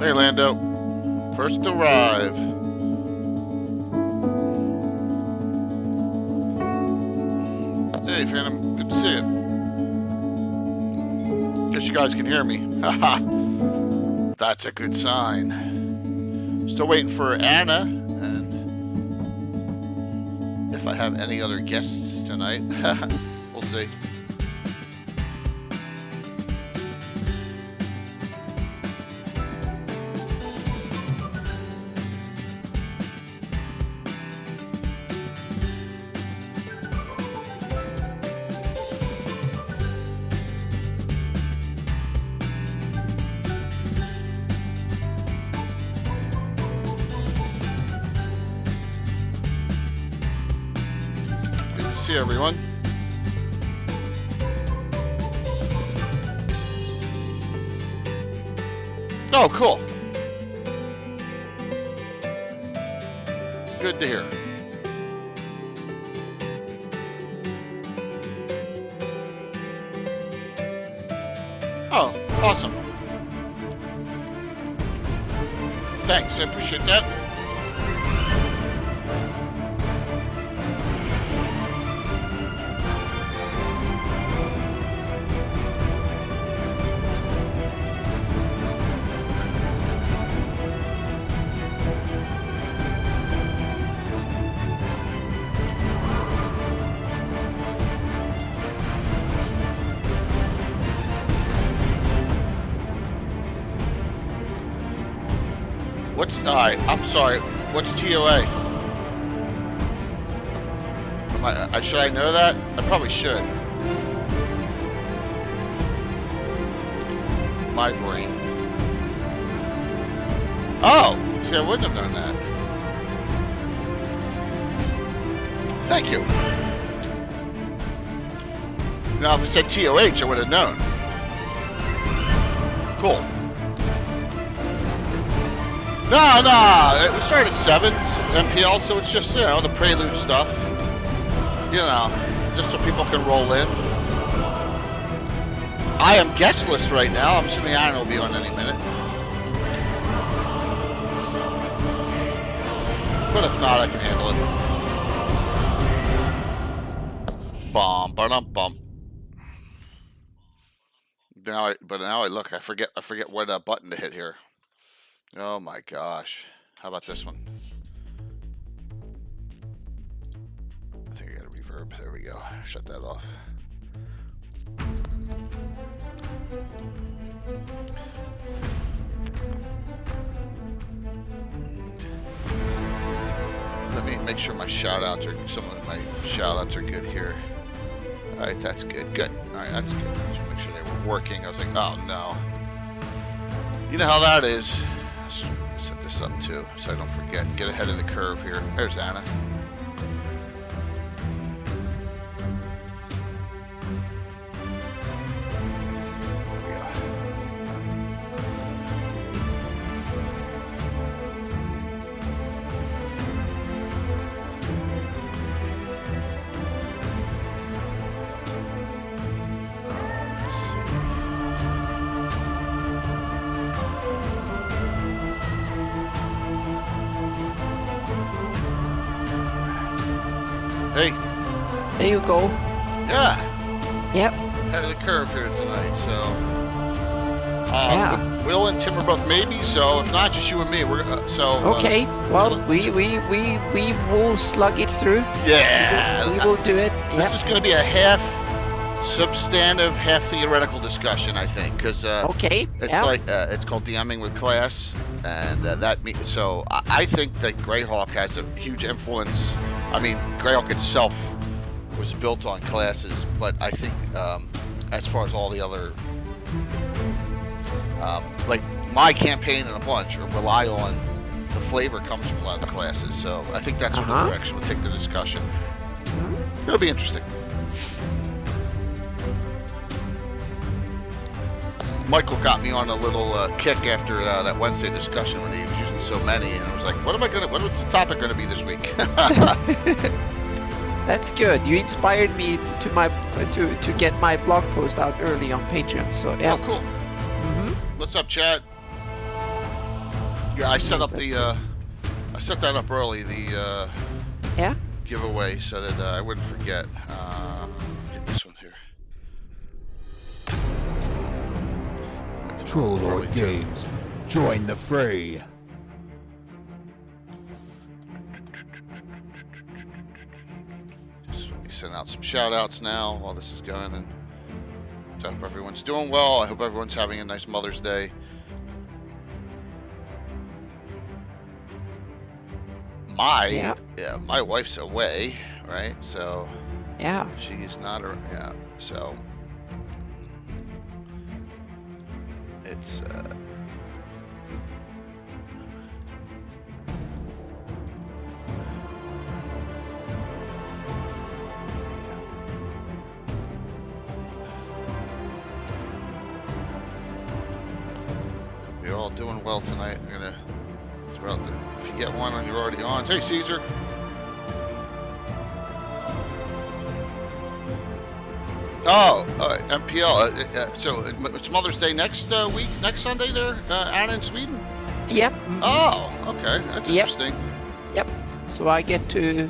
Hey, Lando. First to arrive. Hey, Phantom. Good to see you. Guess you guys can hear me. Haha. That's a good sign. Still waiting for Anna, and if I have any other guests tonight, we'll see. See everyone. Oh, cool. Good to hear. Oh, awesome. Thanks, I appreciate that. Alright, I'm sorry. What's TOA? Should I know that? I probably should. My brain. Oh! See, I wouldn't have known that. Thank you. Now, if it said TOH, I would have known. Cool. No, we started at 7 MPL, so it's just, the prelude stuff. Just so people can roll in. I am guestless right now. I'm assuming Aaron will be on any minute. But if not, I can handle it. Bum, ba-dum-bum. Now I look, I forget what button to hit here. Oh my gosh. How about this one? I think I got a reverb. There we go. Shut that off. Let me make sure some of my shoutouts are good here. Alright, that's good. Good. Alright, that's good. Just make sure they were working. I was like, oh no. You know how that is. Set this up too, so I don't forget. Get ahead of the curve here. There's Anna. There we go. Let's see. Hey. There you go. Yeah. Yep. Head of the curve here tonight, so. Yeah. Will and Tim are both maybe, so if not, just you and me. We're okay. Well, we will slug it through. Yeah. We will do it. This is going to be a half substantive, half theoretical discussion, I think, because okay. It's it's called DMing with class, and so I think that Greyhawk has a huge influence. I mean, Greyhawk itself was built on classes, but I think as far as all the other, like my campaign and a bunch, rely on the flavor comes from a lot of the classes. So I think that's the direction we'll take the discussion. It'll be interesting. Michael got me on a little kick after that Wednesday discussion when he was using so many, and I was like, what's the topic gonna be this week? That's good. You inspired me to get my blog post out early on Patreon. So yeah. Oh, cool. What's up, Chad? Yeah, I set up the. I set that up early. The Yeah. giveaway so that I wouldn't forget. Hit this one here. Troll Early Lord too. Games, join the fray. Just let me send out some shout outs now while this is going, and I hope everyone's doing well. I hope everyone's having a nice Mother's Day. My wife's away, right? So Yeah. she's not so it's hope you're all doing well tonight. I'm gonna throw out the, if you get one and you're already on. Hey, Caesar. Oh, MPL. So it's Mother's Day next week, next Sunday there, Anna in Sweden? Yep. Oh, okay. That's Yep. interesting. Yep. So I get to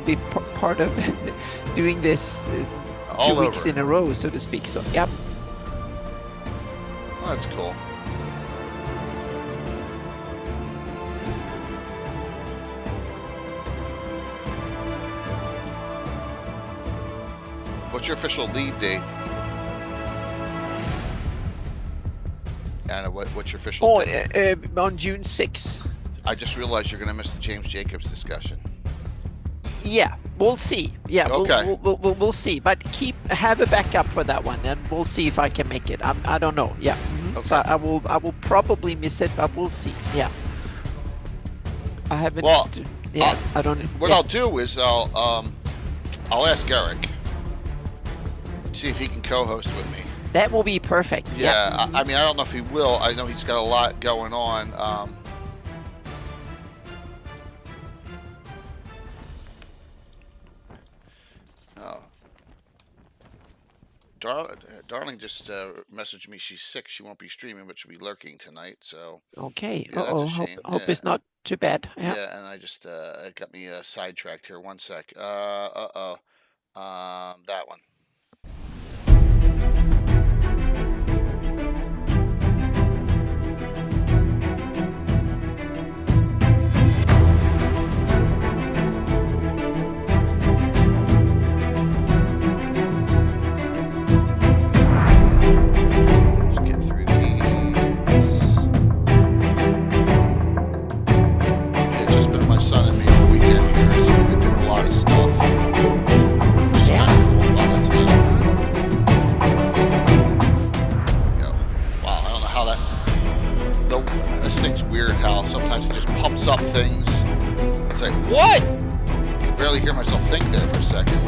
be part of doing this All 2 weeks over. in a row, so to speak. So, yep. Well, that's cool. What's your official leave date? Anna, what's your official Oh, date? on June 6th. I just realized you're going to miss the James Jacobs discussion. Yeah, we'll see. Yeah, Okay. we'll see. But have a backup for that one, and we'll see if I can make it. I don't know. Yeah. Okay. So I will probably miss it, but we'll see. Yeah. I haven't. Well, yeah, I don't. What yeah. I'll do is I'll ask Eric, see if he can co-host with me. That will be perfect. Yeah, I mean, I don't know if he will. I know he's got a lot going on. Darling just messaged me. She's sick. She won't be streaming, but she'll be lurking tonight. So Okay. Yeah, that's a Uh-oh. shame. Hope Yeah. it's not too bad. Yeah. yeah, and I just it got me sidetracked here. One sec. That one. Just get through these. It's just been my son and me all weekend here, so we've been doing a lot of stuff. Which is Yeah. kind of cool. Wow, that's nice. Go. Wow, I don't know how this thing's weird how sometimes it just pumps up things. It's like, what? I could barely hear myself think there for a second.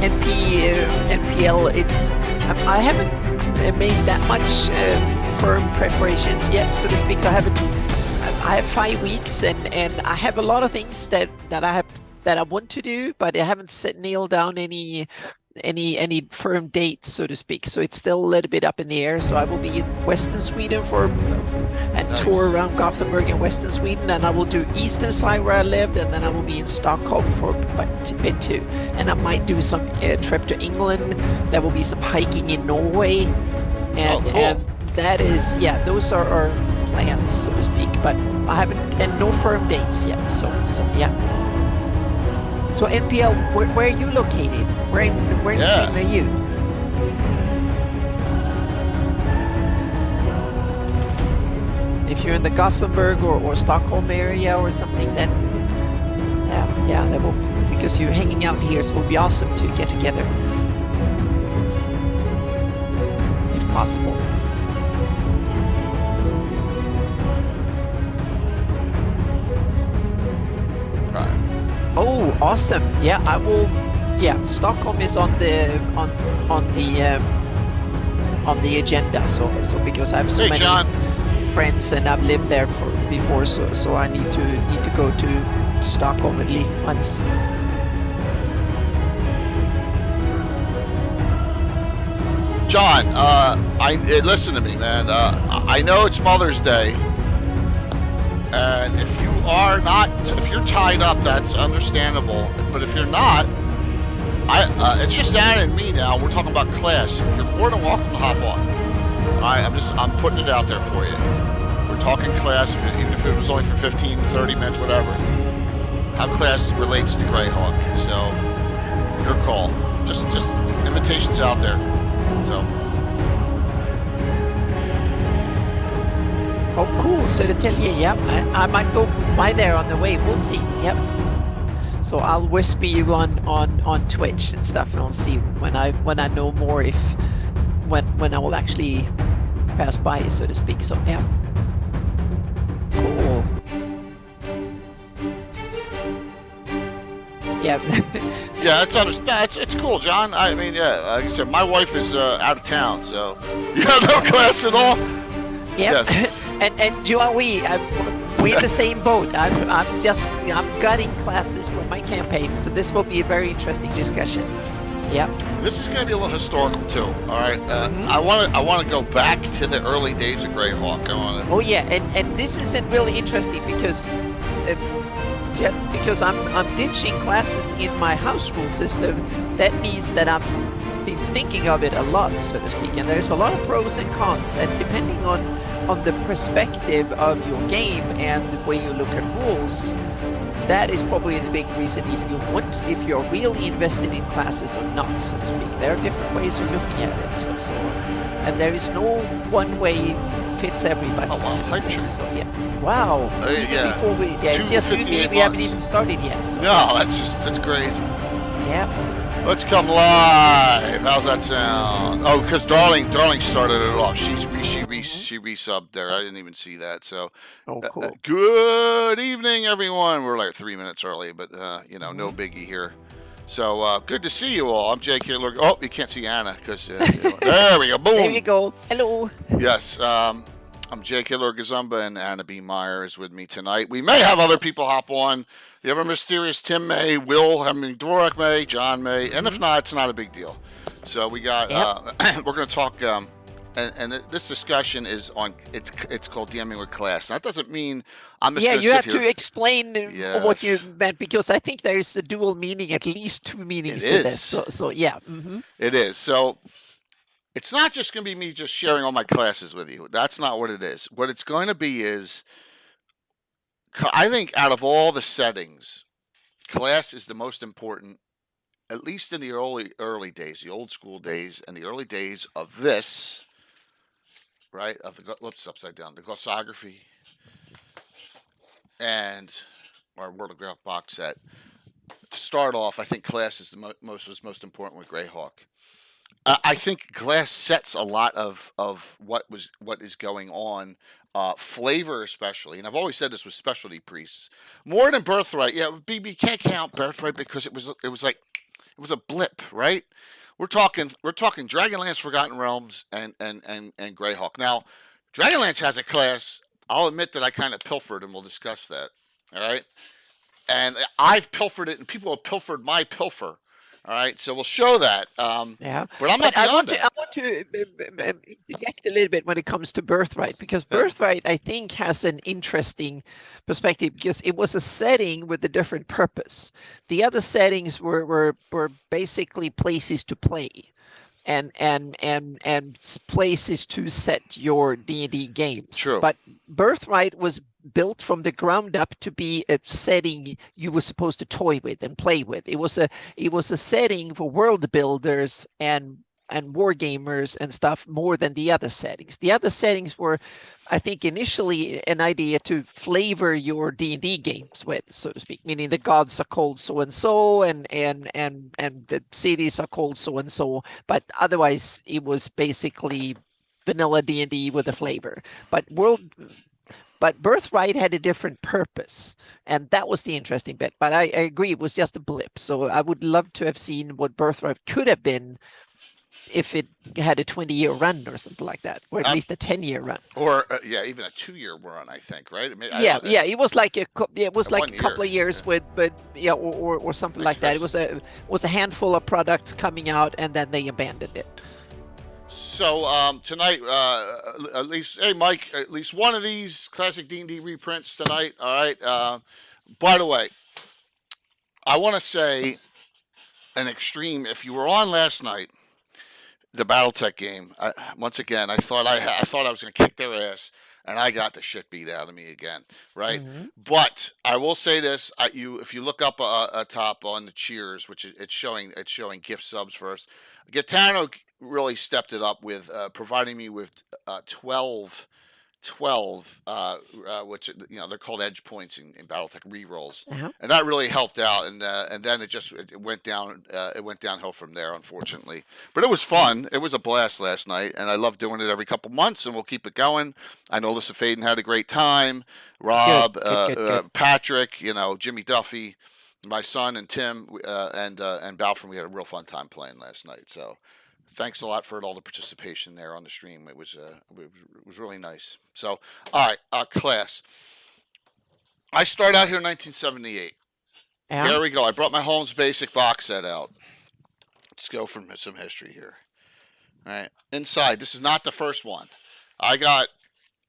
NPL, it's I haven't made that much firm preparations yet, so to speak. So I have 5 weeks, and I have a lot of things that I want to do, but I haven't nailed down any firm dates, so to speak. So it's still a little bit up in the air. So I will be in Western Sweden for a Nice. tour around Gothenburg and Western Sweden, and I will do eastern side where I lived, and then I will be in Stockholm for a bit too. And I might do some trip to England. There will be some hiking in Norway, and, cool. and that is, yeah, those are our plans, so to speak. But I haven't, and no firm dates yet. So yeah. So NPL, where are you located? Where in Yeah. Sweden are you? If you're in the Gothenburg or Stockholm area or something, then yeah, that will, because you're hanging out here, so it would be awesome to get together, if possible. Right. Oh, awesome! Yeah, I will. Yeah, Stockholm is on the on the agenda. So because I have so Hey, many. John. friends, and I've lived there before, so I need to go to Stockholm at least once. John, listen to me, man. I know it's Mother's Day, and if you're tied up, that's understandable. But if you're not, it's just Anna and me now. We're talking about class. You're more than welcome to hop on. I'm putting it out there for you. We're talking class, even if it was only for 15, 30 minutes, whatever. How class relates to Greyhawk. So, your call. Just invitations out there. So. Oh, cool. Södertälje, yep. I might go by there on the way. We'll see. Yep. So I'll whisper you on Twitch and stuff, and I'll see when I know more when I will actually pass by, so to speak. So yeah. Cool. Yeah. Yeah, it's cool, John. I mean, yeah, like I said, my wife is out of town, so you have no class at all. Yep. Yes. and Joan, we're in the same boat. I'm gutting classes for my campaign, so this will be a very interesting discussion. Yep. This is going to be a little historical too. All right. I want to go back to the early days of Greyhawk. Oh yeah, and this is really interesting because. Because I'm ditching classes in my house rule system, that means that I've been thinking of it a lot, so to speak, and there's a lot of pros and cons, and depending on the perspective of your game and the way you look at rules, that is probably the big reason if you're really invested in classes or not, so to speak. There are different ways of looking at it, so and there is no one way fits everybody. Oh wow, hype train. So yeah. Wow. Yeah. Before it's just we haven't even started yet. So. No, that's crazy. Yeah. Let's come live. How's that sound? Oh, because Darling started it off. She resubbed there. I didn't even see that. So, oh, cool. Good evening, everyone. We're like 3 minutes early, but no biggie here. So good to see you all. I'm Jake Hitler. Oh, you can't see Anna because there we go. Boom. There you go. Hello. Yes. I'm Jake Hitler Gazumba, and Anna B. Meyer is with me tonight. We may have other people hop on. The ever mysterious Tim may, Dvorak may, John may, and if not, it's not a big deal. So we got. We're going to talk. And this discussion is on. It's called DMing with class. And that doesn't mean I'm just. Yeah, you have here. to explain what you meant, because I think there is a dual meaning, at least two meanings to this. So yeah. Mm-hmm. It is. So it's not just going to be me just sharing all my classes with you. That's not what it is. What it's going to be is, I think out of all the settings, class is the most important. At least in the early days, the old school days, and the early days of this. Right, of the whoops, upside down, the glossography and our World of Greyhawk box set. To start off, I think class is the most important with Greyhawk. I think class sets a lot of what is going on, flavor especially, and I've always said this with specialty priests more than Birthright. Yeah, BB can't count Birthright because it was a blip, right? We're talking Dragonlance, Forgotten Realms, and Greyhawk. Now, Dragonlance has a class. I'll admit that I kind of pilfered, and we'll discuss that. All right, and I've pilfered it, and people have pilfered my pilfer. All right, so we'll show that. Yeah, but I'm not beyond that. I want to interject a little bit when it comes to Birthright, because Birthright, I think, has an interesting perspective, because it was a setting with a different purpose. The other settings were basically places to play, and places to set your D&D games. True. But Birthright was built from the ground up to be a setting you were supposed to toy with and play with. It was a setting for world builders and war gamers and stuff more than the other settings. The other settings were, I think, initially an idea to flavor your D&D games with, so to speak, meaning the gods are called so and so, and the cities are called so and so, but otherwise it was basically vanilla D&D with a flavor. But Birthright had a different purpose, and that was the interesting bit. But I agree, it was just a blip. So I would love to have seen what Birthright could have been if it had a 20-year run or something like that, or at least a 10-year run. Or yeah, even a 2-year run, I think, right? I mean, It was like a couple of years yeah. with, but yeah, or something like that. It was a handful of products coming out, and then they abandoned it. So tonight, at least, hey Mike, at least one of these classic D&D reprints tonight. All right. By the way, I want to say an extreme. If you were on last night, the BattleTech game, once again, I thought I was going to kick their ass, and I got the shit beat out of me again, right? Mm-hmm. But I will say this: if you look up top on the cheers, which it's showing gift subs first. Gaetano really stepped it up with providing me with 12, which they're called edge points in BattleTech rerolls, and that really helped out. And then it went down. It went downhill from there, unfortunately. But it was fun. It was a blast last night, and I love doing it every couple months, and we'll keep it going. I know Alyssa Faden had a great time. Rob, good. Patrick, Jimmy Duffy, my son, and Tim, and Balfram. We had a real fun time playing last night. So. Thanks a lot for all the participation there on the stream. It was really nice. So, all right, class. I start out here in 1978. Yeah. There we go. I brought my Holmes Basic box set out. Let's go from some history here. All right, inside. This is not the first one. I got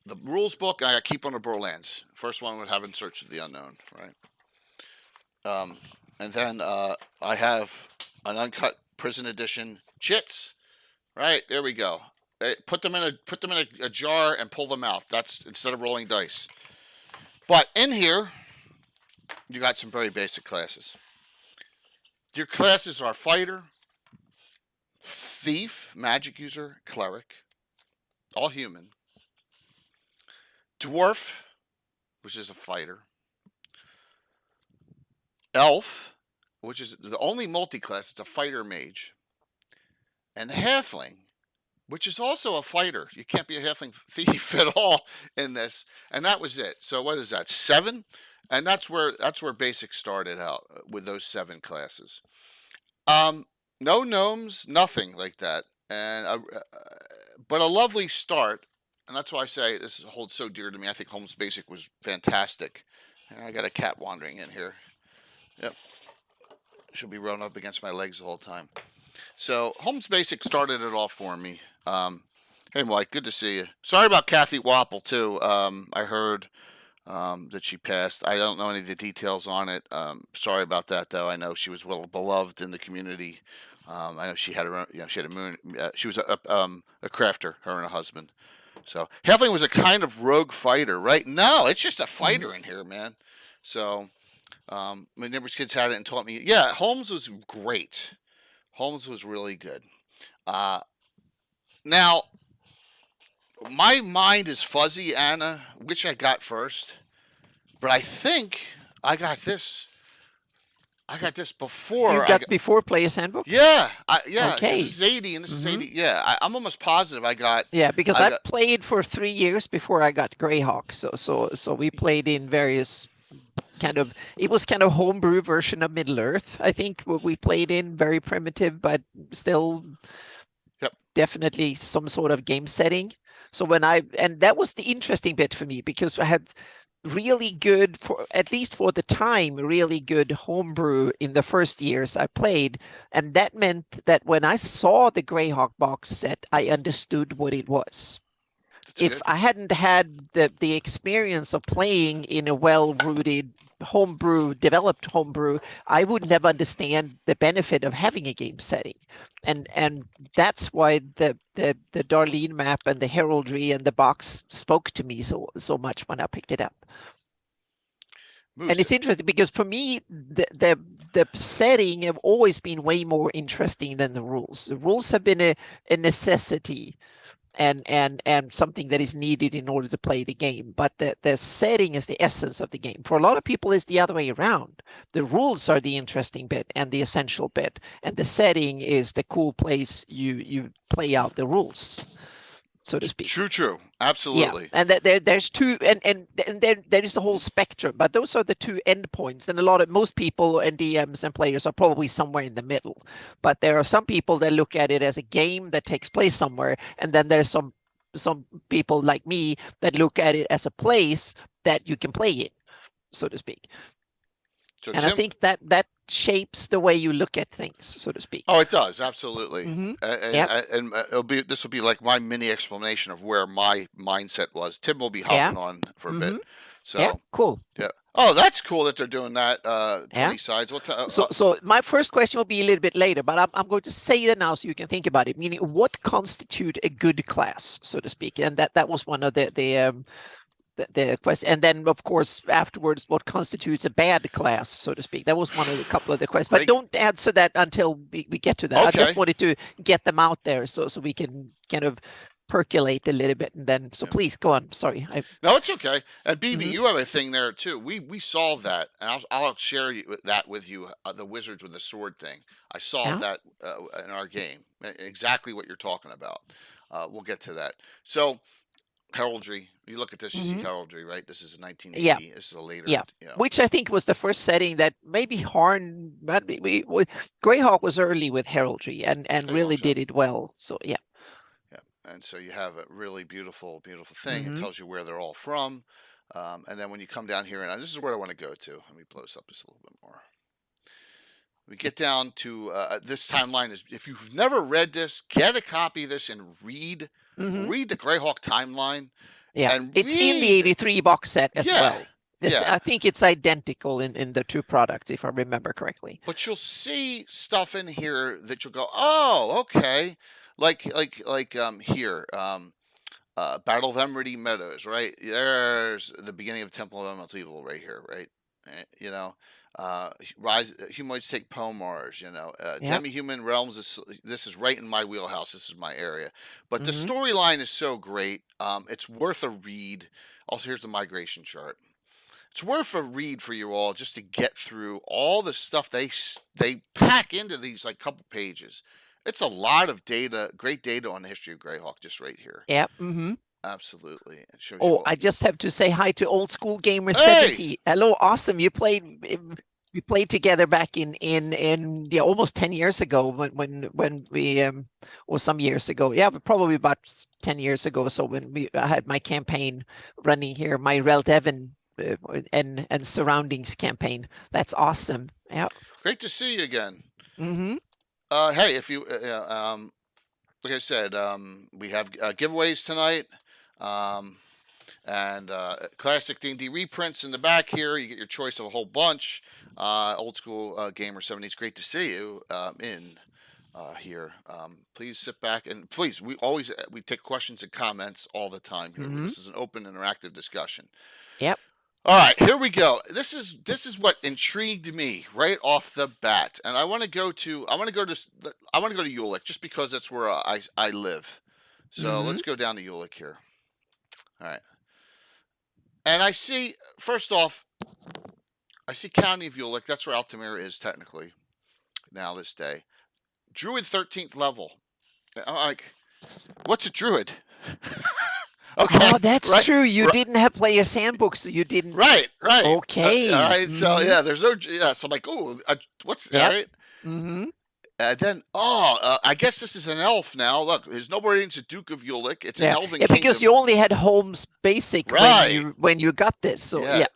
the rules book, and I got Keep on the Borderlands. First one would have In Search of the Unknown, right? And then I have an uncut prison edition chits. Right, there we go. Put them in a jar and pull them out. That's instead of rolling dice. But in here, you got some very basic classes. Your classes are fighter, thief, magic user, cleric, all human. Dwarf, which is a fighter. Elf, which is the only multi-class. It's a fighter mage. And halfling, which is also a fighter. You can't be a halfling thief at all in this. And that was it. So what is that? 7? And that's where basic started out with those 7 classes. No gnomes, nothing like that. And but a lovely start. And that's why I say this holds so dear to me. I think Holmes Basic was fantastic. And I got a cat wandering in here. Yep. She'll be rolling up against my legs the whole time. So Holmes Basic started it off for me. Hey Mike, good to see you. Sorry about Kathy Wapple too. I heard that she passed. I don't know any of the details on it. Sorry about that though. I know she was well beloved in the community. I know she had she was a crafter, her and her husband. So Halfling was a kind of rogue fighter, right? No, it's just a fighter in here, man. So my neighbor's kids had it and taught me. Yeah, Holmes was great. Holmes was really good. Now, my mind is fuzzy, Anna, which I got first. But I think I got this. I got this before. You got before Player's Handbook? Yeah. Yeah. Okay. This is 80 and this is 80. Yeah, I'm almost positive I got. Yeah, because I played for 3 years before I got Greyhawk. So we played in various it was kind of homebrew version of Middle Earth. I think what we played in, very primitive, but still definitely some sort of game setting. So and that was the interesting bit for me, because I had really good, at least for the time, really good homebrew in the first years I played. And that meant that when I saw the Greyhawk box set, I understood what it was. If I hadn't had the experience of playing in a well-rooted developed homebrew, I would never understand the benefit of having a game setting. And that's why the Darlene map and the heraldry and the box spoke to me so much when I picked it up. Moose. And it's interesting because for me, the setting have always been way more interesting than the rules. The rules have been a necessity and something that is needed in order to play the game. But the setting is the essence of the game. For a lot of people, it's the other way around. The rules are the interesting bit and the essential bit, and the setting is the cool place you play out the rules. so to speak. True. Absolutely. Yeah, and there's two, and then there is a whole spectrum, but those are the two endpoints. And most people and DMs and players are probably somewhere in the middle. But there are some people that look at it as a game that takes place somewhere, and then there's some people like me that look at it as a place that you can play in, so to speak. So And Tim, I think that shapes the way you look at things, so to speak. oh, it does absolutely. Mhm. And this will be like my mini explanation of where my mindset was. Tim will be hopping on for a bit. So Yeah, cool. yeah. Oh, that's cool that they're doing that. 20 Yeah. sides. So my first question will be a little bit later, but I'm going to say that now so you can think about it. Meaning, what constitute a good class, so to speak? And that was one of the question. And then, of course, afterwards, what constitutes a bad class, so to speak? That was one of the couple of the questions. But don't answer that until we get to that. Okay. I just wanted to get them out there so we can kind of percolate a little bit, and then please go on. Sorry. No, it's okay. And BB, you have a thing there too. We solved that, and I'll share that with you. The wizards with the sword thing. I solved that in our game. Exactly what you're talking about. We'll get to that. So heraldry. You look at this, you see heraldry, right? This is 1980. Yeah. This is a later. Yeah. Which I think was the first setting that maybe Greyhawk was early with heraldry and really did it well. So yeah. And so you have a really beautiful thing. It tells you where they're all from. And then when you come down here, and this is where I want to go to. Let me blow this up just a little bit more. We get down to this timeline. If you've never read this, get a copy of this and read the Greyhawk Timeline. Yeah, and it's in the 83 box set as well. I think it's identical in the two products, if I remember correctly. But you'll see stuff in here that you'll go, oh, okay. Like here, Battle of Emerald Meadows, right? There's the beginning of Temple of Elemental Evil right here, right? You know, Humanoids Take Pomars, you know, Demi-Human Realms. This is right in my wheelhouse. This is my area. But the storyline is so great. It's worth a read. Also, here's the migration chart. It's worth a read for you all just to get through all the stuff they pack into these like couple pages. It's a lot of data, great data on the history of Greyhawk just right here. Yeah. Absolutely. It shows you all. I just have to say hi to Old School Gamer 70. Hello, awesome. You played together back in almost 10 years ago when we or some years ago. Yeah, probably about 10 years ago. So when I had my campaign running here, my Rel Devon and surroundings campaign. That's awesome. Yeah. Great to see you again. Hey, if you like I said, we have giveaways tonight, and classic D&D reprints in the back here. You get your choice of a whole bunch. Old School Gamer 70. It's great to see you in here. Please sit back and please. We take questions and comments all the time here. This is an open, interactive discussion. Yep. All right, here we go. This is what intrigued me right off the bat, and I want to go to Ulick just because that's where I live. So let's go down to Ulick here. All right, and I see first off, I see County of Ulick. That's where Altamira is technically now this day. Druid 13th level. I'm like, what's a druid? Okay. Oh, that's true. You didn't have player's handbooks, so you didn't. Right. Okay. All right. So yeah, there's no. Yeah. So I'm like, oh, what's all right? And then, I guess this is an elf now. Look, his noble name's a Duke of Ulick. It's an elven kingdom. Because you only had Holmes Basic when you got this. So yeah.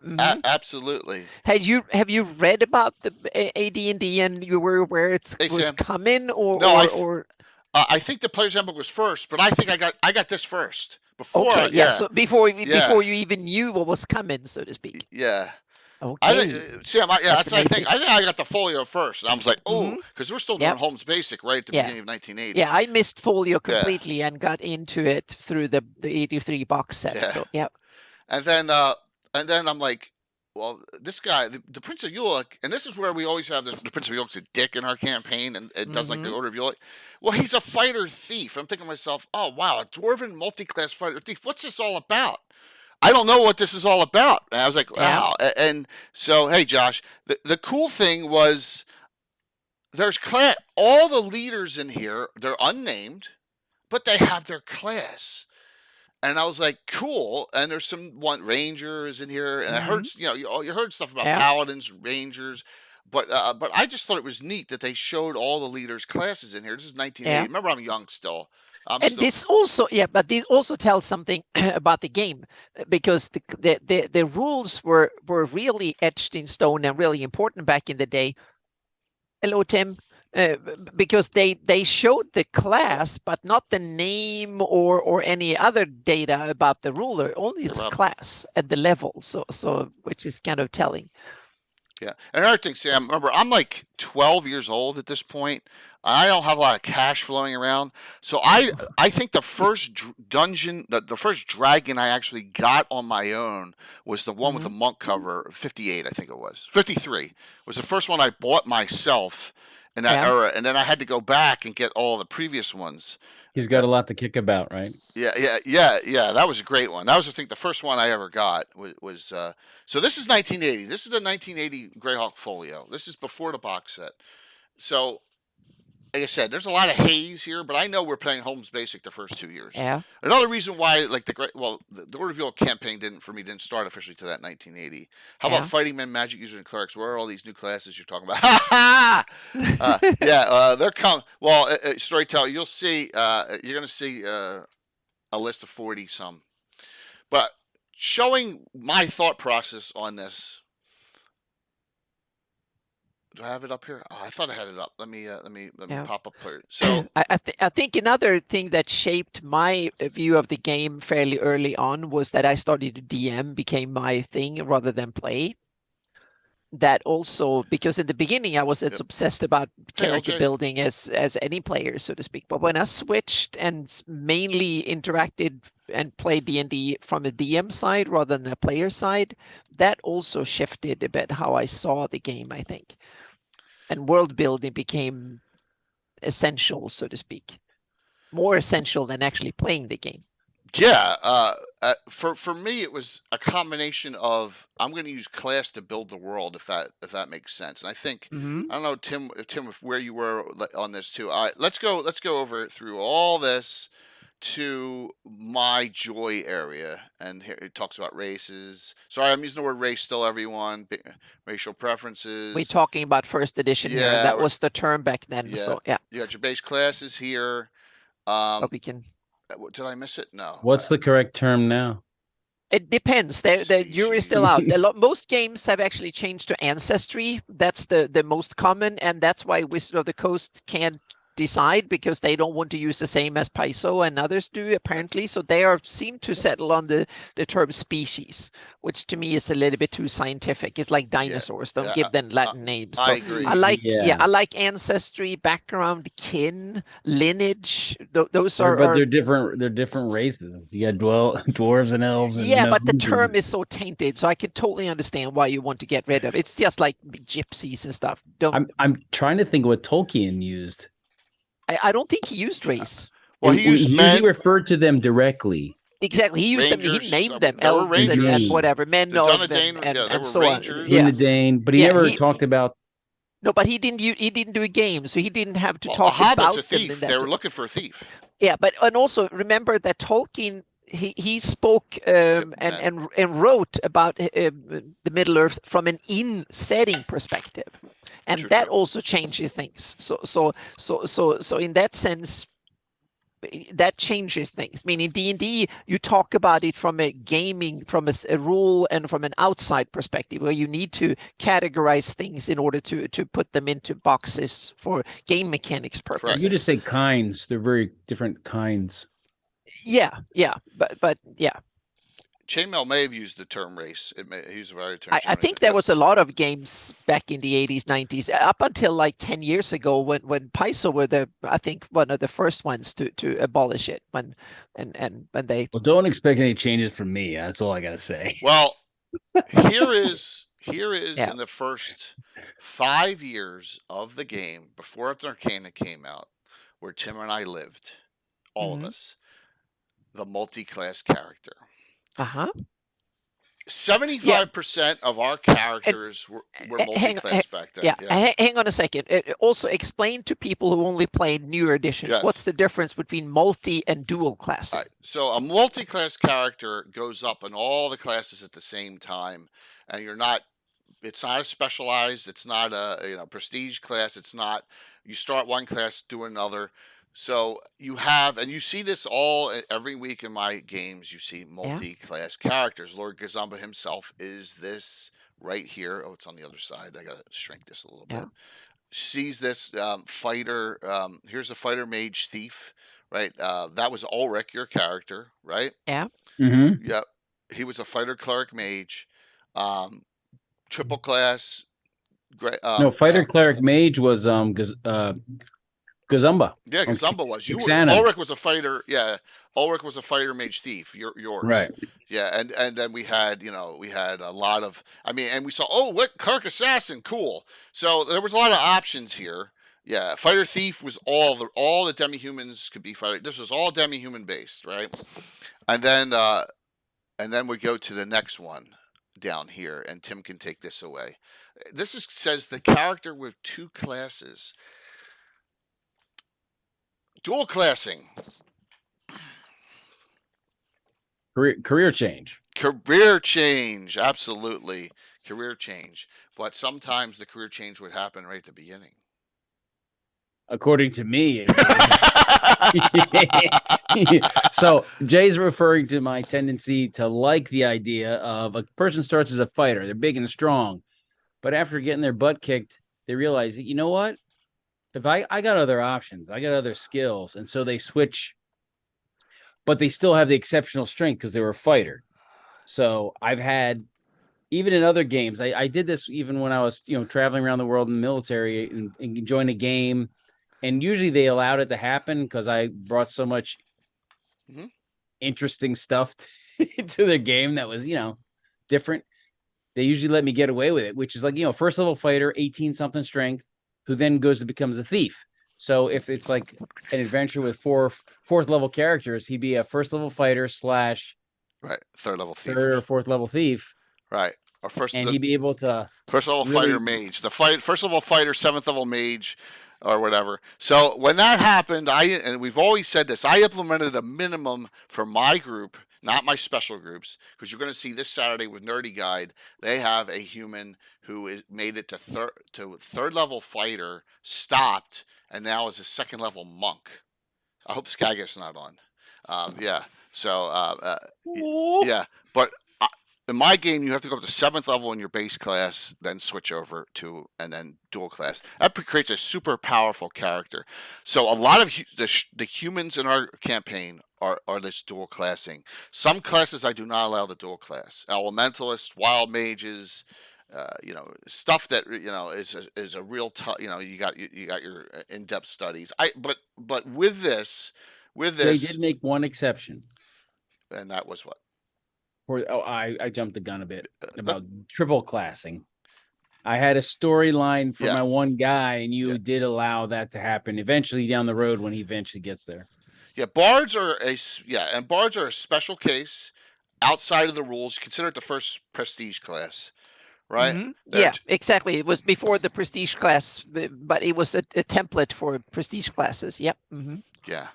Absolutely. Have you read about the AD&D and you were aware it was coming or? I think the player's handbook was first, but I think I got this first. Before, So before you even knew what was coming, so to speak. Yeah. Okay. Sam, that's what I think. I think I got the folio first, and I was like, because we're still doing Holmes Basic right at the beginning of 1980. Yeah, I missed folio completely and got into it through the 83 box set. So and then I'm like, well, this guy, the Prince of Ulick, and this is where we always have the Prince of Ulick's a dick in our campaign, and it does like the Order of Ulick. Well, he's a fighter thief. I'm thinking to myself, oh wow, a dwarven multi-class fighter thief. What's this all about? I don't know what this is all about. And I was like, wow. And so, hey, Josh, the cool thing was there's all the leaders in here. They're unnamed, but they have their class. And I was like, cool. And there's some Rangers in here, and I heard, you heard stuff about Yeah. Paladins, Rangers, but I just thought it was neat that they showed all the leaders' classes in here. This is 1980. Yeah. Remember, I'm young still. I'm And still. this also, but this also tells something about the game, because the rules were really etched in stone and really important back in the day. Hello, Tim. Because they showed the class, but not the name or any other data about the ruler, only its class and the level. So which is kind of telling. Yeah. And another thing, Sam, remember, I'm like 12 years old at this point. I don't have a lot of cash flowing around. So I think the first dungeon, the first dragon I actually got on my own was the one with the monk cover, 58, I think it was. 53 was the first one I bought myself in that era. And then I had to go back and get all the previous ones. He's got a lot to kick about, right? Yeah. That was a great one. That was, I think, the first one I ever got was so this is 1980. This is a 1980 Greyhawk Folio. This is before the box set. So, like I said, there's a lot of haze here, but I know we're playing Holmes Basic the first 2 years. Yeah. Another reason why, like the Orderville campaign didn't start officially to that 1980. How about Fighting Men, Magic Users, and Clerics? Where are all these new classes you're talking about? They're coming. Well, Storyteller, you'll see. You're going to see a list of 40 some, but showing my thought process on this. Do I have it up here? Oh, I thought I had it up. Let me pop up here. So I think another thing that shaped my view of the game fairly early on was that I started to DM, became my thing rather than play. That also, because in the beginning I was as obsessed about character building as any player, so to speak. But when I switched and mainly interacted and played D&D from a DM side rather than a player side, that also shifted a bit how I saw the game, I think. And world building became essential, so to speak, more essential than actually playing the game. Yeah, for me, it was a combination of I'm going to use class to build the world, if that makes sense. And I think I don't know, Tim, if where you were on this too. All right, let's go over through all this to my joy area, and here it talks about races. Sorry, I'm using the word race still, everyone. Racial preferences. We're talking about first edition here. That was the term back then. Yeah. So yeah, You got your base classes here. But we can. Did I miss it? No. What's the correct term now? It depends. The jury's still out. Most games have actually changed to ancestry. That's the most common, and that's why Wizard of the Coast can't decide, because they don't want to use the same as Paizo and others do, apparently. So they seem to settle on the term species, which to me is a little bit too scientific. It's like dinosaurs. Don't give them Latin names. So I agree. I like ancestry, background, kin, lineage. Those are. But they're different. They're different races. You got dwarves and elves. And but the term is so tainted. So I can totally understand why you want to get rid of it. It's just like gypsies and stuff. I'm trying to think what Tolkien used. I don't think he used race. Well, he referred to them directly. Exactly, he used Rangers, them. He named them there were elves and whatever, men of and so on. Dane, but he never talked about. No, but he didn't do a game, so he didn't have to talk a about a thief. They were looking for a thief. Yeah, and also remember that Tolkien he spoke and wrote about the Middle Earth from an in-setting perspective. And that also changes things. So in that sense, that changes things. Meaning D&D, you talk about it from a gaming, from a rule, and from an outside perspective, where you need to categorize things in order to put them into boxes for game mechanics purposes. You just say kinds. They're very different kinds. Yeah, but yeah. Chainmail may have used the term race. He used a variety of terms. I think there was a lot of games back in the 80s, 90s, up until like 10 years ago when Paizo were I think one of the first ones to abolish it when they. Well, don't expect any changes from me. That's all I gotta say. Well, here is in the first 5 years of the game before Arcana came out, where Tim and I lived, all of us, the multi-class character. 75% of our characters were multi-class back then. Yeah. Hang on a second. Also, explain to people who only played newer editions, Yes. what's the difference between multi and dual classing? All right. So a multi-class character goes up in all the classes at the same time, and it's not a specialized, it's not a prestige class, it's not you start one class, do another. So you have, and you see this every week in my games, you see multi-class characters. Lord Gazumba himself is this right here. Oh, it's on the other side. I gotta shrink this a little bit. Sees this fighter. Here's a fighter mage thief, right? That was Ulrich, your character, right? Yeah. Mm-hmm. Yep. He was a fighter cleric mage, triple class. No, fighter cleric mage was Gazumba. Yeah, Gazumba was. Ulrich was a fighter. Yeah, Ulrich was a fighter mage thief. Yours. Right. Yeah, and then we had a lot of. And we saw what cleric assassin, cool. So there was a lot of options here. Yeah, fighter thief was all the demi-humans could be fighter. This was all demi-human based, right? And then we go to the next one down here, and Tim can take this away. This says the character with 2 classes. Dual classing. Career change. Career change, absolutely. Career change. But sometimes the career change would happen right at the beginning. According to me. So Jay's referring to my tendency to like the idea of a person starts as a fighter. They're big and strong. But after getting their butt kicked, they realize that, you know what? If I got other options, I got other skills. And so they switch, but they still have the exceptional strength because they were a fighter. So I've had, even in other games, I did this even when I was, traveling around the world in the military and joined a game. And usually they allowed it to happen because I brought so much interesting stuff to their game that was, different. They usually let me get away with it, which is like, first level fighter, 18 something strength, who then becomes a thief. So if it's like an adventure with fourth level characters, he'd be a first level fighter / right, third level thief, third or fourth level thief, right, or he'd be able to first level fighter mage, first level fighter, 7th level mage, or whatever. So when that happened, and we've always said this, I implemented a minimum for my group, not my special groups, because you're going to see this Saturday with Nerdy Guide, they have a human who made it to third level fighter, stopped, and now is a 2nd level monk. I hope Skagit's not on. Yeah. So yeah, but in my game, you have to go up to 7th level in your base class, then switch over and then dual class. That creates a super powerful character. So a lot of the humans in our campaign are this dual classing. Some classes I do not allow the dual class. Elementalists, wild mages, stuff that is a real you got your in-depth studies. But with this, they did make one exception, and that was what. I jumped the gun a bit about triple classing. I had a storyline for my one guy, and you did allow that to happen eventually down the road when he eventually gets there. Yeah, bards are a special case outside of the rules. Consider it the first prestige class, right? Mm-hmm. Yeah, exactly. It was before the prestige class, but it was a template for prestige classes. Yep. Mm-hmm. Yeah.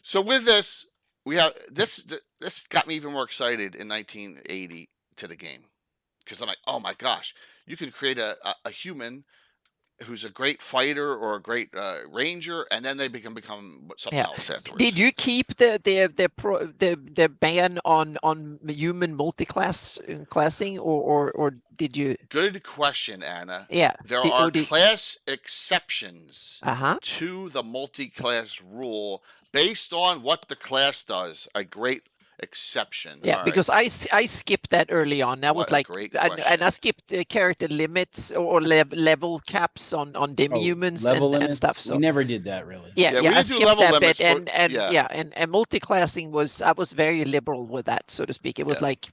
So with this, we have this got me even more excited in 1980 to the game, because I'm like, oh my gosh, you can create a human who's a great fighter or a great ranger, and then they become something else afterwards. Did you keep the ban on human multiclass classing, or did you? Good question, Anna. Yeah, there are class exceptions to the multi-class rule based on what the class does. A great exception. Yeah, because I skipped that early on. That was like, and I skipped character limits or level caps on demi-humans and stuff. So we never did that really. Yeah, I skipped that bit, and multiclassing I was very liberal with that, so to speak. It was like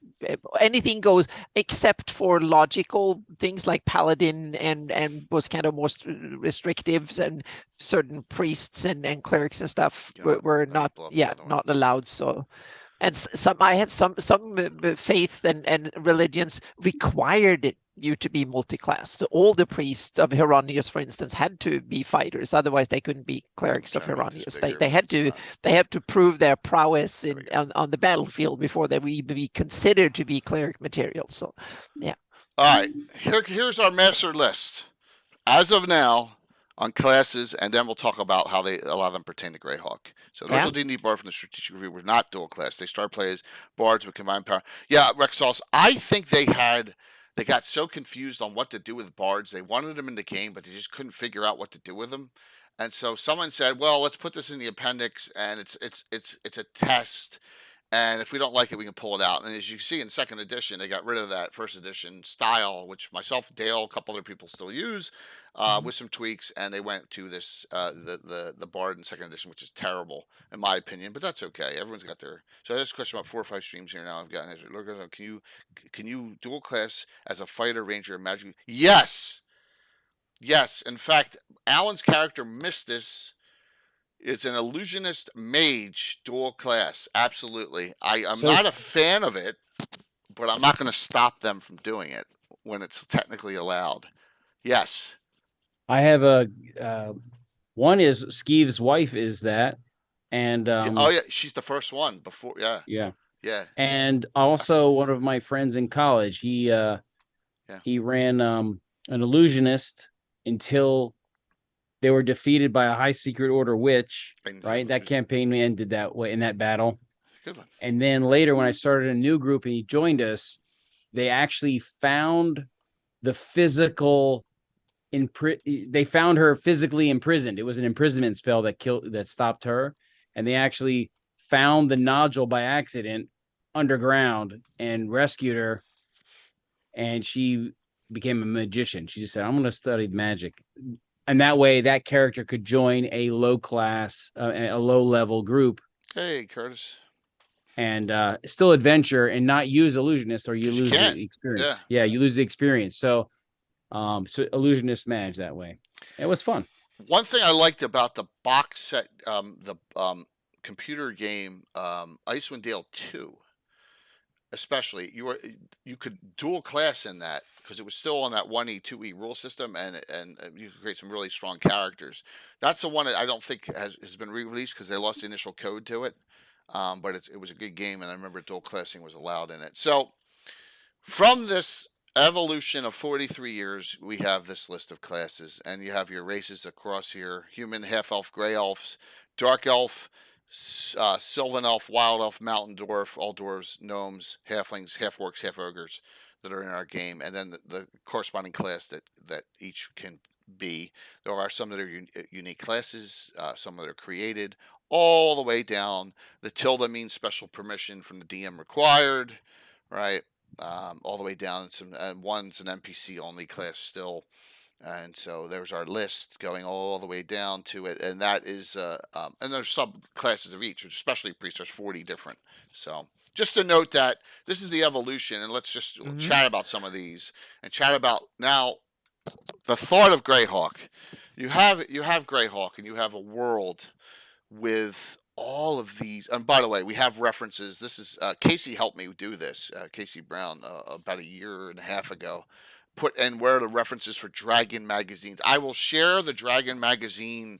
anything goes except for logical things like Paladin, and was kind of more restrictive, and certain priests and clerics and stuff were not allowed. So. And some I had some faith and religions required you to be multi-class. So all the priests of Hieronymus, for instance, had to be fighters. Otherwise, they couldn't be clerics of Trying to make this Hieronymus. bigger, They but had it's to not. prove their prowess There we in go. on the battlefield before they would even be considered to be cleric material. So, yeah. All right, here's our master list as of now on classes, and then we'll talk about how a lot of them pertain to Greyhawk. So, the Yeah. original D&D bard from the strategic review were not dual class. They started playing as bards with combined power. Yeah, Rexos, I think they got so confused on what to do with bards. They wanted them in the game, but they just couldn't figure out what to do with them. And so someone said, "Well, let's put this in the appendix, and it's a test. And if we don't like it, we can pull it out." And as you see in second edition, they got rid of that first edition style, which myself, Dale, a couple other people still use, with some tweaks, and they went to this the Bard in second edition, which is terrible in my opinion, but that's okay. Everyone's got their. So there's a question about 4 or 5 streams here now. I've gotten. Look, can you dual class as a fighter, ranger, and magic? Yes, yes. In fact, Alan's character Mistis is an illusionist mage dual class. Absolutely. I'm So not a fan of it, but I'm not going to stop them from doing it when it's technically allowed. Yes. I have one is Skeeve's wife is that, and Oh yeah, she's the first one before. Yeah. yeah, Yeah. and also one of my friends in college, he ran an illusionist until they were defeated by a high secret order witch. Right, that campaign ended that way in that battle. Good one. And then later, when I started a new group and he joined us, they actually found the physical. They found her physically imprisoned. It was an imprisonment spell that stopped her, and they actually found the nodule by accident underground and rescued her, and she became a magician. She just said, "I'm going to study magic," and that way that character could join a low class, a low level group. Hey, Curtis. And still adventure and not use illusionist, or you lose the experience. Yeah, you lose the experience. So illusionist manage that way. It was fun. One thing I liked about the box set, the computer game, Icewind Dale 2, especially, you could dual class in that because it was still on that 1E 2E rule system, and you could create some really strong characters. That's the one that I don't think has been re-released because they lost the initial code to it. But it was a good game, and I remember dual classing was allowed in it. So from this evolution of 43 years, we have this list of classes, and you have your races across here: human, half elf, gray elves, dark elf, sylvan elf, wild elf, mountain dwarf, all dwarves, gnomes, halflings, half orcs, half ogres that are in our game, and then the corresponding class that each can be. There are some that are unique classes, some that are created, all the way down. The tilde means special permission from the DM required, right? All the way down. And one's an NPC only class still. And so there's our list going all the way down to it. And that is, and there's subclasses of each, especially priests. There's 40 different. So just to note that this is the evolution, and let's just chat about some of these and chat about now the thought of Greyhawk. You have Greyhawk, and you have a world with all of these. And by the way, we have references. This is Casey helped me do this. Casey Brown about a year and a half ago. Where are the references for Dragon magazines? I will share the Dragon magazine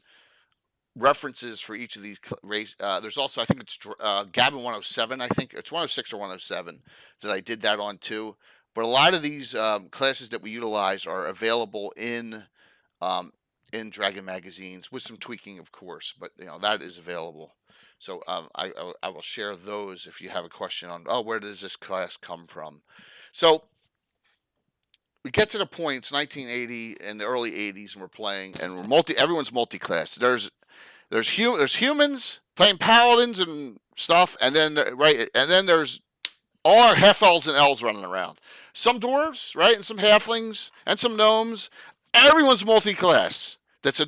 references for each of these race. There's also, I think it's Gabbin 107. I think it's 106 or 107 that I did that on too. But a lot of these classes that we utilize are available in Dragon magazines with some tweaking, of course. But that is available. So I will share those if you have a question on where does this class come from. So we get to the point. It's 1980 and the early 80s, and we're playing, and everyone's multi-class. There's humans playing paladins and stuff, and then there's all our half elves and elves running around. Some dwarves, right, and some halflings and some gnomes. Everyone's multi-class. That's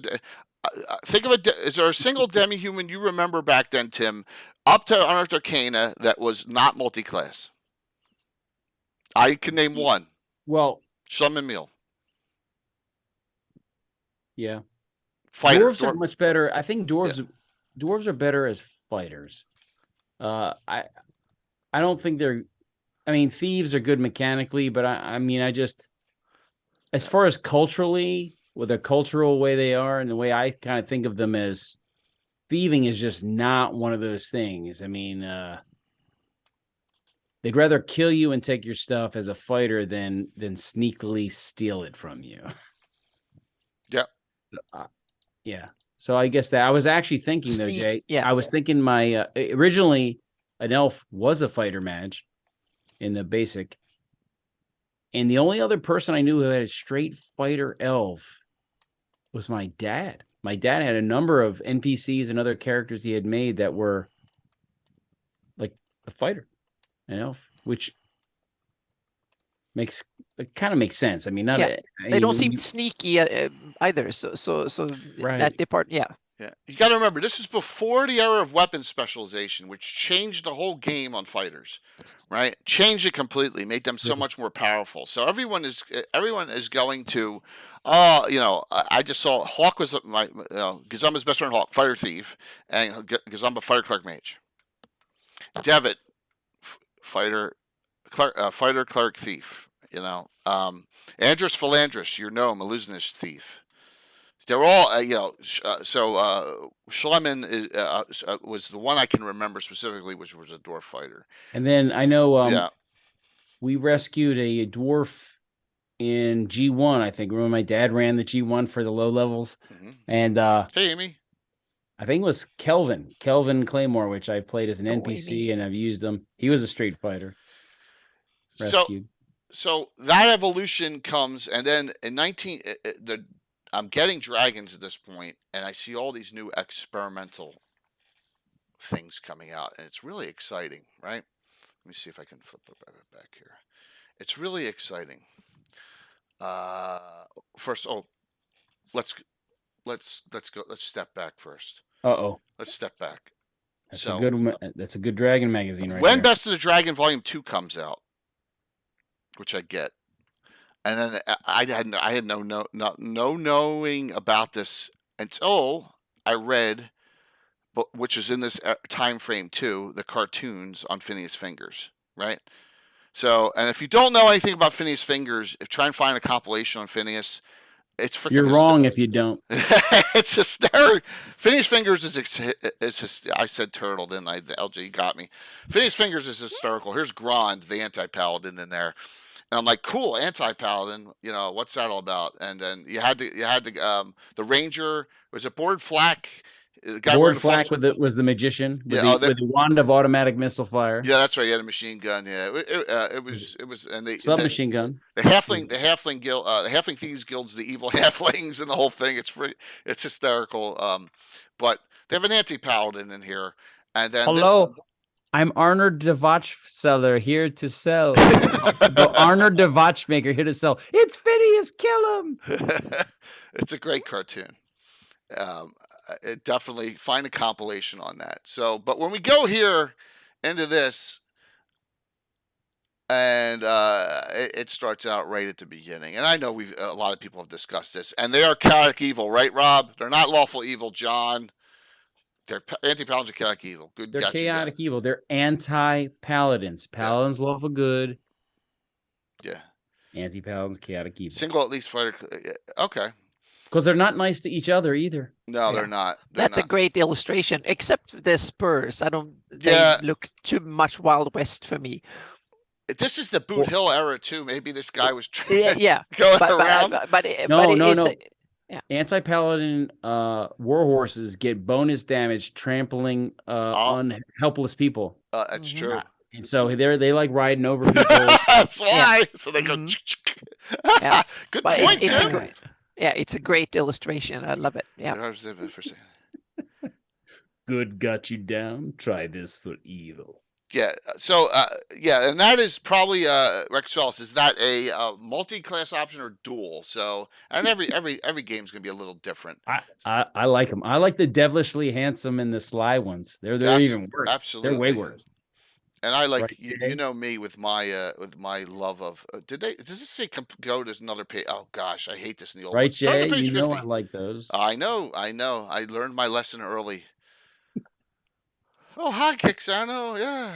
think of it. Is there a single demi-human you remember back then, Tim, up to Unearthed Arcana that was not multi-class? I can name one. Well, Shaman Meal. Yeah. Dwarves are much better. I think dwarves are better as fighters. I don't think they're. I mean, thieves are good mechanically, but I mean, I just, as far as culturally, with the cultural way they are, and the way I kind of think of them as thieving is just not one of those things. I mean, they'd rather kill you and take your stuff as a fighter than sneakily steal it from you. Yeah. Yeah. So I guess that I was actually thinking though, Jay. Yeah. I was thinking my originally an elf was a fighter mage in the basic, and the only other person I knew who had a straight fighter elf was my dad. My dad had a number of NPCs and other characters he had made that were like a fighter, which kind of makes sense. I mean, not they don't seem sneaky either. So Right. that part, yeah. Yeah, you got to remember, this is before the era of weapon specialization, which changed the whole game on fighters, right? Changed it completely, made them so much more powerful. So everyone is going to, I just saw Hawk was my Gazumba's best friend, Hawk, fighter thief, and Gazumba fighter clerk mage. Devitt, fighter clerk thief. Andrus Philandrus, your gnome, illusionist thief. They're all, Schlemmen was the one I can remember specifically, which was a dwarf fighter. And then I know we rescued a dwarf in G1, I think. Remember my dad ran the G1 for the low levels? Mm-hmm. And hey, Amy. I think it was Kelvin Claymore, which I played as an NPC, and I've used him. He was a straight fighter. Rescued. So that evolution comes, and then in I'm getting dragons at this point, and I see all these new experimental things coming out, and it's really exciting, right? Let me see if I can flip it back here. It's really exciting. First, let's go. Let's step back first. Let's step back. That's a good dragon magazine, right? When Best of the Dragon Volume 2 comes out, which I get. And then I had no knowing about this until I read, which is in this time frame too, the cartoons on Phineas Fingers, right? So, and if you don't know anything about Phineas Fingers, try and find a compilation on Phineas. It's freaking. You're wrong if you don't. It's hysterical. Phineas Fingers is I said turtle, didn't I? The LG got me. Phineas Fingers is hysterical. Here's Grond, the anti-paladin in there. And I'm like, cool, anti-paladin. What's that all about? And then you had the ranger. Was it Board Flack? Board Flack was the magician with the wand of automatic missile fire. Yeah, that's right. He had a machine gun. Yeah, it was and submachine gun. The halfling guild, the halfling thieves guilds, the evil halflings, and the whole thing. It's hysterical. But they have an anti-paladin in here, and then hello. I'm Arnold the Watchseller here to sell. The Arnold the Watchmaker here to sell. It's Phineas, kill him. It's a great cartoon. Definitely find a compilation on that. So, but when we go here into this, and it starts out right at the beginning, and I know a lot of people have discussed this, and they are chaotic evil, right, Rob? They're not lawful evil, John. They're anti-paladins are chaotic evil. Good. They're chaotic evil. They're anti-paladins. Paladins lawful good. Yeah. Anti-paladins, chaotic evil. Single at least fighter. Okay. Because they're not nice to each other either. No, they're not. That's a great illustration, except the spurs. They look too much Wild West for me. This is the Boot Hill era too. Maybe this guy was going around. No. Yeah. Anti-paladin warhorses get bonus damage trampling on helpless people. That's true. And so they like riding over people. That's why. Yeah. So they go. Good point, too. It's a great illustration. I love it. Yeah. Good got you down. Try this for evil. Yeah. So, and that is probably Rex Fellis. Is that a multi-class option or dual? So, and every game's gonna be a little different. I like them. I like the devilishly handsome and the sly ones. They're even worse. Absolutely, they're way worse. And I like you know me with my love of. Does this say go to another page? Oh gosh, I hate this in the old right, ones. Jay. You know I like those. I know. I learned my lesson early. Oh, hi, Kixano. Yeah.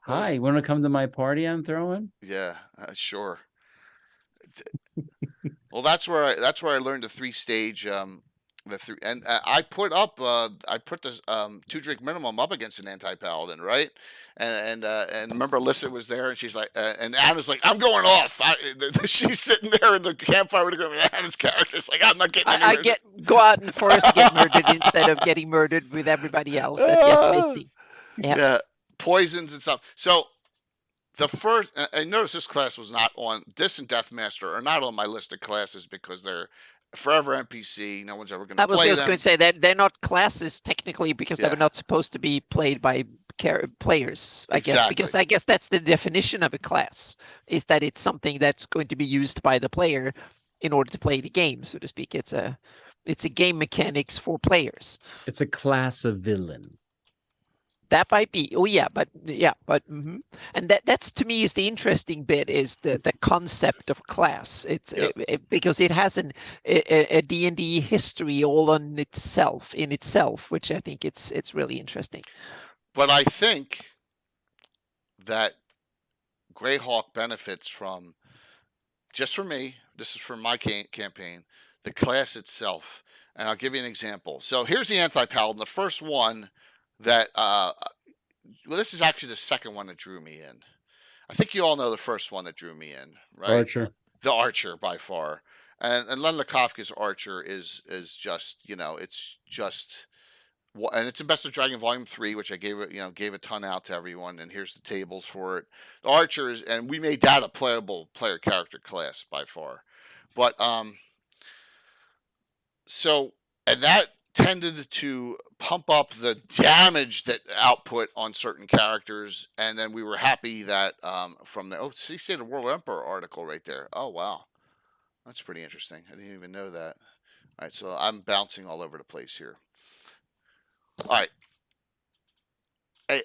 Hi, you want to come to my party I'm throwing? Yeah, sure. Well, that's where I learned the 3-stage and I put the 2-drink minimum up against an anti-paladin, right? And remember Alyssa was there, and she's like, and Anna's like, I'm going off. She's sitting there in the campfire with Anna's character's like, I'm not getting. I go out in the forest to get murdered instead of getting murdered with everybody else that gets missing. Yeah, poisons and stuff. So the first, and notice this class was not on, this and Deathmaster are not on my list of classes because they're forever NPC. No one's ever going to play them. I was going to say that they're not classes technically because they were not supposed to be played by players, I guess, because I guess that's the definition of a class, is that it's something that's going to be used by the player in order to play the game, so to speak. It's a game mechanics for players. It's a class of villain. That might be. And that's to me is the interesting bit, is the concept of class. It's because it has a D&D history all in itself, which I think it's really interesting. But I think that Greyhawk benefits from, just for me, this is for my campaign, the class itself. And I'll give you an example. So here's the Anti-Paladin, the first one that, well, this is actually the second one that drew me in. I think you all know the first one that drew me in, right? Archer. The Archer, by far. And Len Lekofka's Archer is just, it's just, and it's in Best of Dragon Volume 3, which I gave a ton out to everyone, and here's the tables for it. The Archer is, and we made that a playable player character class by far. But, so, and that tended to pump up the damage that output on certain characters, and then we were happy that from the State of the World Emperor article right there. Oh wow, that's pretty interesting. I didn't even know that. All right, so I'm bouncing all over the place here. All right,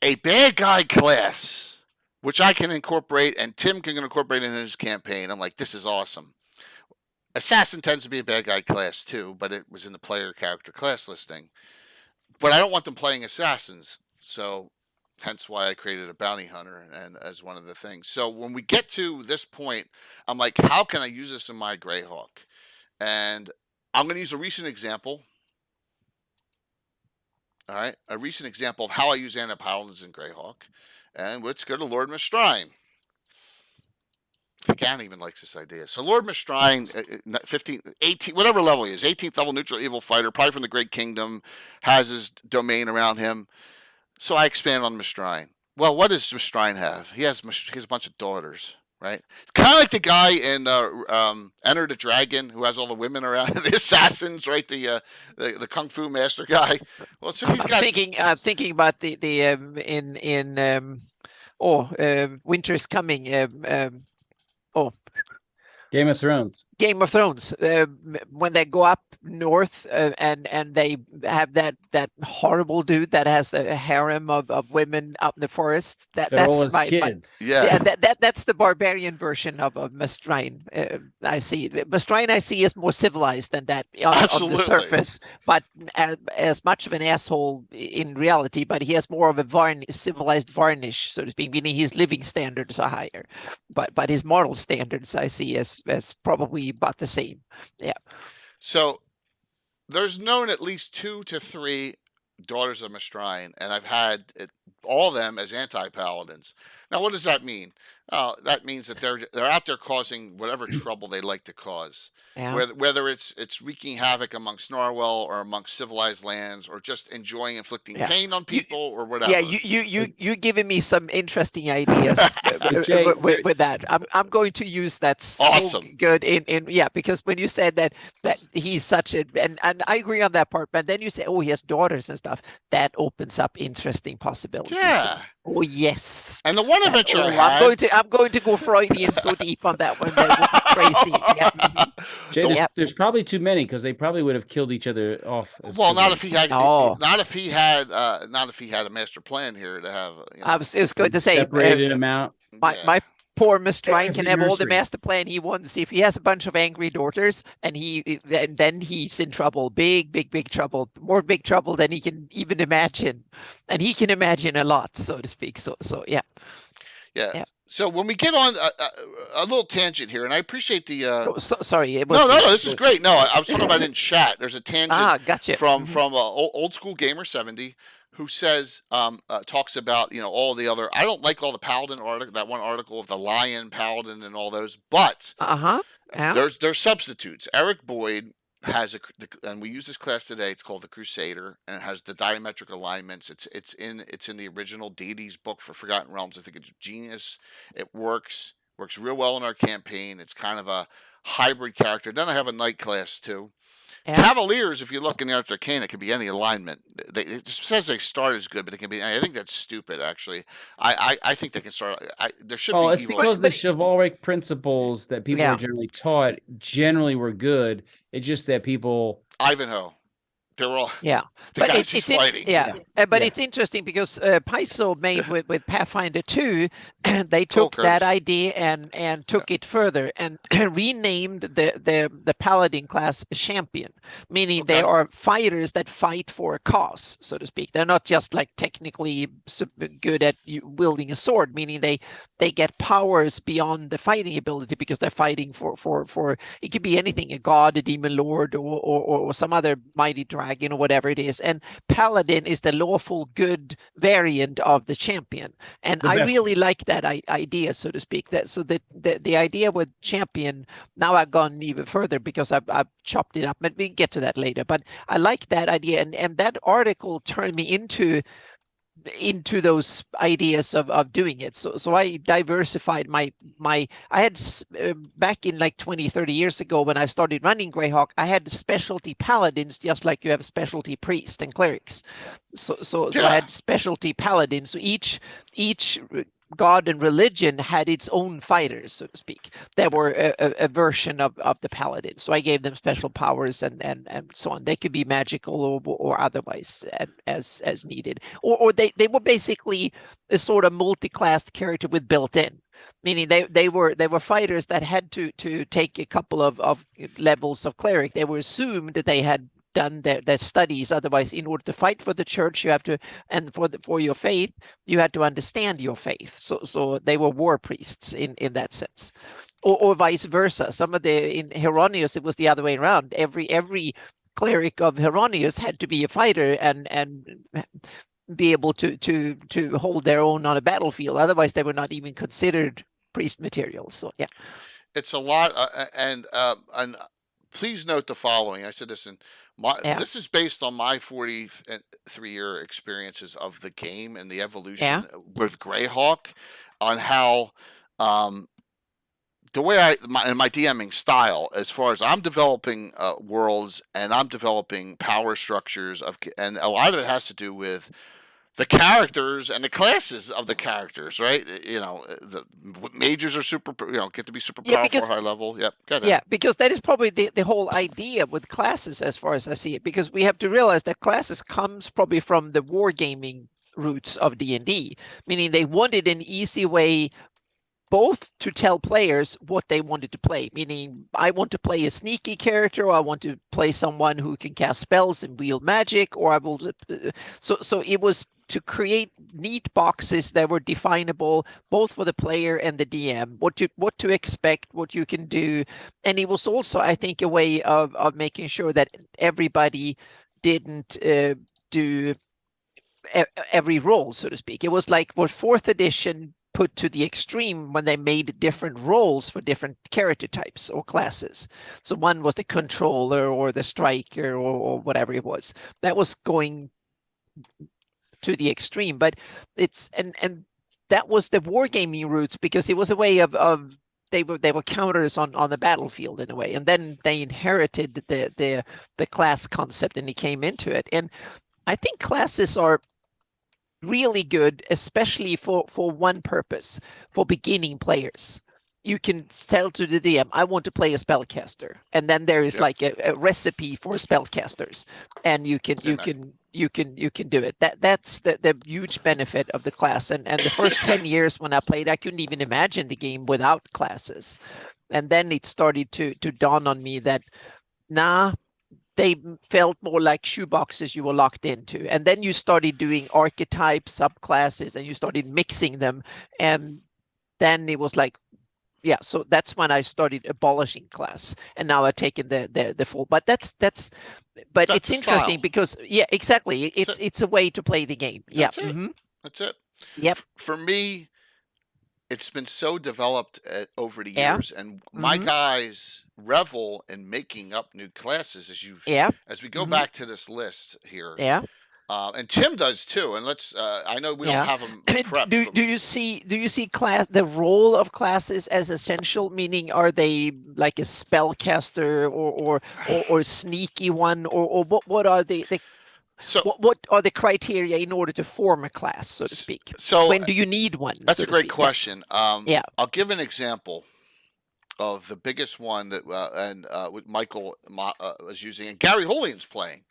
a bad guy class, which I can incorporate, and Tim can incorporate in his campaign. I'm like, this is awesome. Assassin tends to be a bad guy class too, but it was in the player character class listing. But I don't want them playing assassins, so hence why I created a bounty hunter and as one of the things. So when we get to this point, I'm like, how can I use this in my Greyhawk? And I'm going to use a recent example. All right, a recent example of how I use Antipalents in Greyhawk. And let's go to Lord Mistrine. I think Anna even likes this idea. So Lord Mistrine, 15, 18, whatever level he is, 18th level neutral evil fighter, probably from the Great Kingdom, has his domain around him. So I expand on Mistrine. Well, what does Mistrine have? He has a bunch of daughters, right? Kind of like the guy in Enter the Dragon who has all the women around, the assassins, right? The kung fu master guy. Well, so he's got. Thinking about Winter's Coming. Game of Thrones. Game of Thrones. When they go up north and they have that horrible dude that has a harem of women out in the forest. That's my kids. That's the barbarian version of Mistrine. I see Mistrine. I see is more civilized than that on the surface, but as much of an asshole in reality. But he has more of a civilized varnish, so to speak, meaning his living standards are higher, but his moral standards I see as probably about the same. Yeah. So there's known at least 2 to 3 daughters of Mistrine, and I've had all of them as anti-paladins. Now, what does that mean? That means that they're out there causing whatever trouble they like to cause. Yeah. Whether it's wreaking havoc amongst Narwhal or amongst civilized lands, or just enjoying inflicting pain on people or whatever. Yeah, you're giving me some interesting ideas with that. I'm going to use that so awesome. Good because when you said that he's such a and I agree on that part, but then you say, oh, he has daughters and stuff, that opens up interesting possibilities. Yeah. Oh yes. And the one adventure I'm going to go Freudian so deep on that one. That would be crazy. Yeah. Jay, there's probably too many because they probably would have killed each other off. Well, not if he had a master plan here to have. I was going to say separated him out. My poor Mr. Ryan can Every have all the nursery. master plan he wants. If he has a bunch of angry daughters, and then he's in trouble, big trouble, more big trouble than he can even imagine, and he can imagine a lot, so to speak. So yeah. Yeah. So when we get on a little tangent here, and I appreciate the. Sorry. No. This is great. No, I was talking about in chat. There's a tangent Gotcha. from old school gamer 70 who says talks about all the other. I don't like all the Paladin article. That one article of the Lion Paladin and all those, but Yeah. there's substitutes. Eric Boyd has and we use this class today. It's called the Crusader, and it has the diametric alignments. It's in the original Deities book for Forgotten Realms. I think it's genius. It works real well in our campaign. It's kind of a hybrid character. Then I have a knight class too. Yeah. Cavaliers, if you look in the Art Arcane, it could be any alignment. It just says they start as good, but it can be. I think that's stupid. Actually, I think they can start. There should be. It's evil. because the chivalric principles that people Yeah. are generally taught generally were good. It's just that people. Ivanhoe. They're all. Yeah. The But guys he's fighting. But Yeah. it's interesting because Paizo made with Pathfinder 2, they took that curves. idea and took it further and renamed the Paladin class champion, meaning they Okay. are fighters that fight for a cause, so to speak. They're not just like technically good at wielding a sword, meaning they get powers beyond the fighting ability because they're fighting for it could be anything, a god, a demon lord, or some other mighty dragon or whatever it is. And Paladin is the lawful good variant of the champion. And The I best really like that idea, so to speak. The idea with champion, now I've gone even further because I've chopped it up, but we can get to that later. But I like that idea. And that article turned me into those ideas of doing it. So I diversified my I had back in like 20-30 years ago when I started running Greyhawk, I had specialty paladins just like you have specialty priests and clerics. So I had specialty paladins. So each god and religion had its own fighters, so to speak, that were a version of the paladin. So I gave them special powers and so on. They could be magical or otherwise as needed. Or they were basically a sort of multi-class character with built-in, meaning they were fighters that had to take a couple of levels of cleric. They were assumed that they had done their studies. Otherwise, in order to fight for the church, you have to, and for your faith, you had to understand your faith. So they were war priests in that sense, or vice versa. In Hieronymus, it was the other way around. Every cleric of Hieronymus had to be a fighter and be able to hold their own on a battlefield. Otherwise, they were not even considered priest material. So yeah, It's a lot, and please note the following. I said this in this is based on my 43-year experiences of the game and the evolution with Greyhawk, on how the way my DMing style, as far as I'm developing worlds and I'm developing power structures and a lot of it has to do with the characters and the classes of the characters, right? The mages are super, get to be super powerful, high level. Yep. Yeah, because that is probably the whole idea with classes, as far as I see it. Because we have to realize that classes comes probably from the wargaming roots of D&D, meaning they wanted an easy way both to tell players what they wanted to play, meaning I want to play a sneaky character, or I want to play someone who can cast spells and wield magic, or I will. So it was to create neat boxes that were definable both for the player and the DM, what to expect, what you can do. And it was also, I think, a way of making sure that everybody didn't do every role, so to speak. It was like what 4th edition put to the extreme when they made different roles for different character types or classes. So one was the controller or the striker or whatever it was. That was going to the extreme, but it's and that was the wargaming roots, because it was a way of they were counters on the battlefield in a way, and then they inherited the class concept and he came into it. And I think classes are really good, especially for one purpose, for beginning players. you can tell to the DM, I want to play a spellcaster, and then there is Yep. like a recipe for spellcasters, and you can do it. That's the huge benefit of the class. And the first 10 years when I played, I couldn't even imagine the game without classes. And then it started to dawn on me that they felt more like shoeboxes you were locked into. And then you started doing archetype subclasses, and you started mixing them, and then it was like, yeah, so that's when I started abolishing class, and now I've taken the full. But that's it's interesting style. because exactly, it's a way to play the game. That's yeah, it. That's it. Yep. For me, it's been so developed over the Yeah. years, and my guys revel in making up new classes as we go back to this list here. Yeah. And Tim does too. And let's I know we don't have them prepped. Do you see class, the role of classes as essential? Meaning, are they like a spellcaster or sneaky one, or what are what are the criteria in order to form a class, so to speak? So when do you need one? That's a great question. Yeah. I'll give an example of the biggest one that what Michael was using, and Gary Holian's playing.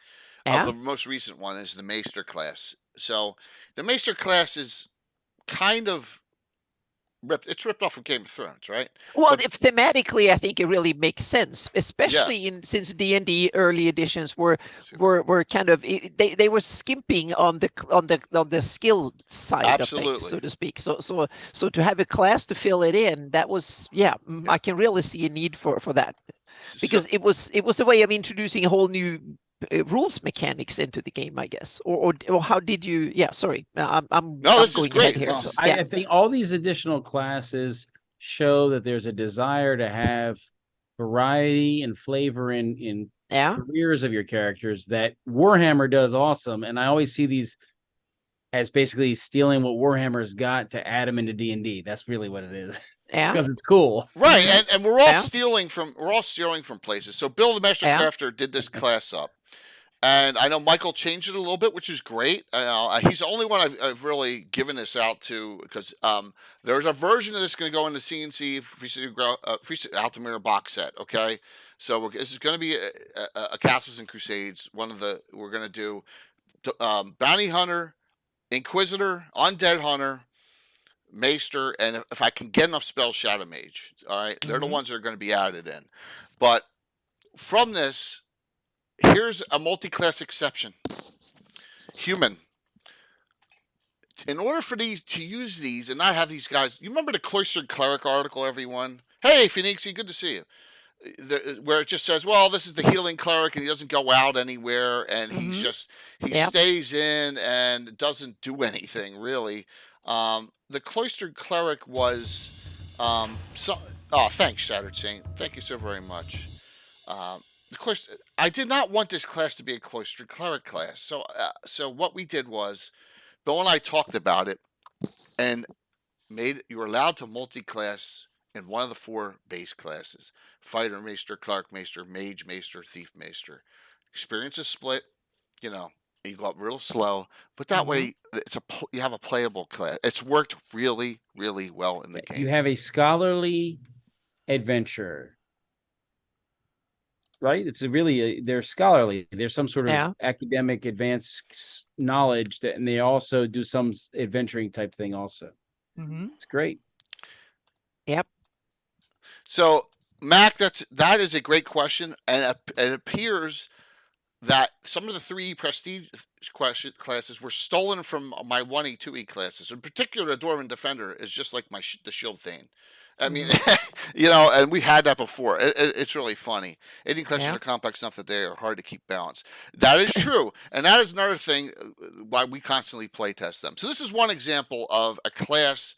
The most recent one is the Maester class. So the Maester class is kind of ripped off of Game of Thrones, right? Well, thematically, I think it really makes sense, especially since D&D early editions were kind of they were skimping on the skill side of things, so to speak. So to have a class to fill it in, that was I can really see a need for that, because it was a way of introducing a whole new rules mechanics into the game, I guess. Or how did you? Yeah, sorry, I'm this going is great. ahead here. Well, So, I think all these additional classes show that there's a desire to have variety and flavor in careers of your characters that Warhammer does awesome. And I always see these as basically stealing what Warhammer's got to add them into D&D. That's really what it is. Yeah, because it's cool, right? And we're all stealing from places. So Bill the Master Crafter did this class up, and I know Michael changed it a little bit, which is great. He's the only one I've really given this out to, because there's a version of this going to go in the CNC Free City Altamira box set. Okay, so this is going to be a Castles and Crusades. We're going to do Bounty Hunter, Inquisitor, Undead Hunter, Maester, and if I can get enough spells, Shadow Mage. All right, they're the ones that are going to be added in. But from this, here's a multi-class exception. Human. In order for these to use these and not have these guys, you remember the Cloistered Cleric article, everyone? Hey, Phoenixy, good to see you. Where it just says, well, this is the healing cleric, and he doesn't go out anywhere, and he stays in and doesn't do anything really. The Cloistered Cleric was thanks, Shattered Saint. Thank you so very much. I did not want this class to be a Cloistered Cleric class. So what we did was, Bill and I talked about it, and you were allowed to multi-class in one of the 4 base classes: Fighter Maester, Cleric Maester, Mage Maester, Thief Maester. Experience is split, you go up real slow, but that way you have a playable class. It's worked really, really well in the game. You have a scholarly adventurer, right? It's they're scholarly. There's some sort of academic advanced knowledge and they also do some adventuring type thing also. It's great. Yep. So Mac, that is a great question, and it appears that some of the 3 prestige classes were stolen from my 1E, 2E classes. In particular, the Dwarven Defender is just like the Shield Thane. I mean, and we had that before. It's really funny. 18 classes are complex enough that they are hard to keep balanced. That is true. And that is another thing why we constantly play test them. So this is one example of a class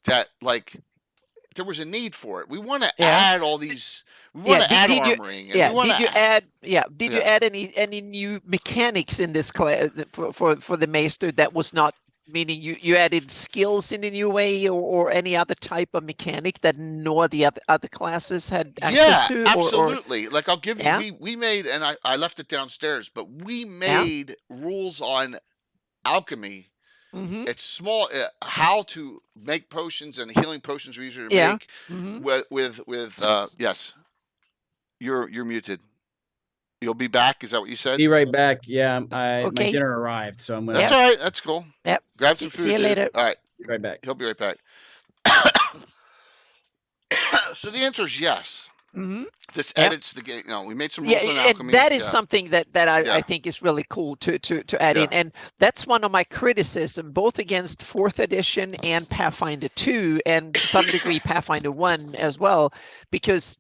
that, there was a need for it. We want to add all these. We want to add armoring. Did you add any new mechanics in this class for the Maester that was not, meaning you added skills in a new way, or any other type of mechanic that no of the other classes had access to? Absolutely. I'll give you. We made, and I left it downstairs, but we made rules on alchemy It's small. How to make potions and healing potions are easier to Yeah. make. With yes, you're muted. You'll be back. Is that what you said? Be right back. Yeah, my Okay. dinner arrived, so I'm gonna That's all right. That's cool. Yep. Grab some food. See you dude. later. All right. be right back. He'll be right back. So the answer is yes. This edits the game. We made some rules on alchemy. And that is something that I Yeah. think is really cool to add in, and that's one of my criticism, both against 4th edition and Pathfinder 2, and to some degree Pathfinder 1 as well, because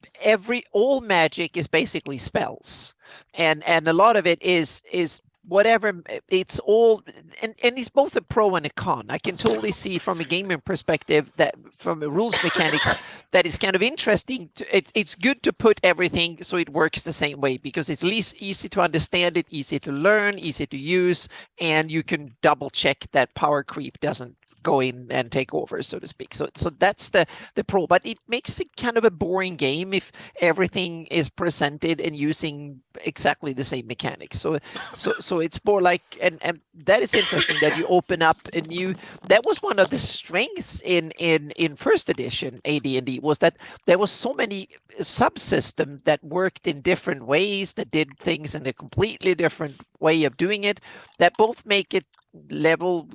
all magic is basically spells, and a lot of it is whatever. It's all, and it's both a pro and a con. I can totally see from a gaming perspective that from a rules mechanics that is kind of interesting. It's good to put everything so it works the same way, because it's least easy to understand it, easy to learn, easy to use, and you can double check that power creep doesn't go in and take over, so to speak. So that's the pro, but it makes it kind of a boring game if everything is presented and using exactly the same mechanics. So it's more like, and that is interesting that you open up a new. That was one of the strengths in 1st edition AD&D, was that there was so many subsystems that worked in different ways, that did things in a completely different way of doing it, that both make it level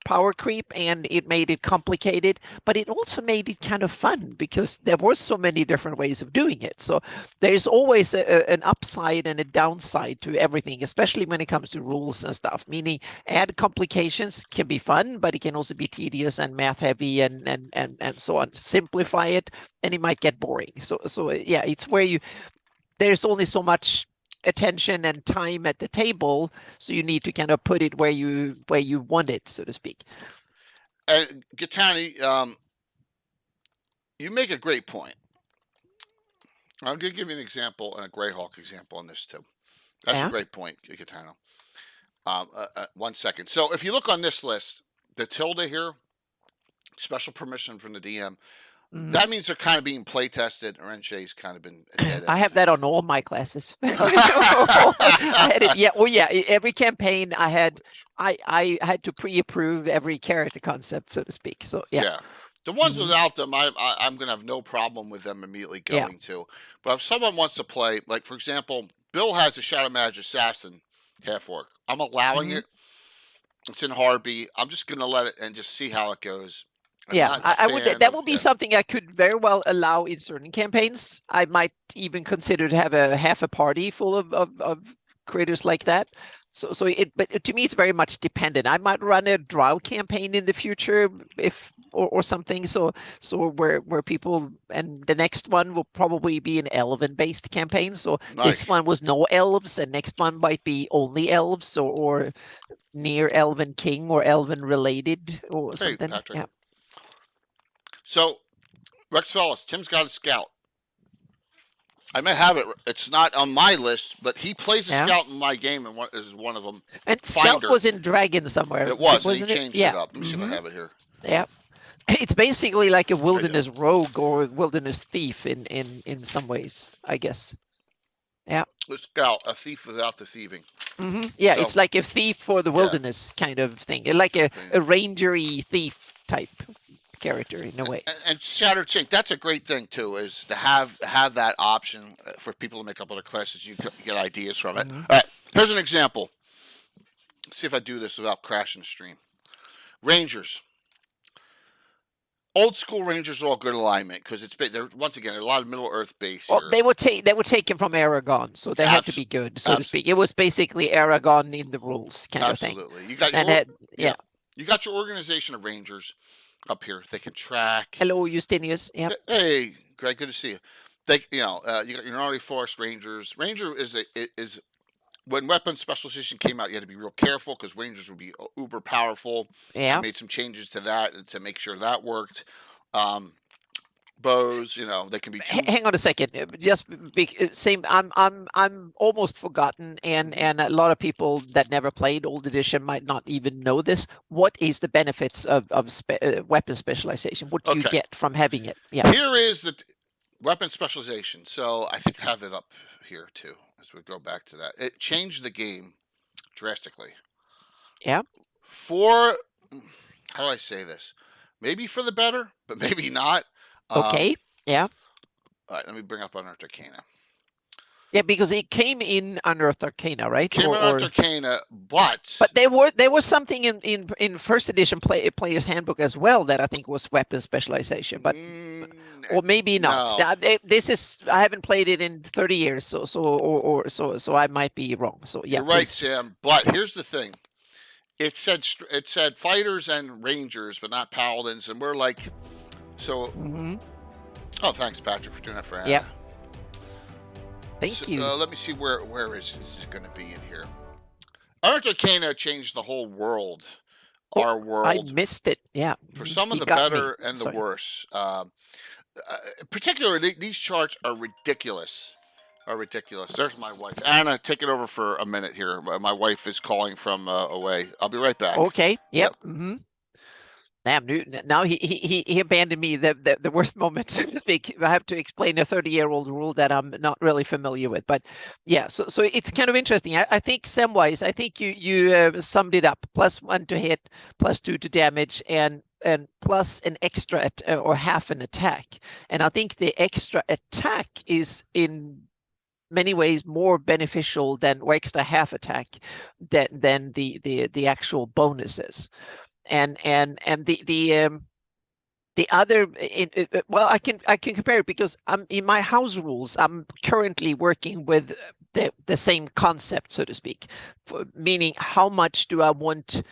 power creep, and it made it complicated, but it also made it kind of fun because there were so many different ways of doing it. So there's always an upside and a downside to everything, especially when it comes to rules and stuff, meaning add complications can be fun, but it can also be tedious and math heavy and so on. Simplify it and it might get boring. So yeah, it's where there's only so much attention and time at the table, so you need to kind of put it where you want it, so to speak. And Gattani, you make a great point. I'm going to give you an example, and a Greyhawk example on this too. That's a great point, Gattano. 1 second. So if you look on this list, the tilde here, special permission from the DM, that means they're kind of being play tested. Renche's kind of been dead. I have that on all my classes. I had it, yeah. Every campaign I had to pre-approve every character concept, so to speak. So yeah. The ones without them, I'm going to have no problem with them immediately going to. But if someone wants to play, like for example, Bill has a Shadow Mage Assassin half orc. I'm allowing it. It's in Harby. I'm just going to let it and just see how it goes. I would. That would be something I could very well allow in certain campaigns. I might even consider to have half a party full of critters like that. But to me, it's very much dependent. I might run a drow campaign in the future or something. So where people, and the next one will probably be an elven based campaign. So this one was no elves, and next one might be only elves or near elven king or elven related or something. Patrick. Yeah. So, Rex Fellas, Tim's got a scout. I may have it. It's not on my list, but he plays a scout in my game, and is one of them. And scout was in Dragon somewhere. It was. And he changed it up. Let me see if I have it here. Yeah. It's basically like a wilderness rogue or wilderness thief in some ways, I guess. Yeah. The scout, a thief without the thieving. Yeah, it's like a thief for the wilderness kind of thing, like a rangery thief type character in a way. And Shattered Chink, that's a great thing too, is to have that option for people to make up other classes. You get ideas from it. All right, here's an example. Let's see if I do this without crashing the stream. Rangers. Old school Rangers are all good alignment because they're once again a lot of Middle Earth base. Well, they were taken from Aragon, so they had to be good, so to speak. It was basically Aragon in the rules kind of thing. Absolutely, you got you got your organization of Rangers up here. They can track. Hello, Justinius. Yeah. Hey, Greg, good to see you. They, you got your Gnarly Forest Rangers. Ranger is when weapon specialization came out, you had to be real careful because Rangers would be uber powerful. Yeah. I made some changes to that to make sure that worked. Bows, they can be. Hang on a second. Just same. I'm almost forgotten, and a lot of people that never played Old Edition might not even know this. What is the benefits of weapon specialization? What do you get from having it? Yeah. Here is the weapon specialization. So I think I have it up here too. As we go back to that, it changed the game drastically. Yeah. For how do I say this? Maybe for the better, but maybe not. Okay. Yeah. All right, let me bring up Unearthed Arcana. Yeah, because it came in Unearthed Arcana, right? Came in Unearthed Arcana, but there was something in first edition player's handbook as well that I think was weapon specialization, but or maybe not. no. This is I haven't played it in 30 years, so I might be wrong. So yeah, You're right, please. Sam. But here's the thing: it said fighters and rangers, but not paladins, and we're like, so. Mhm. Oh, thanks, Patrick, for doing that for Anna. Yeah. Thank you. Let me see where is this going to be in here. Unearthed Arcana changed the whole world, our world. I missed it. Yeah. For some of the better and the worse. Particularly, these charts are ridiculous. There's my wife. Anna, take it over for a minute here. My wife is calling from away. I'll be right back. Okay. Yep. Mm-hmm. Damn, now he abandoned me the worst moment, so to speak. I have to explain a 30-year-old rule that I'm not really familiar with. But yeah, so it's kind of interesting. I think Semwise, I think you summed it up. +1 to hit, +2 to damage, and plus an extra or half an attack. And I think the extra attack is in many ways more beneficial than, or extra half attack than the actual bonuses. And the other, well, I can compare it because I'm in my house rules. I'm currently working with the same concept, so to speak, meaning how much do I want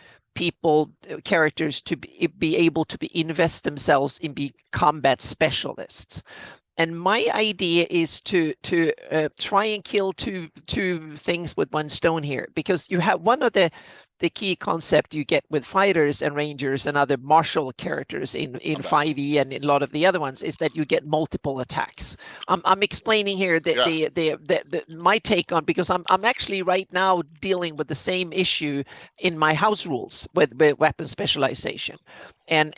characters to be able to invest themselves in be combat specialists. And my idea is to try and kill two things with one stone here, because you have one of the key concept you get with fighters and rangers and other martial characters in 5e and in a lot of the other ones is that you get multiple attacks. I'm explaining here my take on, because I'm actually right now dealing with the same issue in my house rules with weapon specialization. And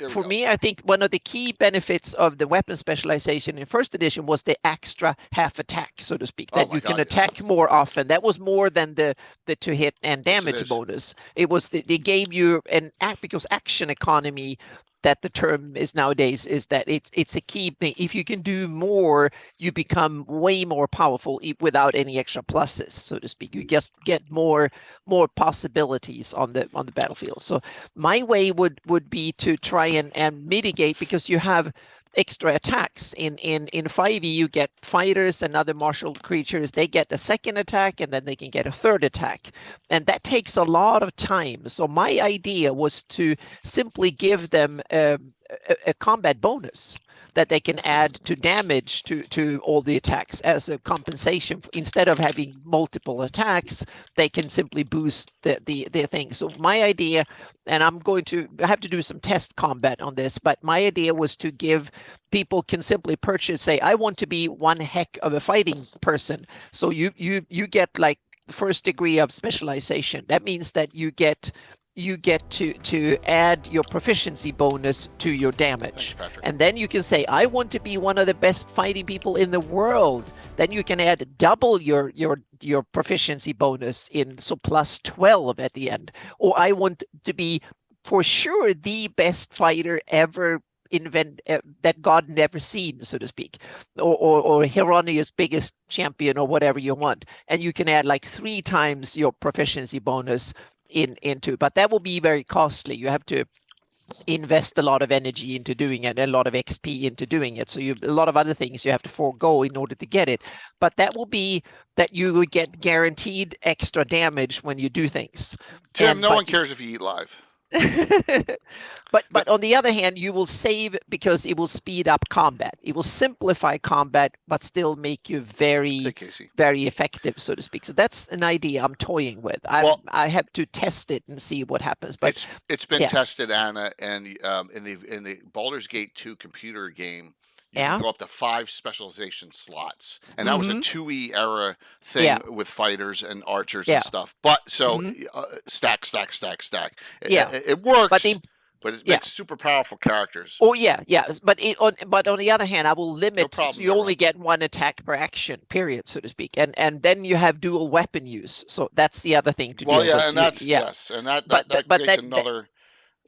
for me, I think one of the key benefits of the weapon specialization in first edition was the extra half attack, so to speak, that you can attack more often. That was more than the to hit and damage bonus. It was they gave you because action economy, that the term is nowadays, is that it's a key thing. If you can do more, you become way more powerful without any extra pluses, so to speak. You just get more possibilities on the battlefield. So my way would be to try and mitigate, because you have extra attacks in 5e. You get fighters and other martial creatures, they get a second attack and then they can get a third attack, and that takes a lot of time. So my idea was to simply give them a combat bonus that they can add to damage to all the attacks as a compensation. Instead of having multiple attacks, they can simply boost the thing. So my idea, and I have to do some test combat on this, but my idea was to give people can simply purchase, say, I want to be one heck of a fighting person. So you get like first degree of specialization. That means that you get to add your proficiency bonus to your damage. Thanks, and then you can say, I want to be one of the best fighting people in the world. Then you can add double your proficiency bonus in, so +12 at the end. Or I want to be for sure the best fighter ever that God never seen, so to speak, or Hironia's biggest champion, or whatever you want, and you can add like 3 times your proficiency bonus into, but that will be very costly. You have to invest a lot of energy into doing it, and a lot of XP into doing it. So a lot of other things you have to forego in order to get it. But that will be that you will get guaranteed extra damage when you do things. Tim, no one cares if you eat live. But on the other hand, you will save, because it will speed up combat. It will simplify combat, but still make you very effective, so to speak. So that's an idea I'm toying with. I have to test it and see what happens. But it's been tested, Anna, and in the Baldur's Gate 2 computer game, you can go up to 5 specialization slots, and that was a 2E era thing with fighters and archers and stuff. But so stack. It works, but it makes super powerful characters. Oh yeah. But on the other hand, I will limit. So you only get 1 attack per action, period, so to speak, and then you have dual weapon use. So that's the other thing to deal with. And that's and that creates another.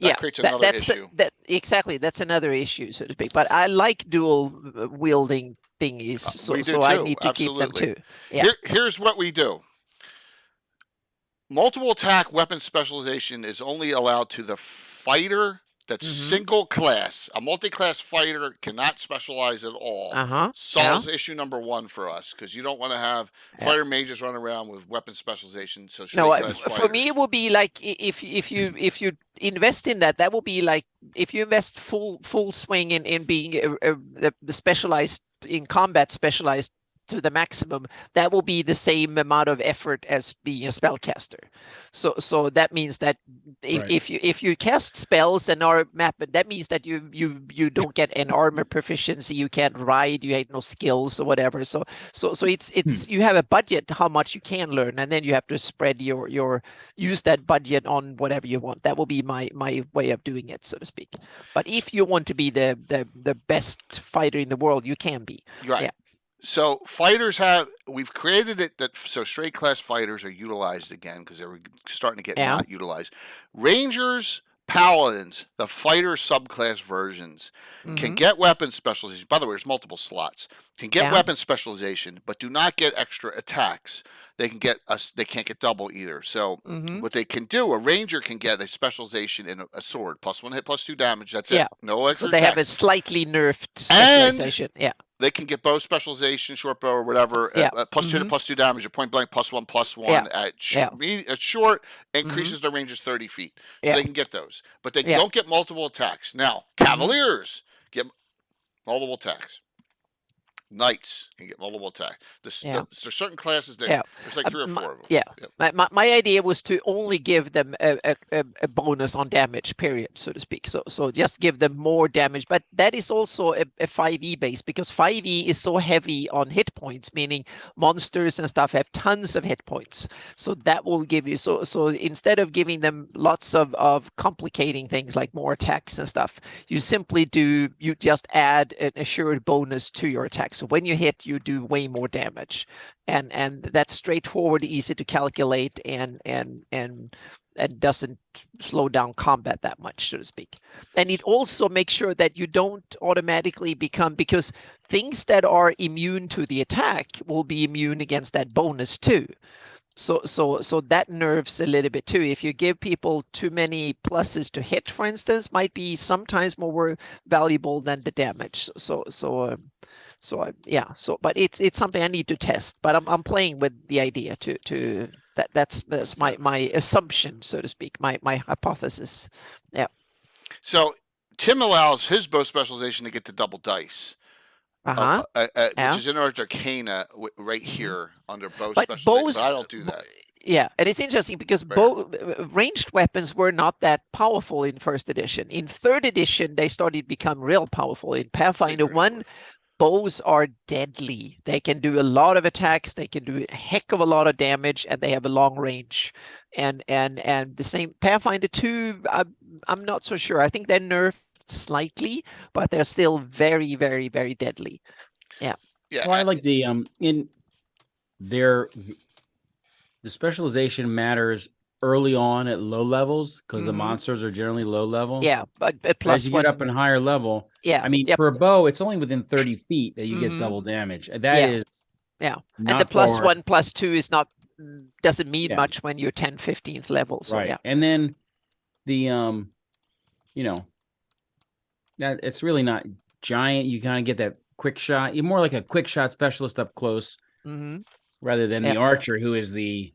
That creates another issue. Exactly. That's another issue, so to speak. But I like dual wielding thingies, so I need to keep them too. Yeah. Here's what we do. Multiple attack weapon specialization is only allowed to the fighter that's single class. A multi-class fighter cannot specialize at all. Solves issue number 1 for us, because you don't want to have fighter mages run around with weapon specialization. So for me it will be like if you invest in that will be like if you invest full swing in being a specialized in combat specialized to the maximum, that will be the same amount of effort as being a spellcaster. So that means that if you cast spells and are map, that means that you don't get an armor proficiency, you can't ride, you have no skills or whatever. So it's you have a budget how much you can learn, and then you have to spread your use that budget on whatever you want. That will be my way of doing it, so to speak. But if you want to be the best fighter in the world, you can be. Right. Yeah. So we've created it so straight class fighters are utilized again, because they were starting to get not utilized. Rangers, Paladins, the fighter subclass versions, can get weapon specialization. By the way, there's multiple slots. Can get weapon specialization, but do not get extra attacks. They can't get double either. So what they can do, a Ranger can get a specialization in a sword, +1 hit, +2 damage. That's it. No extra. So they have a slightly nerfed specialization. They can get bow specialization, short bow, or whatever. +2 hit, +2 damage. A point blank, +1/+1 at short, increases the range 30 feet. So they can get those, but they don't get multiple attacks. Now, Cavaliers get multiple attacks. Knights can get multiple attacks. There's certain classes that there's like 3 or 4 of them. My idea was to only give them a bonus on damage, period, so to speak. So just give them more damage. But that is also a 5e base, because 5e is so heavy on hit points, meaning monsters and stuff have tons of hit points. So that will give you so instead of giving them lots of complicating things like more attacks and stuff, you just add an assured bonus to your attack. So when you hit, you do way more damage, and that's straightforward, easy to calculate, and doesn't slow down combat that much, so to speak. And it also makes sure that you don't automatically become, because things that are immune to the attack will be immune against that bonus too. So that nerves a little bit too. If you give people too many pluses to hit, for instance, might be sometimes more valuable than the damage. But it's something I need to test. But I'm playing with the idea to that's my assumption, so to speak, my hypothesis. Yeah. So Tim allows his bow specialization to get to double dice. Which is in Art Arcana right here under bow specialization. But I don't do that. Yeah, and it's interesting because ranged weapons were not that powerful in first edition. In third edition, they started to become real powerful. In Pathfinder 1, bows are deadly. They can do a lot of attacks. They can do a heck of a lot of damage, and they have a long range. And the same Pathfinder 2, I'm not so sure. I think they're nerfed slightly, but they're still very, very, very deadly. Yeah. Well, I like the the specialization matters early on at low levels, because the monsters are generally low level. Yeah, but as you get up in higher level, I mean, for a bow, it's only within 30 feet that you get double damage. That is and the +1, +2 is not doesn't mean much when you're 10, 15th level. So, right, and then the that it's really not giant. You kind of get that quick shot. You're more like a quick shot specialist up close, rather than the archer, who is the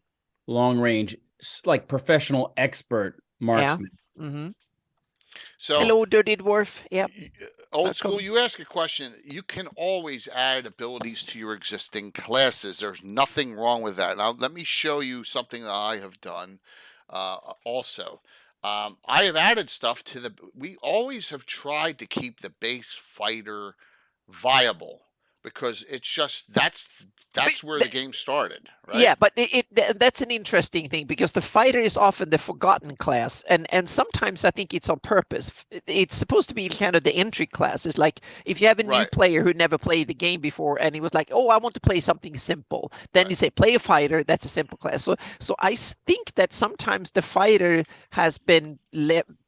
long range, like professional expert marksman. So hello, Dirty Dwarf. Old school, you ask a question. You can always add abilities to your existing classes. There's nothing wrong with that. Now, let me show you something that I have done also. I have added stuff to we always have tried to keep the base fighter viable, because it's just that's where the game started, right? Yeah, but that's an interesting thing, because the fighter is often the forgotten class, and sometimes I think it's on purpose. It's supposed to be kind of the entry class. It's like if you have a new player who never played the game before, and he was like, "Oh, I want to play something simple." Then you say, "Play a fighter." That's a simple class. So I think that sometimes the fighter has been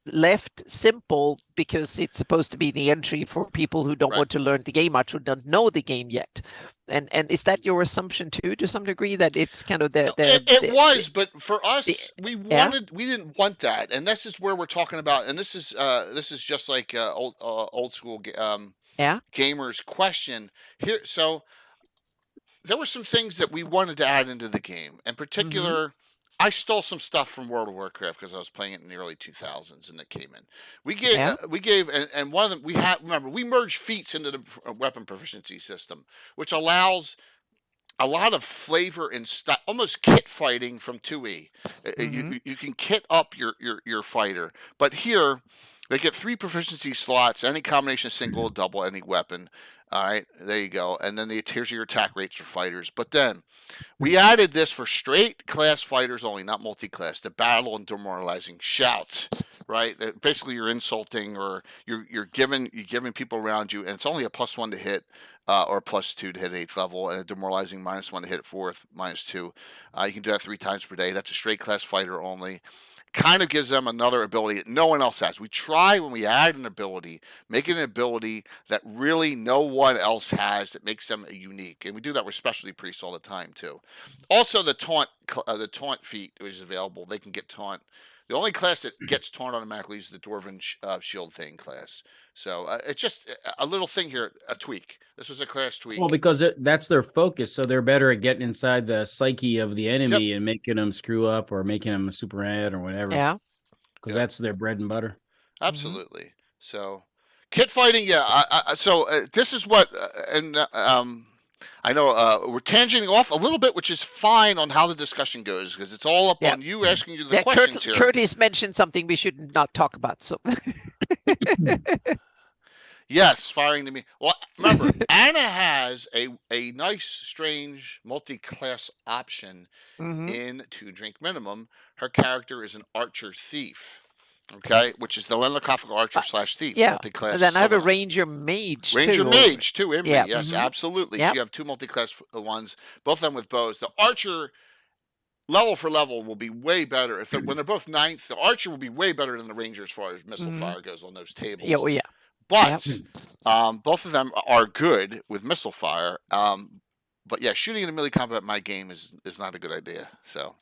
left simple because it's supposed to be the entry for people who don't Right. want to learn the game much, who don't know the game yet. And is that your assumption too, to some degree, that it's kind of it was, but for us, we yeah. didn't want that, and this is where we're talking about, and this is just like old school Yeah. gamers question here. So there were some things that we wanted to add into the game. In particular, I stole some stuff from World of Warcraft because I was playing it in the early 2000s, and it came in. We gave, and one of them, remember, we merged feats into the weapon proficiency system, which allows a lot of flavor and almost kit fighting from 2E. You can kit up your fighter, but here they get 3 proficiency slots, any combination of single, double, any weapon. All right, there you go. And then here's your attack rates for fighters. But then we added this for straight class fighters only, not multi-class. The battle and demoralizing shouts, right? Basically, you're insulting or you're giving people around you, and it's only a +1 to hit or a +2 to hit 8th level, and a demoralizing -1 to hit at 4th, -2. You can do that 3 times per day. That's a straight class fighter only. Kind of gives them another ability that no one else has. We try, when we add an ability, make it an ability that really no one else has, that makes them unique. And we do that with specialty priests all the time too. Also, the taunt feat is available. They can get taunt. The only class that gets taunt automatically is the Dwarven Shield Thane class. So it's just a little thing here, a tweak. This was a class tweak. Well, because that's their focus, so they're better at getting inside the psyche of the enemy and making them screw up or making them a super mad or whatever. Yeah. Because that's their bread and butter. Absolutely. So, kit fighting, this is what, I know we're tangenting off a little bit, which is fine on how the discussion goes, because it's all up on you asking you the questions here. Curtis mentioned something we should not talk about. So, yes, firing to me. Well, remember, Anna has a nice, strange multi-class option in 2 drink minimum. Her character is an archer thief. Okay, which is the Lenlakoffic archer / thief. Yeah. Multi-class. Then I have a ranger mage. Mage too, Imri. Yeah. Yes, absolutely. So you have 2 multi-class ones, both of them with bows. The archer, level for level, will be way better when they're both 9th. The archer will be way better than the ranger as far as missile fire goes on those tables. Yeah. Well, yeah. But both of them are good with missile fire. But yeah, shooting in a melee combat in my game is not a good idea. So,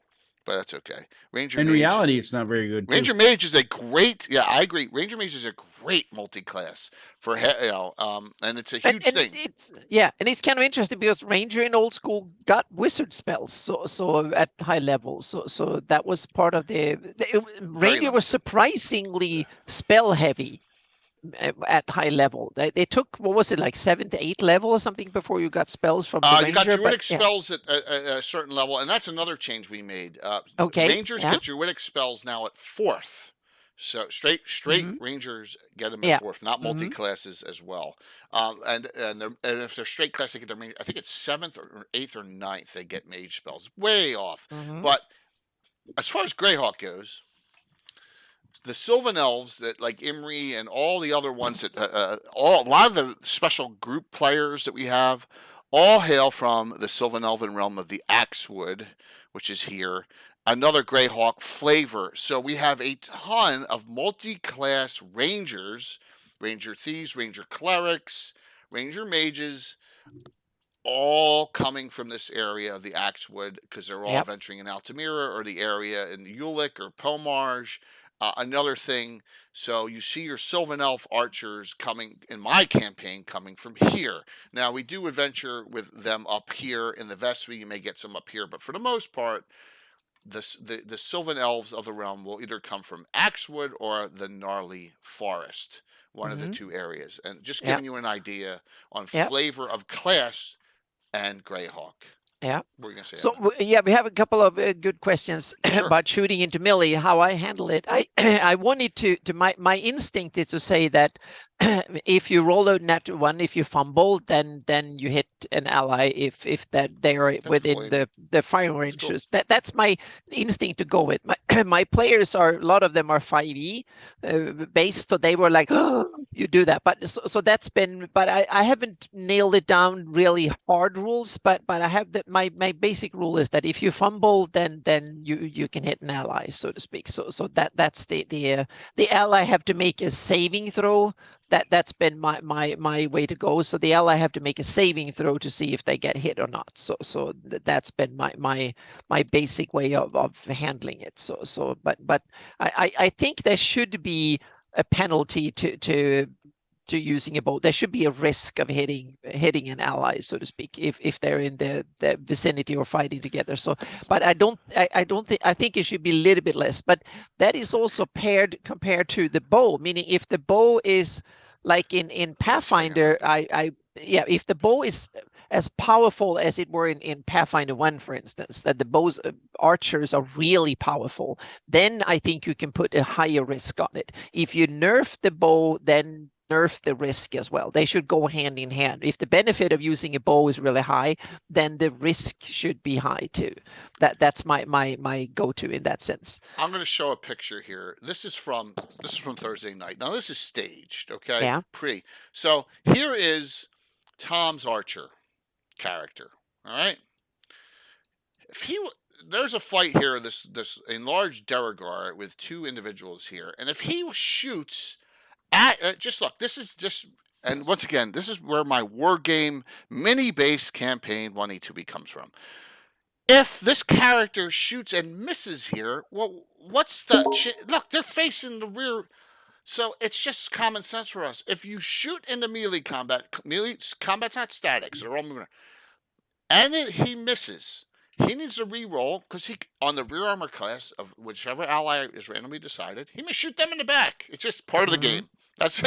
but that's okay. Ranger. In Mage, reality, it's not very good. Ranger Mage is a great. Yeah, I agree. Ranger Mage is a great multi-class for and it's a huge thing. And it's kind of interesting because Ranger in old school got wizard spells, so at high levels. So that was part of the Ranger was surprisingly spell heavy at high level. They took, what was it, like 7 to 8 level or something before you got spells from the Ranger? You got druidic spells at a certain level, and that's another change we made. Rangers get druidic spells now at 4th. So straight Rangers get them at 4th, not multi-classes as well. And if they're straight class, they get their I think it's 7th or 8th or 9th they get mage spells. Way off. But as far as Greyhawk goes, the Sylvan Elves that like Imri and all the other ones that a lot of the special group players that we have all hail from the Sylvan Elven realm of the Axewood, which is here. Another Greyhawk flavor. So we have a ton of multi-class rangers, ranger thieves, ranger clerics, ranger mages, all coming from this area of the Axewood because they're all venturing in Altamira or the area in Ulick or Pomarge. Another thing, so you see your Sylvan Elf archers coming, in my campaign, coming from here. Now, we do adventure with them up here in the Vespi. You may get some up here, but for the most part, the Sylvan Elves of the realm will either come from Axewood or the Gnarly Forest, one of the 2 areas. And just giving you an idea on flavor of class and Greyhawk. Yeah. What were you gonna say? So we have a couple of good questions about shooting into melee. How I handle it, I wanted to my instinct is to say that if you roll a nat one, if you fumble, then you hit an ally if that they are within cool. the firing ranges. That's my instinct to go with. My players are, a lot of them are 5e based, so they were like, oh, you do that. But so that's been, but I haven't nailed it down really hard rules. But I have that my basic rule is that if you fumble, then you can hit an ally, so to speak. So that's the ally have to make a saving throw. That's been my way to go. So the ally have to make a saving throw to see if they get hit or not. So that's been my basic way of handling it. But I think there should be a penalty to using a bow. There should be a risk of hitting an ally, so to speak, if they're in the vicinity or fighting together. So, but I think it should be a little bit less. But that is also compared to the bow, meaning if the bow is like in Pathfinder, if the bow is as powerful as it were in Pathfinder 1, for instance, that the bows archers are really powerful, then I think you can put a higher risk on it. If you nerf the bow, then nerf the risk as well. They should go hand in hand. If the benefit of using a bow is really high, then the risk should be high too. That's my go-to in that sense. I'm going to show a picture here. This is from Thursday night. Now this is staged, okay? Yeah. So here is Tom's archer character. All right. There's a fight here. This enlarged Deragar with two individuals here, and if he shoots at just look, this is just, and once again, this is where my war game mini base campaign 1E2B comes from. If this character shoots and misses here, well, what's the look? They're facing the rear, so it's just common sense for us. If you shoot into melee combat's not static, so they're all moving, and he misses, he needs to re-roll because he on the rear armor class of whichever ally is randomly decided, he may shoot them in the back. It's just part of the game. That's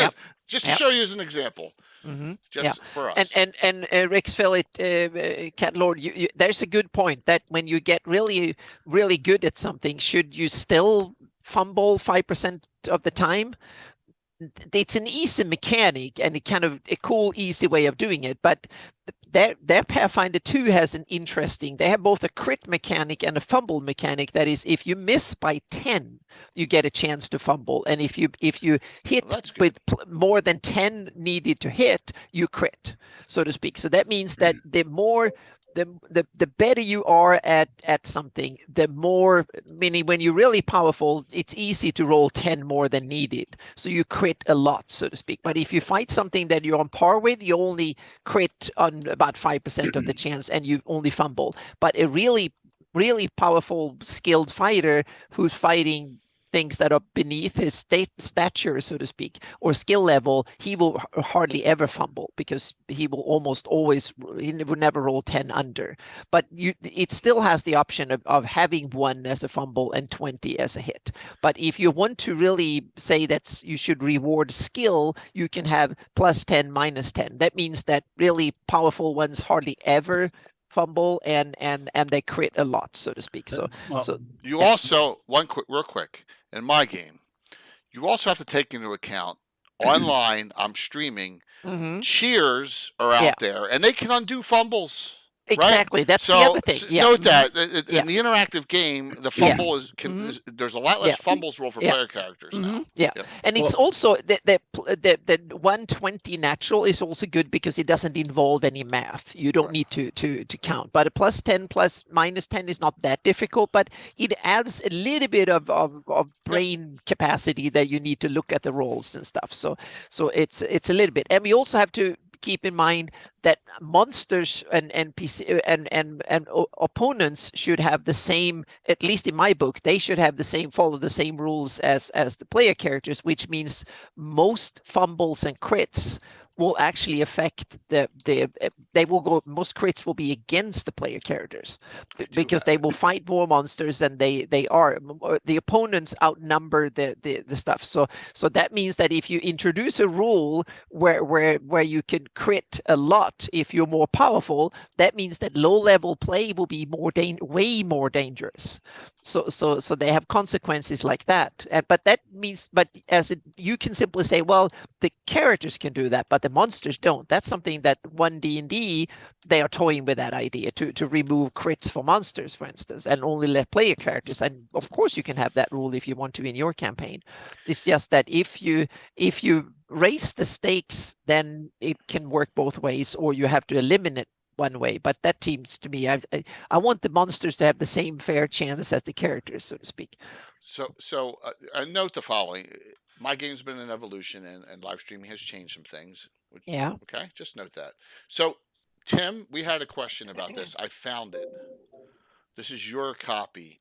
just to show you as an example. Just for us. And Rex Phillip, Cat Lord, there's a good point that when you get really, really good at something, should you still fumble 5% of the time? It's an easy mechanic and a cool, easy way of doing it. But their Pathfinder 2 has an interesting, they have both a crit mechanic and a fumble mechanic. That is, if you miss by 10, you get a chance to fumble. And if you hit with more than 10 needed to hit, you crit, so to speak. So that means that the better you are at something, the more, meaning when you're really powerful, it's easy to roll 10 more than needed. So you crit a lot, so to speak. But if you fight something that you're on par with, you only crit on about 5% of the chance and you only fumble. But a really, really powerful, skilled fighter who's fighting things that are beneath his stature, so to speak, or skill level, he will hardly ever fumble because he will almost always, he would never roll 10 under. But it still has the option of having 1 as a fumble and 20 as a hit. But if you want to really say that you should reward skill, you can have +10, -10. That means that really powerful ones hardly ever fumble and they crit a lot, so to speak. So you also real quick. In my game, you also have to take into account online, I'm streaming, cheers are out there, and they can undo fumbles. Exactly. Right? That's the other thing. Note that in the interactive game, the fumble there's a lot less fumbles roll for player characters now. And it's also the 120 natural is also good because it doesn't involve any math. You don't need to count. But a +10 -10 is not that difficult, but it adds a little bit of brain capacity that you need to look at the rolls and stuff. So it's a little bit. And we also have to keep in mind that monsters and NPC and opponents should have the same, at least in my book, they should have follow the same rules as the player characters, which means most fumbles and crits will actually affect they will go, most crits will be against the player characters because they will fight more monsters than they are. The opponents outnumber the stuff. So that means that if you introduce a rule where you can crit a lot if you're more powerful, that means that low level play will be way more dangerous. So they have consequences like that. But that means, you can simply say, well, the characters can do that, but the monsters don't. That's something that one D&D, they are toying with that idea to remove crits for monsters, for instance, and only let player characters. And of course, you can have that rule if you want to in your campaign. It's just that if you raise the stakes, then it can work both ways, or you have to eliminate one way. But that seems to me, I want the monsters to have the same fair chance as the characters, so to speak. So I note the following. My game's been an evolution, and live streaming has changed some things. Yeah. Okay, just note that. So, Tim, we had a question about this. I found it. This is your copy.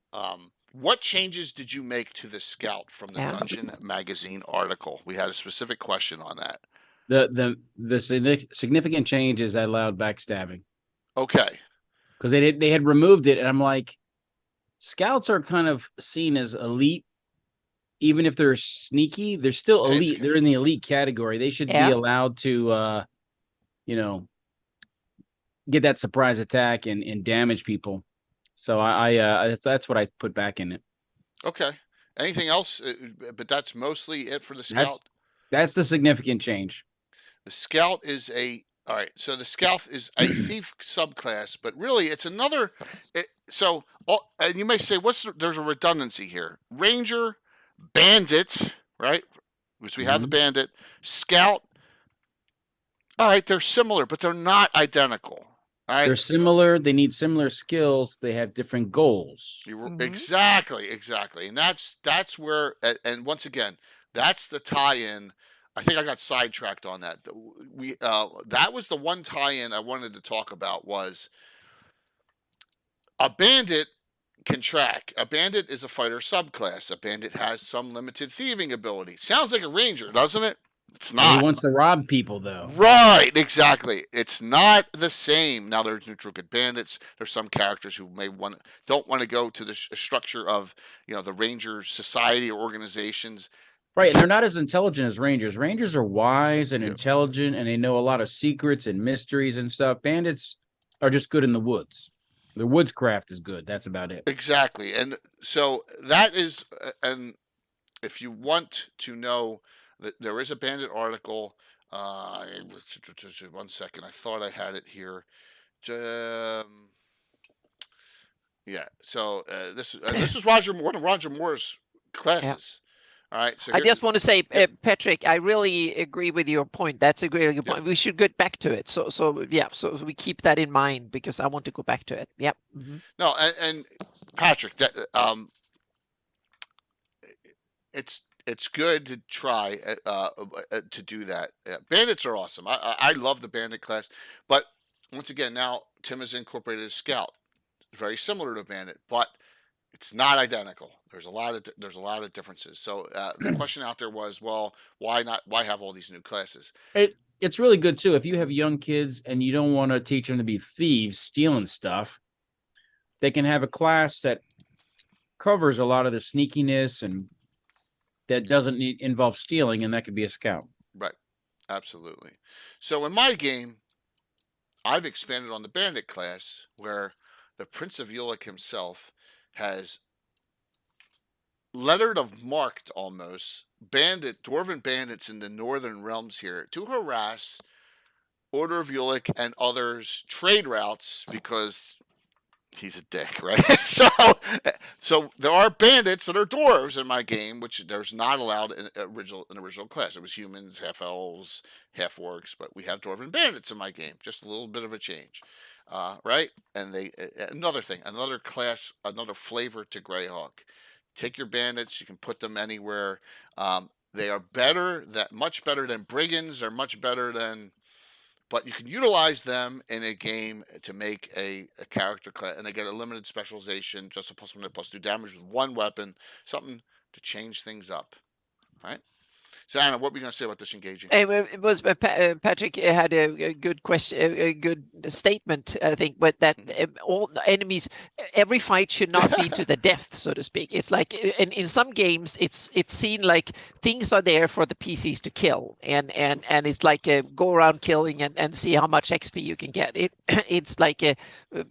What changes did you make to the Scout from the Dungeon Magazine article? We had a specific question on that. The significant change is I allowed backstabbing. Okay. Because they had removed it, and I'm like, Scouts are kind of seen as elite. Even if they're sneaky, they're still elite. They're in the elite category. They should be allowed to, get that surprise attack and damage people. So I that's what I put back in it. Okay. Anything else? But that's mostly it for the Scout. That's the significant change. The Scout is all right. So the Scout is a thief subclass, but really it's another. And you may say, there's a redundancy here. Ranger, Bandit, right? Because we have the Bandit, Scout. All right, they're similar, but they're not identical. All right? They're similar. They need similar skills. They have different goals. Exactly, and that's where. And once again, that's the tie-in. I think I got sidetracked on that. That was the one tie-in I wanted to talk about. Was a Bandit can track. A Bandit is a fighter subclass. A Bandit has some limited thieving ability. Sounds like a Ranger, doesn't it? It's not. He wants to rob people, though. Right, exactly. It's not the same. Now, there's neutral good bandits. There's some characters who don't want to go to the structure of the Ranger society or organizations. Right, and they're not as intelligent as Rangers. Rangers are wise and intelligent, and they know a lot of secrets and mysteries and stuff. Bandits are just good in the woods. The woodscraft is good. That's about it. Exactly. And so that is, and if you want to know, that there is a Bandit article. 1 second. I thought I had it here. Yeah. So this is Roger Moore, one of Roger Moore's classes. All right. So I just want to say, Patrick, I really agree with your point. That's a really good point. We should get back to it. So we keep that in mind because I want to go back to it. Yep. Mm-hmm. No, and Patrick, that it's good to try to do that. Bandits are awesome. I love the Bandit class, but once again, now Tim has incorporated a Scout, very similar to a Bandit, but it's not identical. There's a lot of differences. So the question out there was, well, why not? Why have all these new classes? It's really good too. If you have young kids and you don't want to teach them to be thieves, stealing stuff, they can have a class that covers a lot of the sneakiness and that doesn't involve stealing, and that could be a Scout. Right. Absolutely. So in my game, I've expanded on the Bandit class, where the Prince of Ulick himself has lettered of marked almost dwarven bandits in the northern realms here to harass Order of Ulick and others trade routes because he's a dick, right? So there are bandits that are dwarves in my game, which there's not allowed in original class. It was humans, half elves, half orcs, but we have dwarven bandits in my game. Just a little bit of a change. Right? And another class, another flavor to Greyhawk. Take your bandits, you can put them anywhere. They are much better than brigands. They're much better than, but you can utilize them in a game to make a character class, and they get a limited specialization, just a +1 +2 damage with one weapon, something to change things up. Right? So Anna, what were you going to say about disengaging? It was Patrick had a good question, a good statement, I think, but that all enemies, every fight should not be to the death, so to speak. It's like in some games, it's seen like things are there for the PCs to kill, and it's like go around killing and see how much XP you can get. It's like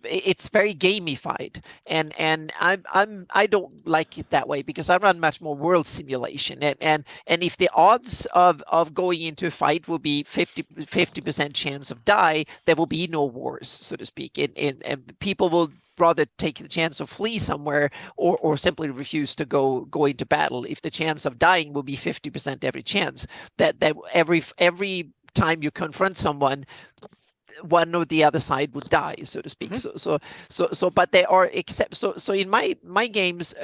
it's very gamified, and I don't like it that way because I run much more world simulation, and if the odds of going into a fight will be 50% chance of die, there will be no wars, so to speak. And people will rather take the chance of flee somewhere or simply refuse to go into battle if the chance of dying will be 50% every chance. That every time you confront someone, one or the other side would die, so to speak. So but there are so in my games,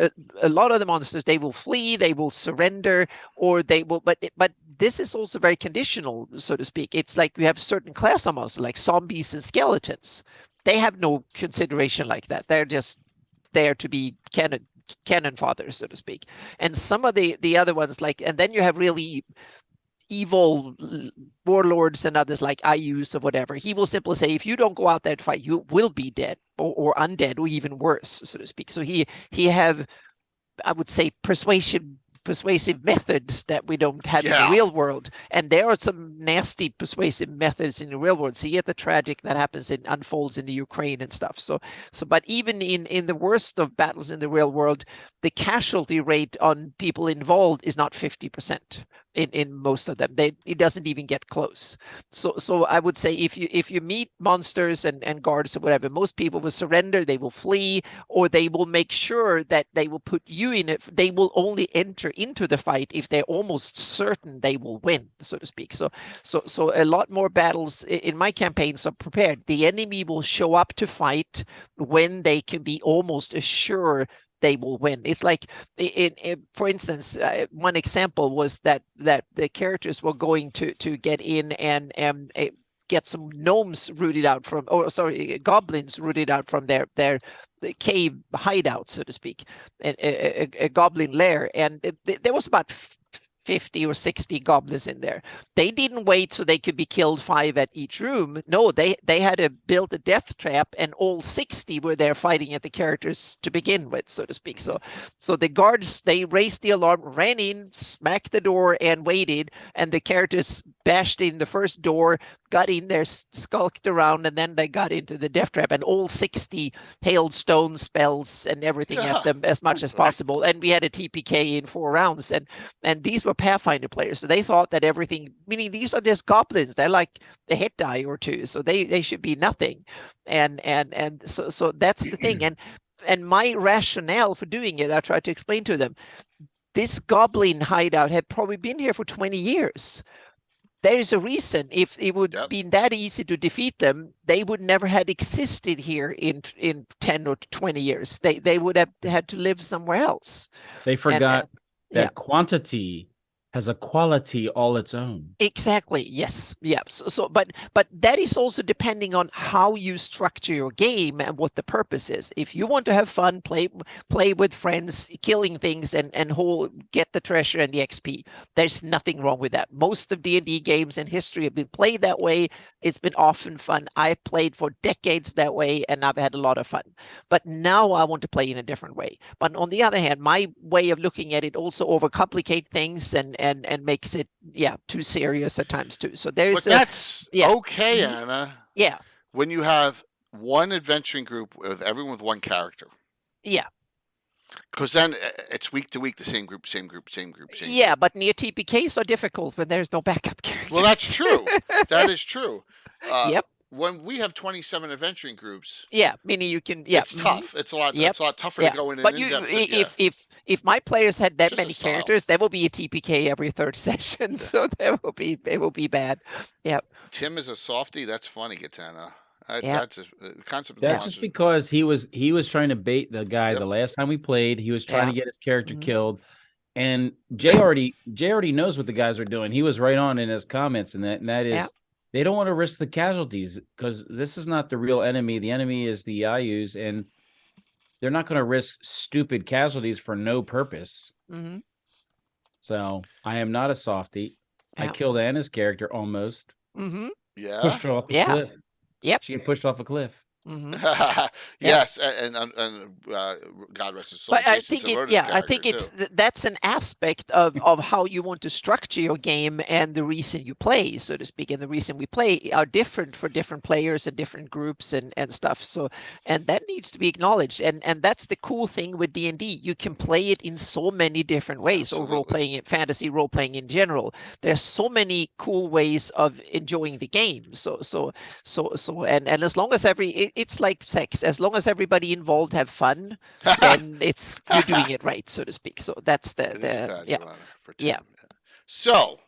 a lot of the monsters, they will flee, they will surrender, or they will, but this is also very conditional, so to speak. It's like we have certain class of monsters like zombies and skeletons. They have no consideration like that. They're just there to be cannon fodder, so to speak. And some of the other ones, like, and then you have really evil warlords and others like I use or whatever. He will simply say, if you don't go out there and fight, you will be dead or undead or even worse, so to speak. So he have, I would say, persuasive methods that we don't have in the real world. And there are some nasty persuasive methods in the real world. See, the tragic that happens and unfolds in the Ukraine and stuff. So but even in the worst of battles in the real world, the casualty rate on people involved is not 50%. In most of them, it doesn't even get close. So I would say if you meet monsters and guards or whatever, most people will surrender, they will flee, or they will make sure that they will put you in it. They will only enter into the fight if they're almost certain they will win, so to speak. So a lot more battles in my campaigns are prepared. The enemy will show up to fight when they can be almost assured they will win. It's like, for instance, one example was that the characters were going to get in and get some gnomes rooted out from, goblins rooted out from their cave hideout, so to speak, a goblin lair, and there was about 50 or 60 goblins in there. They didn't wait so they could be killed 5 at each room. No, they had to build a death trap, and all 60 were there fighting at the characters to begin with, so to speak. So the guards, they raised the alarm, ran in, smacked the door, and waited, and the characters bashed in the first door, got in there, skulked around, and then they got into the death trap, and all 60 hailed stone spells and everything at them as much as possible. And we had a TPK in 4 rounds, and these were Pathfinder players, so they thought that everything, meaning these are just goblins, they're like a hit die or 2, so they should be nothing, and so that's the thing. And my rationale for doing it, I tried to explain to them, this goblin hideout had probably been here for 20 years. There is a reason. If it would be that easy to defeat them, they would never have existed here in 10 or 20 years. They would have had to live somewhere else. They forgot that quantity has a quality all its own. Exactly. Yes. Yeah. So but that is also depending on how you structure your game and what the purpose is. If you want to have fun, play with friends, killing things and get the treasure and the XP, there's nothing wrong with that. Most of D&D games in history have been played that way. It's been often fun. I've played for decades that way, and I've had a lot of fun. But now I want to play in a different way. But on the other hand, my way of looking at it also overcomplicate things and makes it too serious at times too. So there's that's okay, Anna. Yeah. When you have one adventuring group with everyone with one character. Yeah. Because then it's week to week the same group. Yeah, but near TPKs are difficult when there's no backup characters. Well, that's true. That is true. Yep. When we have 27 adventuring groups, meaning you can. It's tough. It's a lot. It's a lot tougher to go in. But if my players had that many characters, there will be a TPK every third session, so it will be bad. Yeah. Tim is a softie. That's funny, Katana. That's a concept. That's just because he was trying to bait the guy the last time we played. He was trying to get his character killed, and Jay already knows what the guys are doing. He was right on in his comments, and that is. They don't want to risk the casualties because this is not the real enemy. The enemy is the IUs, and they're not going to risk stupid casualties for no purpose. So I am not a softie. I Yeah. killed Anna's character almost. Mm-hmm. Yeah. Pushed her off a Yeah. cliff. Yep. She got pushed off a cliff. Mm-hmm. Yes, and God rest his soul. But I Jason think it, Simota's yeah, I character, think it's too. that's an aspect of how you want to structure your game, and the reason you play, so to speak, and the reason we play are different for different players and different groups and stuff. So, and that needs to be acknowledged, and that's the cool thing with D&D. You can play it in so many different ways, or role playing, fantasy role playing in general. There's so many cool ways of enjoying the game. So, and as long as it's like sex. As long as everybody involved have fun, then you're doing it right, so to speak. So that's It is a badge yeah. of honor for Tim. Yeah. So,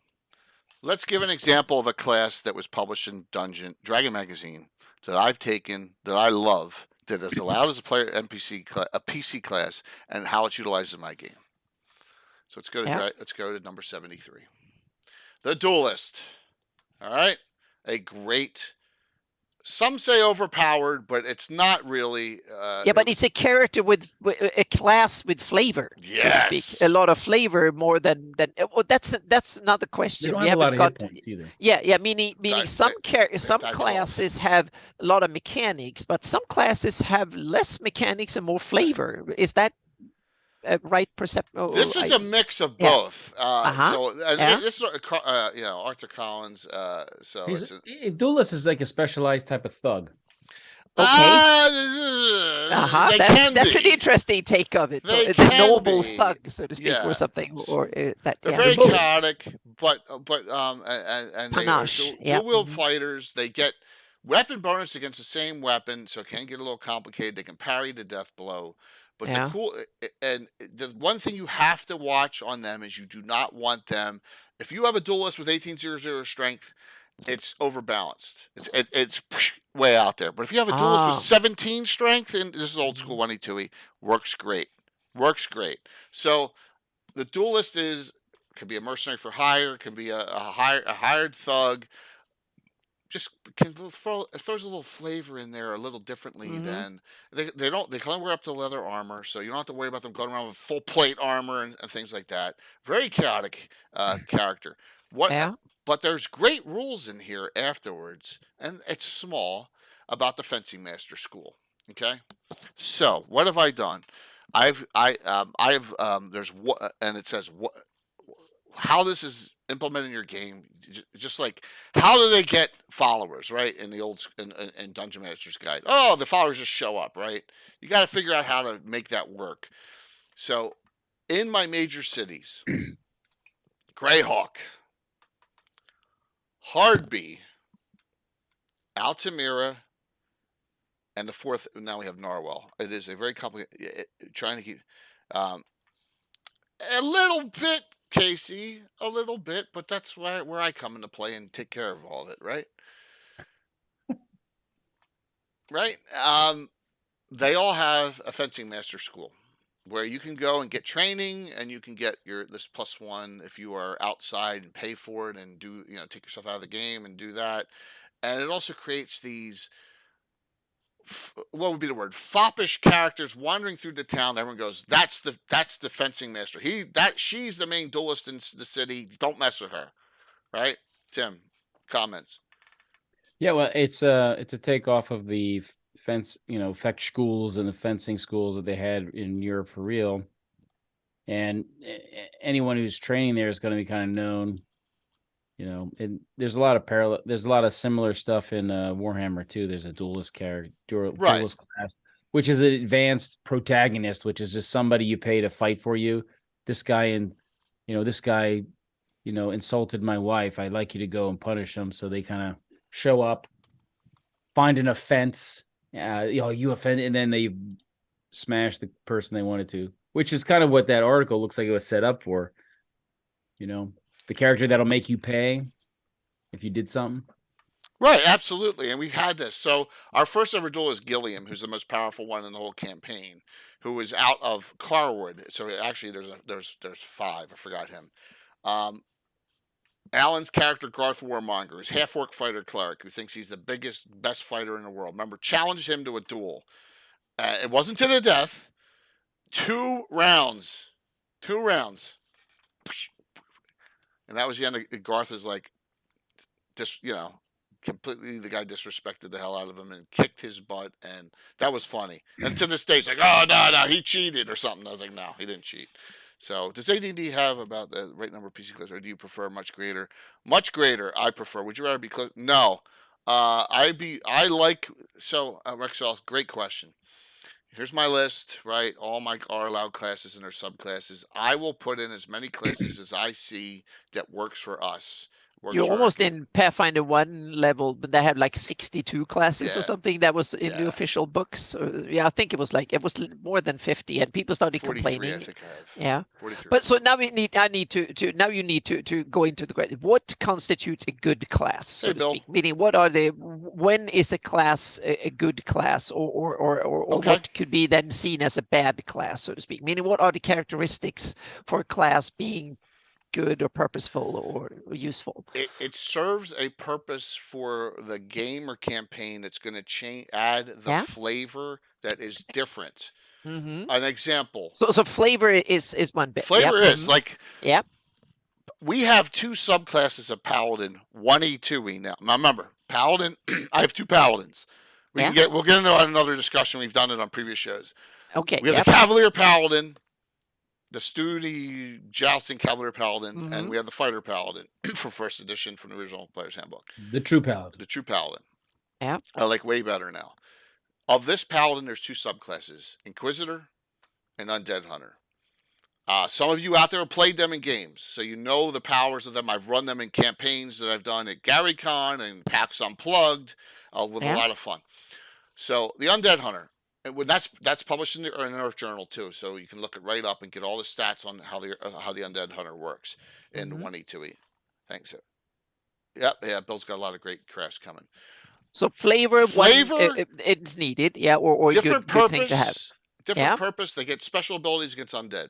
let's give an example of a class that was published in Dragon Magazine that I've taken, that I love, that is allowed as a player a PC class, and how it's utilized in my game. So let's go to number 73. The Duelist. All right, a great. Some say overpowered, but it's not really. But it's a character with a class with flavor. Yes, so to speak. A lot of flavor more than. Well, that's another question. They don't We have a lot of haven't hit points either. Yeah. Meaning some classes have a lot of mechanics, but some classes have less mechanics and more flavor. Is that right perception? This is a mix of both. So this is Arthur Collins. So a duelist is like a specialized type of thug. Okay. That's an interesting take of it. So it's a noble thug, so to speak, or something, or that. They're very chaotic, but and panache. They're dual fighters. They get weapon bonus against the same weapon, so it can get a little complicated. They can parry the death blow. But the one thing you have to watch on them is you do not want them. If you have a duelist with 1800 strength, it's overbalanced. It's way out there. But if you have a duelist with 17 strength, and this is old school 1e2e, works great. So the duelist could be a mercenary for hire, can be a hired thug. Just throws a little flavor in there a little differently than they can only wear up to leather armor, so you don't have to worry about them going around with full plate armor and things like that. Very chaotic character. But there's great rules in here afterwards, and it's small, about the fencing master school. Okay, so what have I done? There's what, and it says what, how this is implemented in your game. Just like, how do they get followers, right? In the old in Dungeon Master's Guide, the followers just show up, right? You got to figure out how to make that work. So, in my major cities, Greyhawk, Hardby, Altamira, and the fourth. Now we have Narwhal. It is a very complicated. Trying to keep a little bit. Casey, a little bit, but that's where I come into play and take care of all of it, right? Right? They all have a fencing master school where you can go and get training, and you can get this +1 if you are outside and pay for it and do, take yourself out of the game and do that. And it also creates these, what would be the word? Foppish characters wandering through the town. Everyone goes, that's the fencing master. She's the main duelist in the city. Don't mess with her, right? Tim, comments. Yeah, well, it's a takeoff of the fetch schools and the fencing schools that they had in Europe for real. And anyone who's training there is going to be kind of known. And there's a lot of parallel. There's a lot of similar stuff in Warhammer too. There's a duelist character, duelist class, which is an advanced protagonist, which is just somebody you pay to fight for you. This guy insulted my wife. I'd like you to go and punish him. So they kind of show up, find an offense. You offend, and then they smash the person they wanted to, which is kind of what that article looks like it was set up for. The character that'll make you pay if you did something. Right, absolutely. And we've had this. So our first ever duel is Gilliam, who's the most powerful one in the whole campaign, who is out of Carwood. So actually there's 5. I forgot him. Alan's character, Garth Warmonger, is half-orc fighter cleric who thinks he's the best fighter in the world. Remember, challenged him to a duel. It wasn't to the death. 2 rounds. And that was the end of Garth is like, completely the guy disrespected the hell out of him and kicked his butt, and that was funny. And to this day, it's like, oh no, he cheated or something. I was like, no, he didn't cheat. So does AD&D have about the right number of PC classes, or do you prefer much greater? Much greater, I prefer. Would you rather be close? No. Rexel, great question. Here's my list, right? All my are allowed classes and their subclasses. I will put in as many classes as I see that works for us. You're almost in Pathfinder 1 level, but they have like 62 classes or something. That was in the official books. I think it was more than 50, and people started 43, complaining. I think I have. Yeah. 43. But so now you need to go into the question. What constitutes a good class, so to speak? Meaning, when is a class a good class, or what could be then seen as a bad class, so to speak? Meaning, what are the characteristics for a class being good or purposeful or useful? It serves a purpose for the game or campaign that's going to add the flavor that is different. An example. So flavor is one bit. Flavor is like we have 2 subclasses of Paladin, 1E, 2E now. Now remember, Paladin, I have 2 Paladins. We'll get into another discussion. We've done it on previous shows. Okay. We have the Cavalier Paladin, the Studi Jousting Cavalier Paladin, and we have the Fighter Paladin for 1st edition from the original Player's Handbook. The True Paladin. The True Paladin. Yeah. I like way better now. Of this Paladin, there's 2 subclasses, Inquisitor and Undead Hunter. Some of you out there have played them in games, so you know the powers of them. I've run them in campaigns that I've done at GaryCon and PAX Unplugged with a lot of fun. So the Undead Hunter, and when that's published in the Earth Journal too, so you can look it right up and get all the stats on how the Undead Hunter works in 1E, 2E. Thanks. Yeah, Bill's got a lot of great crafts coming. So flavor it's needed, or different good thing to have. Different purpose. They get special abilities against undead.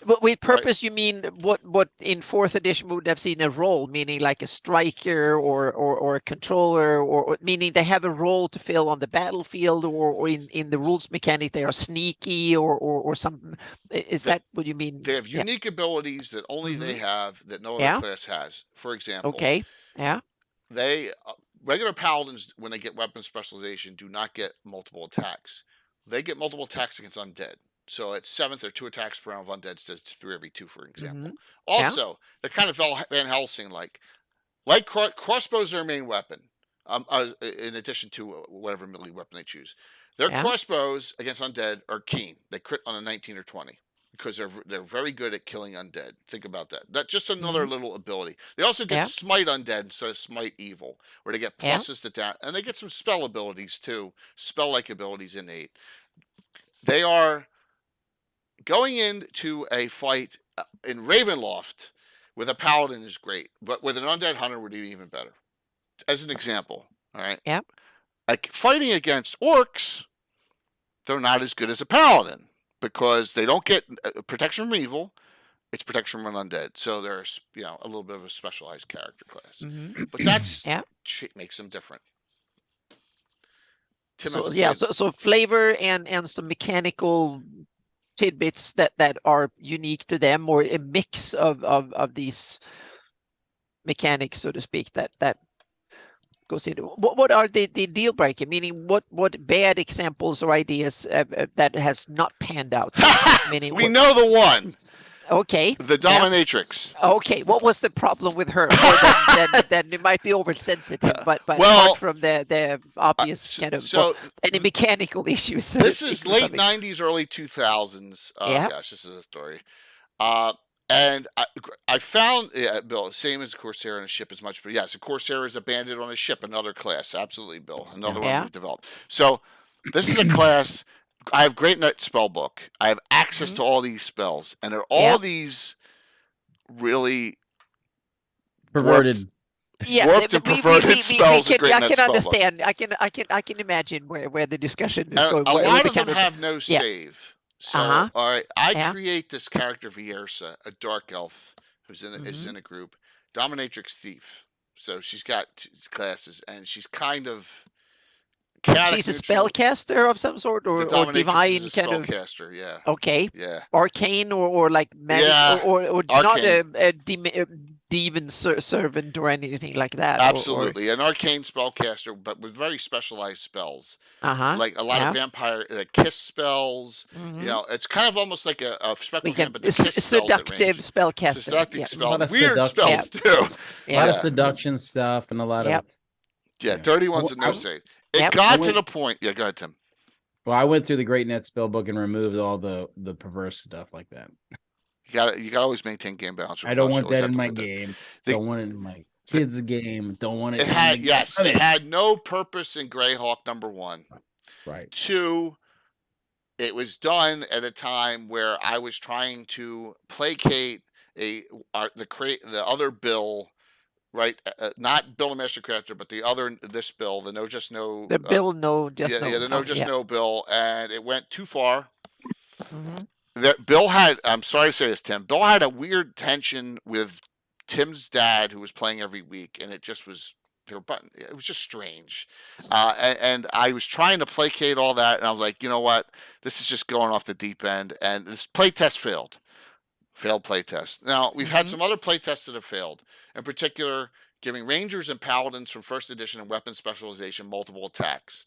But with purpose, you mean what in 4th edition we would have seen a role, meaning like a striker or a controller, or meaning they have a role to fill on the battlefield, or in the rules mechanic they are sneaky or something. Is that what you mean? They have unique abilities that only they have, that no other class has. For example, they regular paladins, when they get weapon specialization, do not get multiple attacks. They get multiple attacks against undead. So at 7th, or 2 attacks per round of undead instead of 3 every 2, for example. Also, they're kind of Van Helsing-like. Like crossbows are their main weapon, in addition to whatever melee weapon they choose. Their crossbows against undead are keen. They crit on a 19 or 20 because they're very good at killing undead. Think about that. That's just another little ability. They also get smite undead instead of smite evil, where they get pluses to that, and they get some spell abilities too, spell-like abilities innate. They are going into a fight in Ravenloft with a paladin is great, but with an undead hunter would be even better. As an example, all right? Yeah. Like fighting against orcs, they're not as good as a paladin because they don't get protection from evil. It's protection from undead. So they're a little bit of a specialized character class. But that's makes them different. So flavor and some mechanical tidbits that are unique to them, or a mix of these mechanics, so to speak, that goes into what are the deal breaker, meaning what bad examples or ideas that has not panned out. Meaning we know the one. Okay. The dominatrix. Okay. What was the problem with her? Then it might be oversensitive, but apart from the obvious kind of any mechanical issues. This is late 90s, early 2000s. Gosh, this is a story. And I found, Bill, same as Corsair on a ship as much, but yes, a Corsair is a bandit on a ship, another class. Absolutely, Bill. Another one we've developed. So this is a class. I have Great Knight Spellbook. I have access to all these spells, and they're all these really perverted, warped and perverted spells. I can understand. I can imagine where the discussion is going. A lot of them have no save. So, all right, I create this character Viersa, a dark elf who's in a group, dominatrix thief. So she's got 2 classes, and she's kind of. She's a spellcaster of some sort, or divine kind of spellcaster. Yeah. Okay. Yeah. Arcane or like magic, or not a demon servant or anything like that. Absolutely, an arcane spellcaster, but with very specialized spells. Uh-huh. Like a lot of vampire kiss spells. You know, it's kind of almost like a spectral hand, but the kiss spells at seductive range. spellcaster. Seductive Yeah. A lot spell, of weird seduction. spells too. A lot of Yeah. seduction stuff and a lot Yep. of Yeah, dirty ones and no save. It Yep. got to the point. Yeah, go ahead, Tim. Well, I went through the Great Net spellbook and removed all the perverse stuff like that. You got to always maintain game balance. I don't want Always that have in to my put this. game. The- Don't want it in my kids' game. Don't want it. It had it had no purpose in Greyhawk, number one. Right. Two, it was done at a time where I was trying to placate the other bill, right? Not Bill the Master Crafter, but this bill, the No Just No. The bill, no, just no. Yeah, the No Just No bill, and it went too far. Mhm. That Bill had. I'm sorry to say this, Tim. Bill had a weird tension with Tim's dad, who was playing every week, and it just was. It was just strange, and I was trying to placate all that, and I was like, you know what, this is just going off the deep end, and this playtest failed playtest. Now we've had some other playtests that have failed, in particular, giving Rangers and Paladins from first edition and weapon specialization multiple attacks.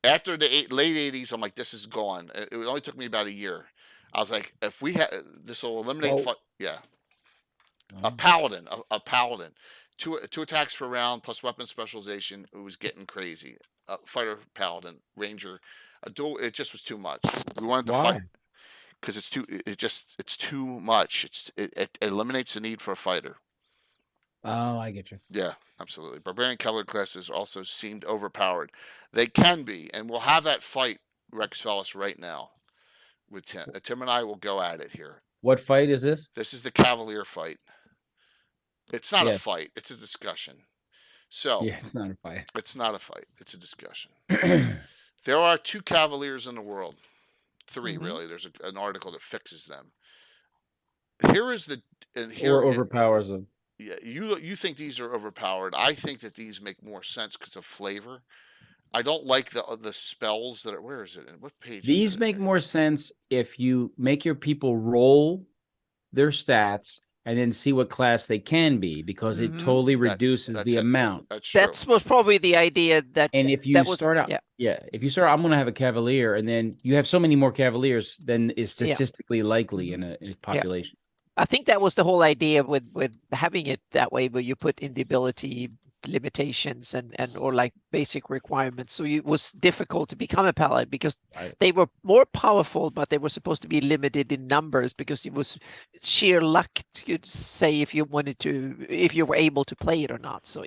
After the late '80s, I'm like, this is gone. It only took me about a year. I was like, if we had this will eliminate, a Paladin, a Paladin. Two attacks per round plus weapon specialization. It was getting crazy. Fighter, Paladin, Ranger, a dual. It just was too much. We wanted to fight because it's too much. It eliminates the need for a fighter. Oh, I get you. Yeah, absolutely. Barbarian Cavalry classes also seemed overpowered. They can be, and we'll have that fight, Rex Fellis, right now with Tim. Tim and I will go at it here. What fight is this? This is the Cavalier fight. It's not a fight. It's a discussion. So yeah, it's not a fight. It's not a fight. It's a discussion. There are 2 Cavaliers in the world. 3 really. There's an article that fixes them. Here is or overpowers them. Yeah, you think these are overpowered. I think that these make more sense because of flavor. I don't like the spells that are. Where is it? What page? These make more sense if you make your people roll their stats and then see what class they can be, because it totally reduces the amount. That's true. That was probably the idea that. And if you start out, if you start, I'm going to have a Cavalier, and then you have so many more Cavaliers than is statistically likely in a population. I think that was the whole idea with having it that way, where you put in the ability limitations and or like basic requirements. So it was difficult to become a Paladin because they were more powerful, but they were supposed to be limited in numbers because it was sheer luck to say if you were able to play it or not. So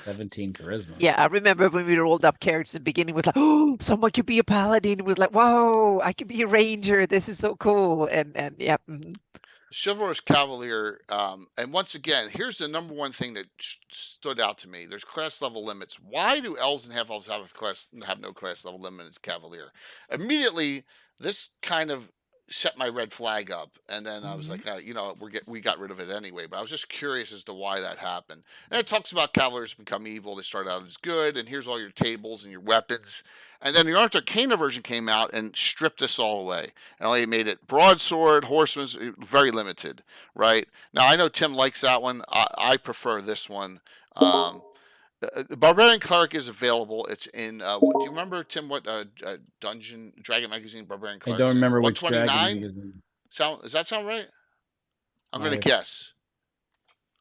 17 charisma. Yeah, I remember when we rolled up characters in the beginning, it was like, oh, someone could be a Paladin. It was like, whoa, I could be a Ranger. This is so cool. And yeah. Chivalrous Cavalier, and once again, here's the number one thing that stood out to me. There's class level limits. Why do elves and half elves have no class level limit as Cavalier? Immediately, this kind of set my red flag up, and then I was like, we got rid of it anyway. But I was just curious as to why that happened. And it talks about Cavaliers become evil. They start out as good, and here's all your tables and your weapons. And then the Arcana version came out and stripped this all away. And only made it broadsword, horsemen, very limited, right? Now, I know Tim likes that one. I prefer this one. The Barbarian Cleric is available. It's in, do you remember, Tim, what Dragon Magazine Barbarian Cleric? I don't remember which 129? Does that sound right? I'm going to guess.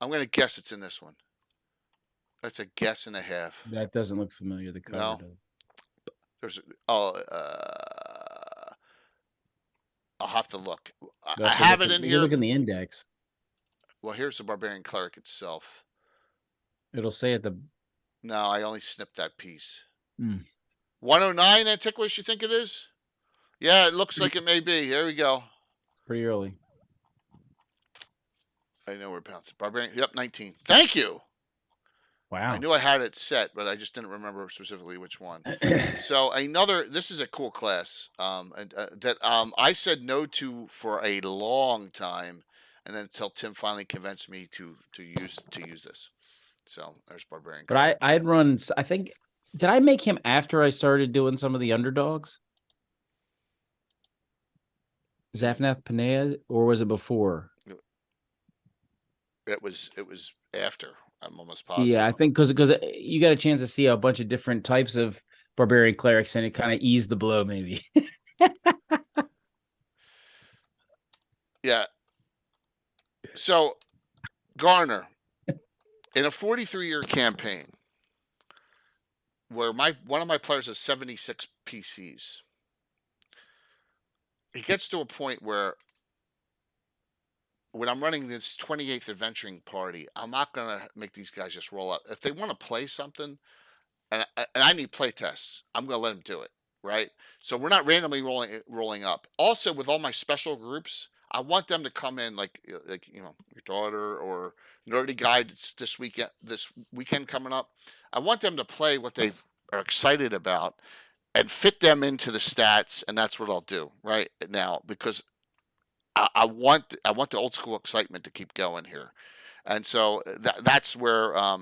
I'm going to guess it's in this one. That's a guess and a half. That doesn't look familiar. The cover does. I'll have to look. I have it in here. Look in the index. Well, here's the Barbarian Cleric itself. It'll say at the. No, I only snipped that piece. 109 Antiquus, you think it is? Yeah, it looks like it may be. There we go. Pretty early. I know we're bouncing. Barbarian. Yep, 19. Thank you. Wow. I knew I had it set, but I just didn't remember specifically which one. So this is a cool class that I said no to for a long time, and then until Tim finally convinced me to use this. So there's Barbarian. But I'd run. I think did I make him after I started doing some of the underdogs? Zafnath Panea, or was it before? It was after. I'm almost positive. Yeah, I think because you got a chance to see a bunch of different types of barbarian clerics, and it kind of eased the blow, maybe. Yeah. So, Garner, in a 43-year campaign, where one of my players has 76 PCs, it gets to a point where when I'm running this 28th adventuring party, I'm not gonna make these guys just roll out. If they want to play something, and I need play tests, I'm gonna let them do it, right? So we're not randomly rolling up. Also, with all my special groups, I want them to come in like your daughter or Nerdy Guy this weekend coming up. I want them to play what they are excited about and fit them into the stats, and that's what I'll do right now because I want the old school excitement to keep going here, and so that's where why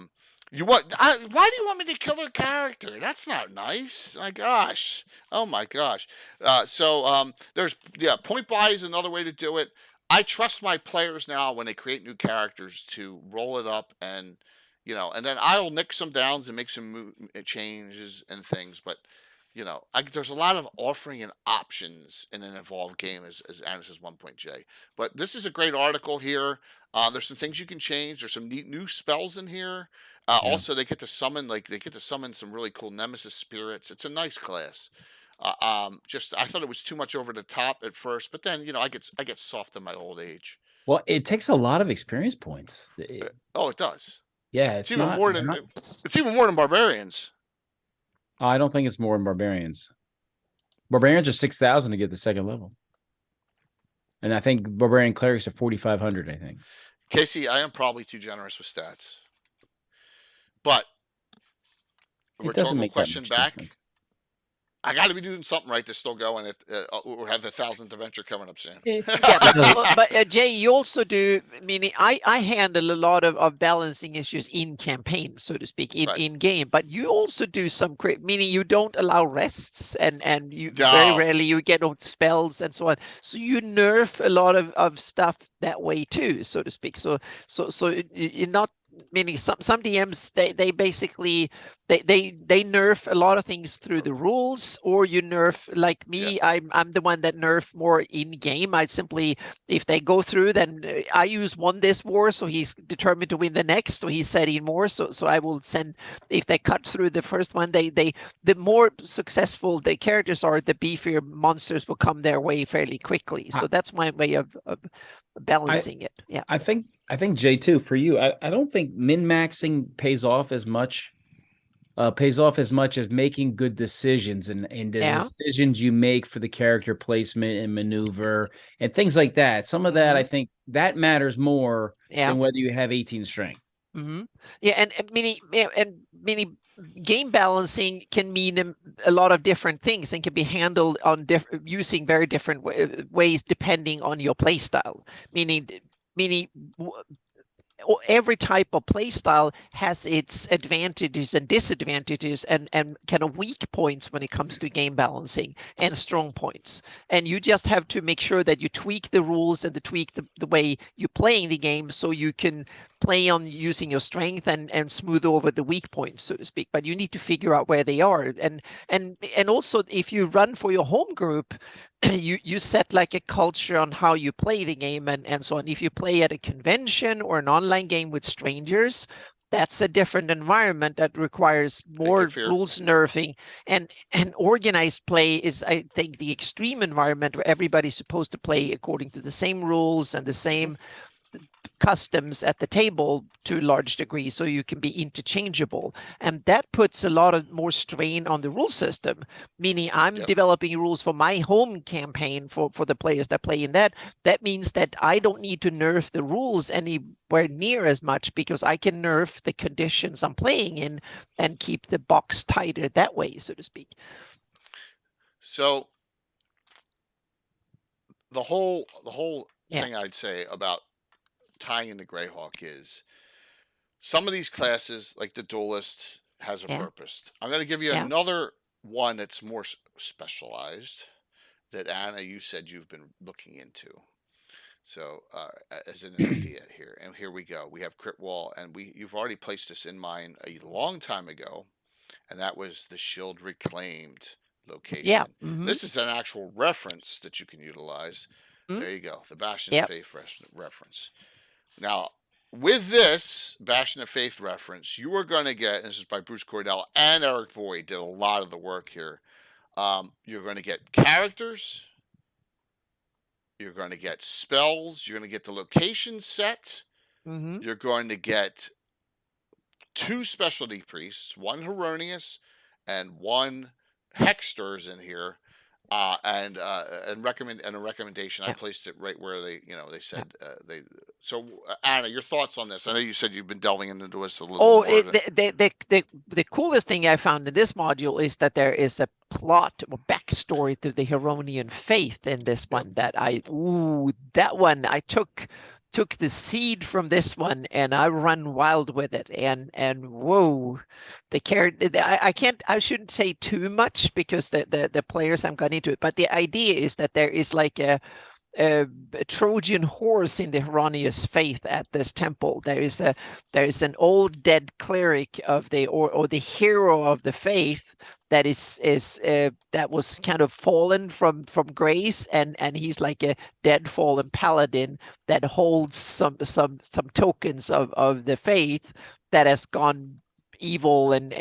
do you want me to kill their character? That's not nice. My gosh, oh my gosh. There's point buy is another way to do it. I trust my players now when they create new characters to roll it up and and then I'll nick some downs and make some changes and things, but. There's a lot of offering and options in an evolved game, as Aaron says, 1.j. But this is a great article here. There's some things you can change. There's some neat new spells in here. Also, they get to summon some really cool Nemesis spirits. It's a nice class. I thought it was too much over the top at first, but then I get soft in my old age. Well, it takes a lot of experience points. It does. Yeah, it's even more than barbarians. I don't think it's more than barbarians. Barbarians are 6,000 to get the second level, and I think barbarian clerics are 4,500. I think. Casey, I am probably too generous with stats, but rhetorical question back. Difference. I got to be doing something right to still go and or have the 1,000th adventure coming up soon. but Jay, you also do. Meaning, I handle a lot of balancing issues in campaign, so to speak, in game. But you also do some meaning you don't allow rests, and you very rarely you get on spells and so on. So you nerf a lot of stuff that way too, so to speak. So you're not. Meaning some DMs they basically they nerf a lot of things through the rules, or you nerf like me. Yeah. I'm the one that nerf more in game. I simply, if they go through, then I won this war, so he's determined to win the next, so he's setting more. So I will send, if they cut through the first one, the more successful the characters are, the beefier monsters will come their way fairly quickly. So that's my way of balancing it. Yeah, I think J2 for you. I don't think min-maxing pays off as much as making good decisions and the decisions you make for the character placement and maneuver and things like that. Some of that I think that matters more than whether you have 18 strength. Mm-hmm. Yeah, and meaning game balancing can mean a lot of different things and can be handled on using very different ways depending on your play style. Meaning every type of play style has its advantages and disadvantages and kind of weak points when it comes to game balancing and strong points. And you just have to make sure that you tweak the rules and tweak the way you're playing the game so you can play on using your strength and smooth over the weak points, so to speak. But you need to figure out where they are. And also, if you run for your home group, you set like a culture on how you play the game and so on. If you play at a convention or an online game with strangers, that's a different environment that requires more rules nerfing, and organized play is, I think, the extreme environment where everybody's supposed to play according to the same rules and the same customs at the table to a large degree, so you can be interchangeable, and that puts a lot of more strain on the rule system. Meaning, I'm developing rules for my home campaign for the players that play in that. That means that I don't need to nerf the rules anywhere near as much, because I can nerf the conditions I'm playing in and keep the box tighter that way, so to speak. So the whole thing I'd say about tying into Greyhawk is some of these classes, like the Duelist, has a purpose. I'm going to give you another one that's more specialized that, Anna, you said you've been looking into. So as an idea here, and here we go. We have crit wall, and you've already placed this in mine a long time ago, and that was the shield reclaimed Yeah. location. Mm-hmm. This is an actual reference that you can utilize. Mm-hmm. There you go, the Bastion of Yep. Faith reference. Now, with this Bastion of Faith reference, you are going to get, and this is by Bruce Cordell and Eric Boyd, did a lot of the work here. You're going to get characters. You're going to get spells. You're going to get the location set. Mm-hmm. You're going to get 2 specialty priests, 1 Heronius and 1 Hexters in here. And a recommendation. Yeah. I placed it right where they said they. So Anna, your thoughts on this? I know you said you've been delving into this a little more. The coolest thing I found in this module is that there is a plot or backstory to the Heronian faith in this one that I took the seed from this one and I run wild with it, and whoa, I shouldn't say too much because the players haven't got into it, but the idea is that there is like a Trojan horse in the Heronius faith at this temple. There is an old dead cleric of the or the hero of the faith that that was kind of fallen from grace, and he's like a dead fallen paladin that holds some tokens of the faith that has gone evil and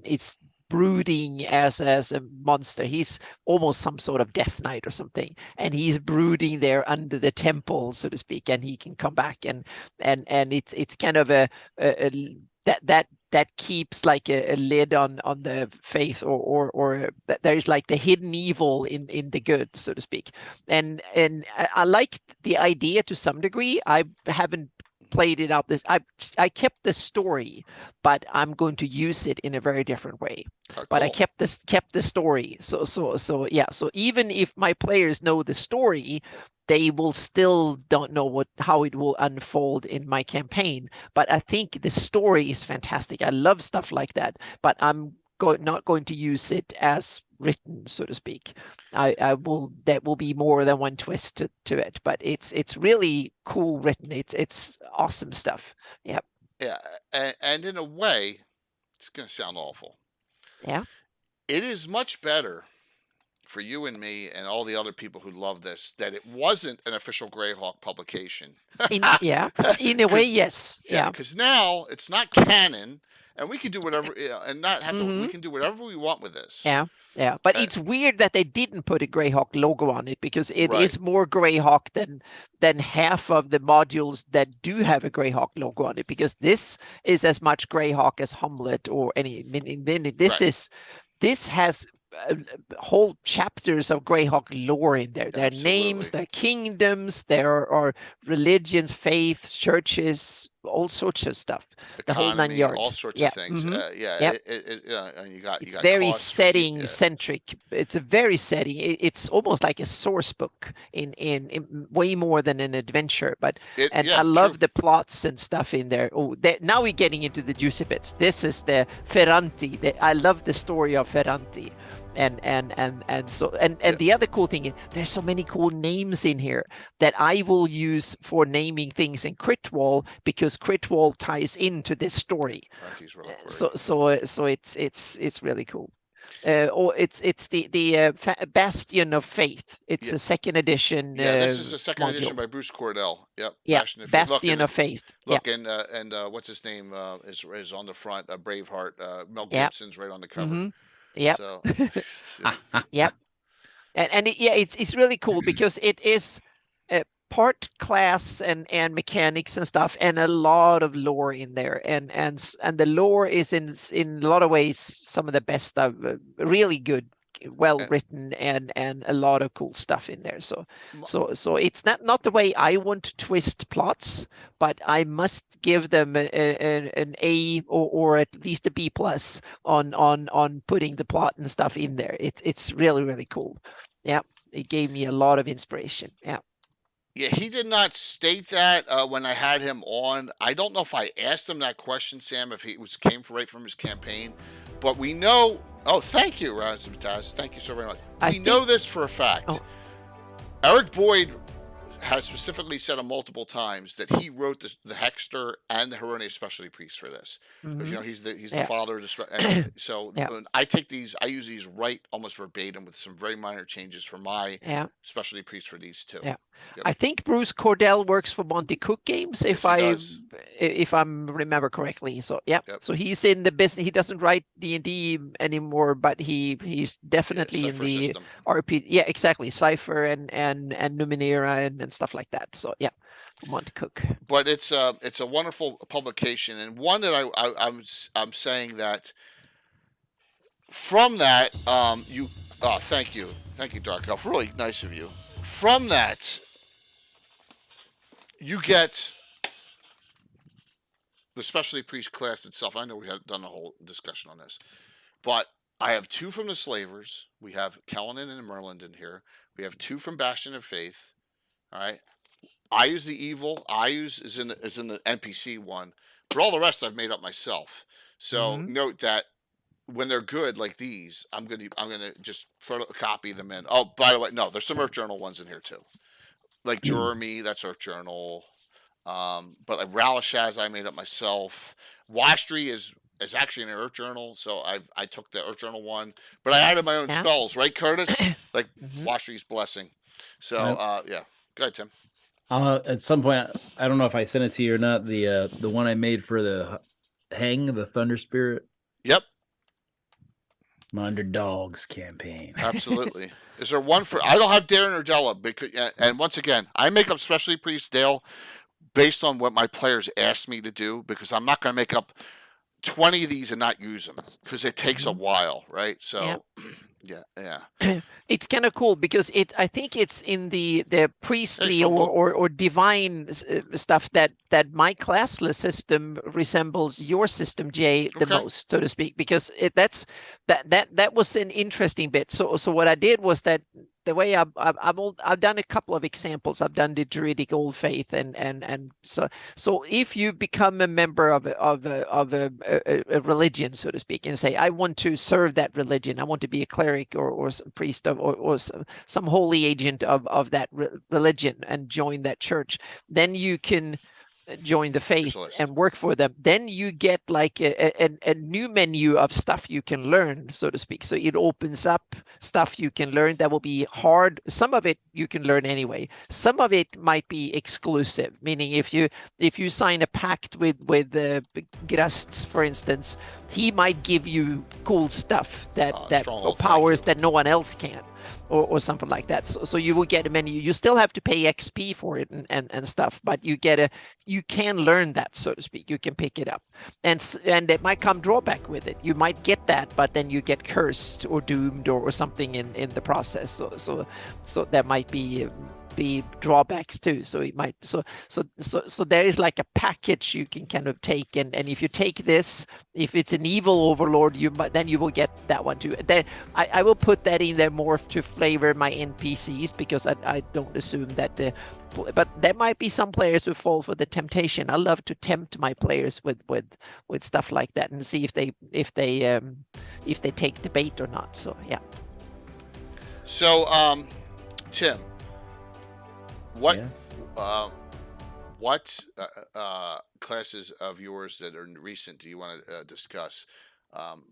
it's brooding as a monster. He's almost some sort of death knight or something, and he's brooding there under the temple, so to speak, and he can come back and it's kind of that keeps like a lid on the faith, or there's like the hidden evil in the good, so to speak. And I like the idea to some degree. I haven't played it out. I kept the story, but I'm going to use it in a very different way. Oh, but I cool. kept the story. So yeah. So even if my players know the story, they will still don't know how it will unfold in my campaign. But I think the story is fantastic. I love stuff like that. But I'm not going to use it as written, so to speak. That will be more than one twist to it, but it's really cool written. It's awesome stuff. Yep. Yeah, and in a way, it's going to sound awful. Yeah. It is much better for you and me and all the other people who love this that it wasn't an official Greyhawk publication. In a way, yes. Yeah. Because now it's not canon, and we can do whatever, and not have to. We can do whatever we want with this. Yeah. Yeah, but it's weird that they didn't put a Greyhawk logo on it, because it Right. is more Greyhawk than half of the modules that do have a Greyhawk logo on it, because this is as much Greyhawk as Hamlet or any. This has whole chapters of Greyhawk lore in there. There are names, there are kingdoms, there are religions, faiths, churches, all sorts of stuff. The whole 9 yards. All sorts Yeah. of things. Yep. And you got It's very cost, setting centric. It's a very setting. It's almost like a source book in way more than an adventure. But I love the plots and stuff in there. Oh, now we're getting into the juicy bits. This is the Ferranti. I love the story of Ferranti. And the other cool thing is there's so many cool names in here that I will use for naming things in Critwall, because Critwall ties into this story. Really So it's really cool. It's the Bastion of Faith. It's a second edition. This is a second module. edition by Bruce Cordell. Yep. Yeah, Bastion of Faith. Look, and what's his name is on the front. Braveheart. Mel Gibson's right on the cover. Mm-hmm. Yep. So, yep. And it's really cool because it is part class and mechanics and stuff, and a lot of lore in there, and the lore is in a lot of ways some of the best of really good, well written, and a lot of cool stuff in there. So it's not the way I want to twist plots, but I must give them an A or at least a B+ on putting the plot and stuff in there. It's really, really cool. Yeah, it gave me a lot of inspiration. Yeah. Yeah, he did not state that when I had him on. I don't know if I asked him that question, Sam, if he came right from his campaign, but we know. Oh, thank you, Razmataz. Thank you so very much. We know this for a fact. Oh. Eric Boyd has specifically said on multiple times that he wrote the Hexter and the Heronius Specialty Priest for this, because he's the father of the and so when I use these right almost verbatim with some very minor changes for my Specialty Priest for these two. I think Bruce Cordell works for Monty Cook Games, if I remember correctly. So so he's in the business. He doesn't write D&D anymore, but he's definitely in the system. RP. Yeah, exactly. Cypher and Numenera and stuff like that. So Monty Cook. But it's a wonderful publication, and one that I'm saying that from that thank you Dark Elf, really nice of you. From that, you get the Specialty Priest class itself. I know we had done a whole discussion on this, but I have 2 from the Slavers. We have Kellenin and Merlin in here. We have 2 from Bastion of Faith. All right. I use the evil. Is in the NPC one, but all the rest I've made up myself. So note that when they're good like these, I'm gonna just copy them in. Oh, by the way, no, there's some Earth Journal ones in here too, like Jeremy, that's Earth Journal. But like Ralashaz, I made up myself. Wastri is actually in an Earth Journal, so I took the Earth Journal one, but I added my own spells, right, Curtis? Like Wastri's Blessing. So go ahead, Tim. At some point, I don't know if I sent it to you or not. The one I made for the the Thunder Spirit. Yep. My Underdogs campaign. Absolutely. Is there one for? I don't have Darren or Della, because, and once again, I make up Specialty Priest Dale based on what my players asked me to do, because I'm not going to make up 20 of these and not use them, because it takes a while, right? So, it's kind of cool because I think it's in the priestly or divine stuff that my classless system resembles your system, Jay, the most, so to speak, because that was an interesting bit. So what I did was that the way I've done a couple of examples. I've done the Druidic Old Faith, and so if you become a member of a religion, so to speak, and say, I want to serve that religion, I want to be a cleric or some priest or some holy agent of that religion and join that church, then you can join the faith and work for them. Then you get like a new menu of stuff you can learn, so to speak. So it opens up stuff you can learn that will be hard. Some of it you can learn anyway. Some of it might be exclusive, meaning if you sign a pact with Grust, for instance, he might give you cool stuff that powers that no one else can. Or something like that. So you will get a menu. You still have to pay XP for it and stuff, but you can learn that, so to speak. You can pick it up, and it might come drawback with it. You might get that, but then you get cursed or doomed or something in the process. So that might be drawbacks too. So it might so there is like a package you can kind of take, and if you take this, if it's an evil overlord, then you will get that one too. Then I will put that in there more to flavor my NPCs, because I don't assume that but there might be some players who fall for the temptation. I love to tempt my players with stuff like that and see if they take the bait or not. So yeah. So Tim, what classes of yours that are recent do you want to discuss?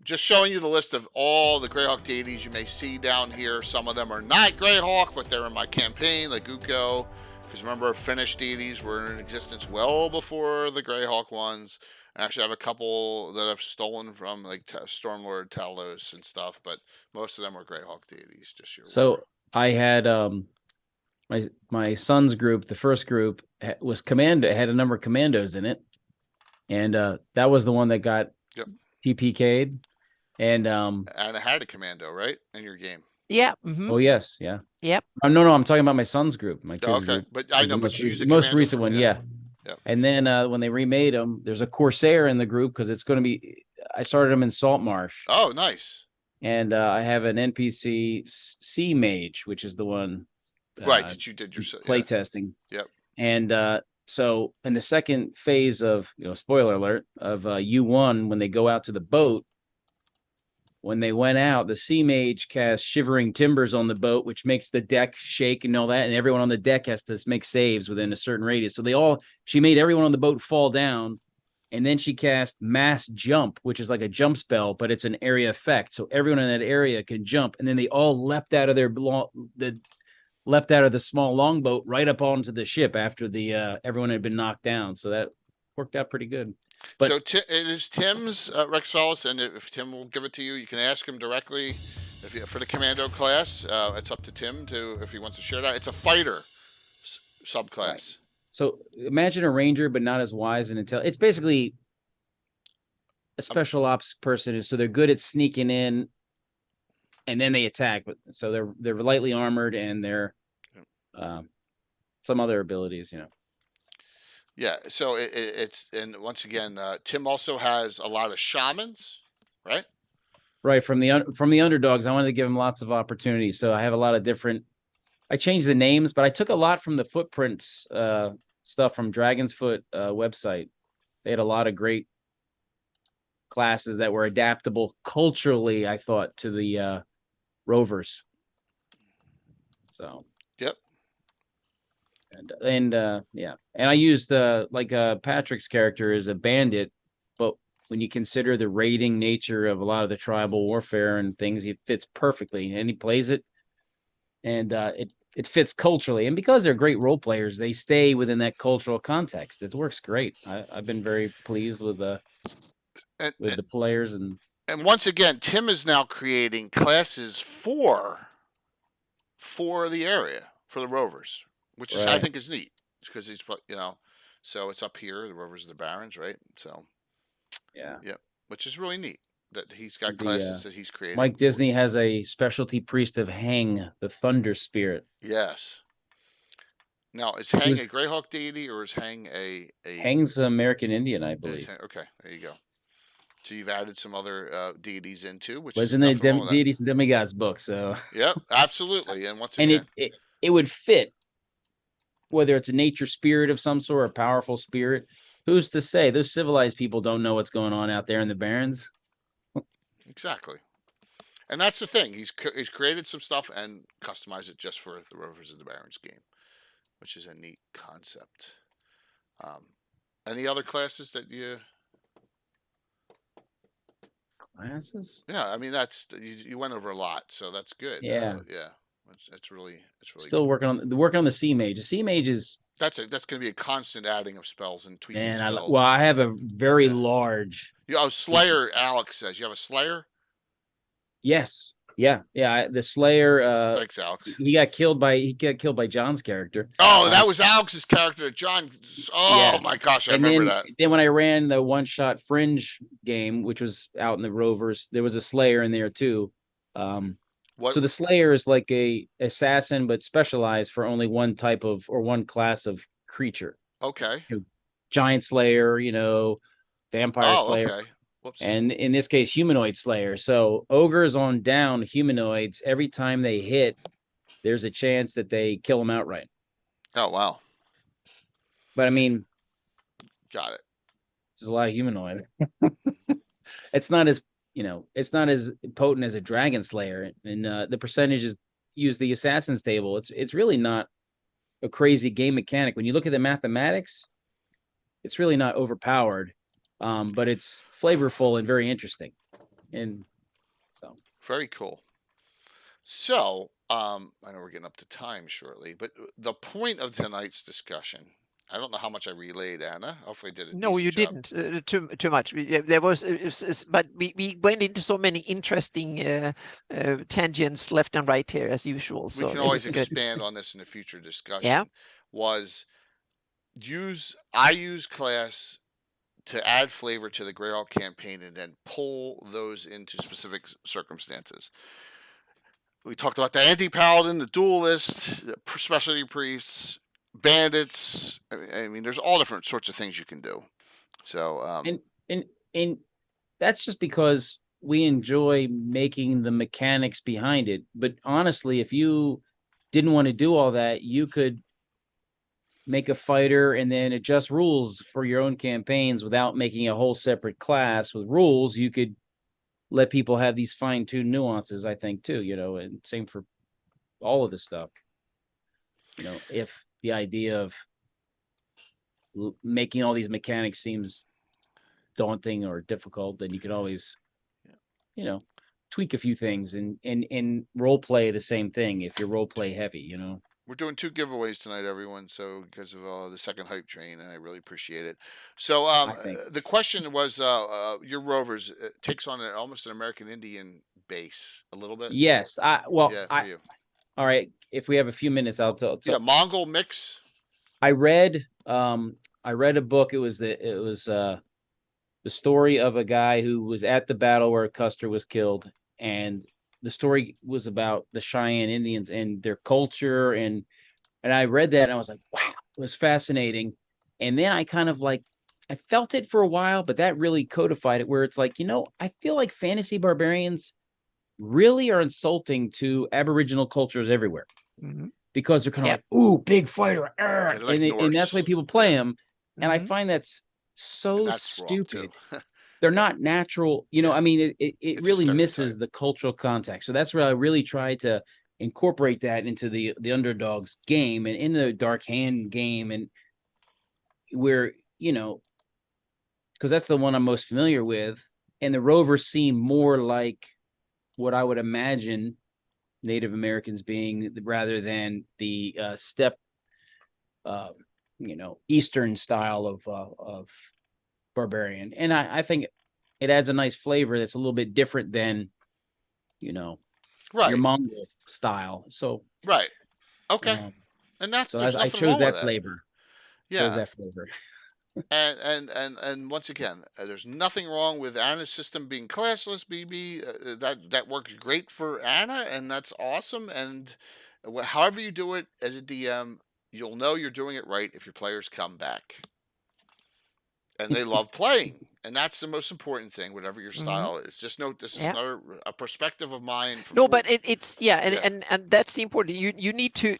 Just showing you the list of all the Greyhawk deities you may see down here. Some of them are not Greyhawk, but they're in my campaign, like Ukko. Because remember, Finnish deities were in existence well before the Greyhawk ones. I actually have a couple that I've stolen from, like Stormlord Talos and stuff, but most of them were Greyhawk deities. So I had my son's group, the first group, was had a number of commandos in it, and that was the one that got TPK'd, and it had a commando, right, in your game. Yeah. Mm-hmm. Oh yes, yeah. Yep. No, I'm talking about my son's group. My kids' group. But I know, but you used the most recent one, yeah. And then when they remade them, there's a Corsair in the group, because it's going to be. I started them in Saltmarsh. Oh, nice. And I have an NPC Sea Mage, which is the one. Right, that you did your play testing. Yep. And so in the second phase of, spoiler alert, of U1, when they go out to the boat, when they went out, the Sea Mage cast Shivering Timbers on the boat, which makes the deck shake and all that, and everyone on the deck has to make saves within a certain radius. So she made everyone on the boat fall down, and then she cast Mass Jump, which is like a jump spell, but it's an area effect, so everyone in that area can jump, and then they all leapt out of the small longboat right up onto the ship after the everyone had been knocked down. So that worked out pretty good. But so it is Tim's Rexalis, and if Tim will give it to you, you can ask him directly. For the Commando class, it's up to Tim if he wants to share that. It's a fighter subclass. Right. So imagine a ranger, but not as wise and intelligent. It's basically a special ops person, so they're good at sneaking in, and then they attack. So they're lightly armored, and they're some other abilities, Yeah, so it's, and once again, Tim also has a lot of shamans, right? Right, from the underdogs. I wanted to give them lots of opportunities, so I have a lot of different. I changed the names, but I took a lot from the Footprints stuff from Dragon's Foot website. They had a lot of great classes that were adaptable culturally, I thought, to the rovers. So. Yep. And I used Patrick's character is a bandit, but when you consider the raiding nature of a lot of the tribal warfare and things, it fits perfectly, and he plays it, and it fits culturally. And because they're great role players, they stay within that cultural context. It works great. I've been very pleased with the players, and once again, Tim is now creating classes for the area, for the rovers, which is, I think, is neat, because he's, so it's up here, the rovers of the barons, right? So yeah, which is really neat that he's got classes that he's creating. Mike Disney has a specialty priest of Hang, the Thunder Spirit. Yes. Now, is Hang a Greyhawk deity, or is Hang a Hang's American Indian, I believe. Okay, there you go. So you've added some other deities into, which was in the Deities and Demigods book. So yep, absolutely. And once again, it would fit, whether it's a nature spirit of some sort or a powerful spirit. Who's to say? Those civilized people don't know what's going on out there in the Barrens. Exactly. And that's the thing. He's created some stuff and customized it just for the Rovers of the Barrens game, which is a neat concept. Any other classes that you... Classes? Yeah, I mean, that's you went over a lot, so that's good. Yeah, yeah, it's really still good. working on the Sea Mage. The Sea Mage is that's going to be a constant adding of spells and tweaking spells. I have a very large. Slayer. Alex says you have a Slayer. Yes. Yeah. The Slayer. Thanks, Alex. He got killed by John's character. Oh, that was Alex's character. John. Oh my gosh, I remember that. Then when I ran the one-shot Fringe game, which was out in the Rovers, there was a Slayer in there too. So the Slayer is like a assassin, but specialized for only one type of or one class of creature. Okay. Giant Slayer, Vampire Slayer. Okay. Whoops. And in this case, Humanoid Slayer. So ogres on down humanoids, every time they hit, there's a chance that they kill them outright. Oh, wow. But I mean, got it. There's a lot of humanoid. It's not as potent as a Dragon Slayer. And the percentages use the Assassin's table. It's really not a crazy game mechanic. When you look at the mathematics, it's really not overpowered. But it's flavorful and very interesting. And so very cool. So, I know we're getting up to time shortly, but the point of tonight's discussion, I don't know how much I relayed, Anna. Hopefully I did it. No, you didn't too much. There was, but we went into so many interesting tangents left and right here as usual. So we can always expand on this in a future discussion. Yeah. I use class to add flavor to the Greyhawk campaign and then pull those into specific circumstances. We talked about the Antipalent, the duelist, the specialty priests, bandits. I mean, there's all different sorts of things you can do. So, and that's just because we enjoy making the mechanics behind it. But honestly, if you didn't want to do all that, you could make a fighter and then adjust rules for your own campaigns without making a whole separate class with rules. You could let people have these fine-tuned nuances, I think, too, and same for all of this stuff. If the idea of making all these mechanics seems daunting or difficult, then you can always, tweak a few things and role play the same thing if you're role play heavy, We're doing 2 giveaways tonight, everyone. So because of the second hype train, and I really appreciate it. So I think. the question was, your rovers takes on almost an American Indian base a little bit. Yes. Yeah, for you. All right. If we have a few minutes, I'll tell. Yeah, Mongol mix. I read a book. It was the story of a guy who was at the battle where Custer was killed, and the story was about the Cheyenne Indians and their culture, and I read that and I was like, wow, it was fascinating. And then I kind of I felt it for a while, but that really codified it, where it's like, I feel like fantasy barbarians really are insulting to Aboriginal cultures everywhere, because they're kind of like, ooh, big fighter, and that's why people play them. And I find that's so stupid. They're not natural, I mean, it really misses the cultural context. So that's where I really tried to incorporate that into the underdogs game and in the Dark Hand game, and where, because that's the one I'm most familiar with. And the rovers seem more like what I would imagine Native Americans being, rather than the steppe, Eastern style of barbarian. And I think it adds a nice flavor that's a little bit different than, right, your Mongol style. So right, okay, and that's so I chose that flavor. Yeah, chose that flavor. and once again, there's nothing wrong with Anna's system being classless. BB, that works great for Anna, and that's awesome. And however you do it as a DM, you'll know you're doing it right if your players come back and they love playing. And that's the most important thing, whatever your style is. Just note, this is another a perspective of mine. But it's and that's the important. You need to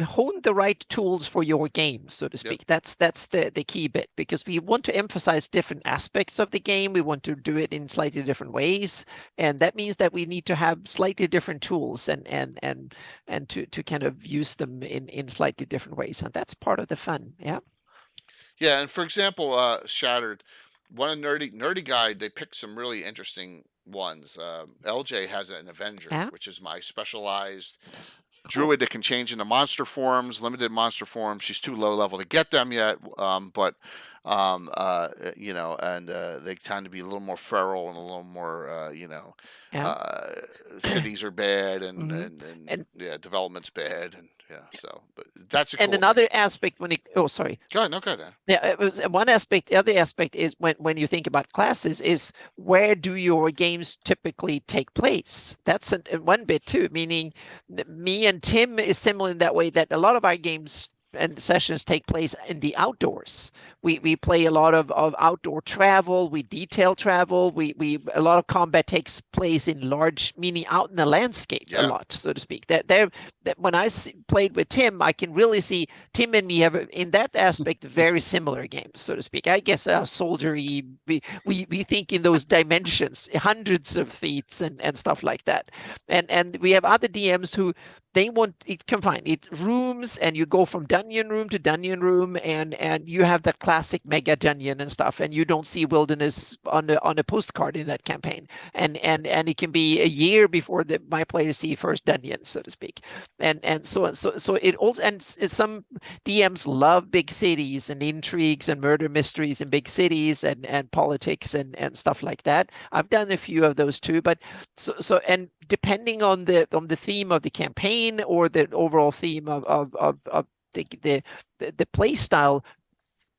hone the right tools for your game, so to speak. That's the key bit, because we want to emphasize different aspects of the game. We want to do it in slightly different ways, and that means that we need to have slightly different tools and to kind of use them in slightly different ways, and that's part of the fun. Yeah, and for example, Shattered, one of Nerdy Guide, they picked some really interesting ones. LJ has an Avenger, which is my specialized druid that can change into monster forms, limited monster forms. She's too low level to get them yet, but and they tend to be a little more feral and a little more, cities are bad and development's bad, and so, but that's a cool another thing. aspect when sorry. Go ahead, no, go ahead. Yeah, it was one aspect. The other aspect is when you think about classes, is where do your games typically take place? That's one bit too. Meaning, me and Tim is similar in that way, that a lot of our games and sessions take place in the outdoors. We play a lot of outdoor travel. We detail travel. We a lot of combat takes place in large, meaning out in the landscape a lot, so to speak. That when I played with Tim, I can really see Tim and me have, in that aspect, very similar games, so to speak. I guess soldiery, we think in those dimensions, hundreds of feet and stuff like that. And we have other DMs who they want it confined. It's rooms, and you go from dungeon room to dungeon room, and you have that classic mega dungeon and stuff, and you don't see wilderness on a postcard in that campaign. And it can be a year before my players see first dungeon, so to speak. And so it also, and some DMs love big cities and intrigues and murder mysteries in big cities and politics and stuff like that. I've done a few of those too, but so and depending on the theme of the campaign or the overall theme of the play style,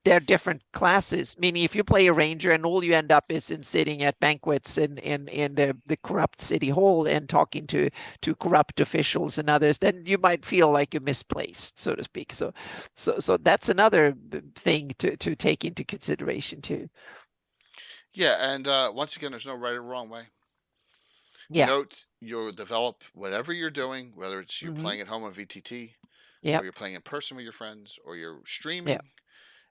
they're different classes. Meaning, if you play a ranger and all you end up is in sitting at banquets in the corrupt city hall and talking to corrupt officials and others, then you might feel like you're misplaced, so to speak. So that's another thing to take into consideration too. Yeah, and once again, there's no right or wrong way. Note, you'll develop whatever you're doing, whether it's you're playing at home on VTT, or you're playing in person with your friends, or you're streaming.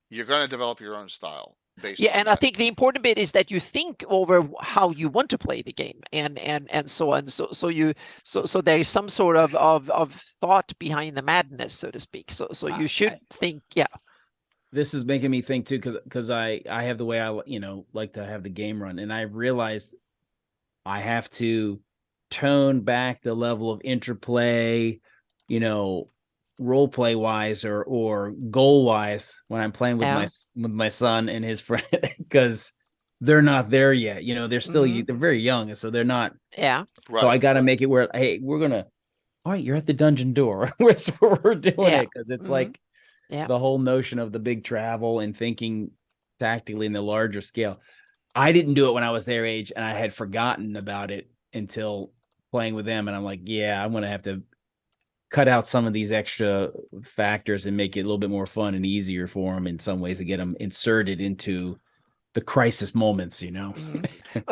You're going to develop your own style. based Yeah, on and I that. think the important bit is that you think over how you want to play the game, and so on. So there is some sort of thought behind the madness, so to speak. So you should think, yeah. This is making me think too, because I have the way I like to have the game run, and I realized I have to tone back the level of interplay, role play wise or goal wise when I'm playing with my son and his friend, because they're not there yet. They're still they're very young, so they're not. Yeah. Right. So I got to make it where, hey, we're gonna. All right, you're at the dungeon door. That's where we're doing it, because it's like the whole notion of the big travel and thinking tactically in the larger scale. I didn't do it when I was their age, and I had forgotten about it until playing with them. And I'm like, yeah, I'm going to have to cut out some of these extra factors and make it a little bit more fun and easier for them in some ways to get them inserted into the crisis moments,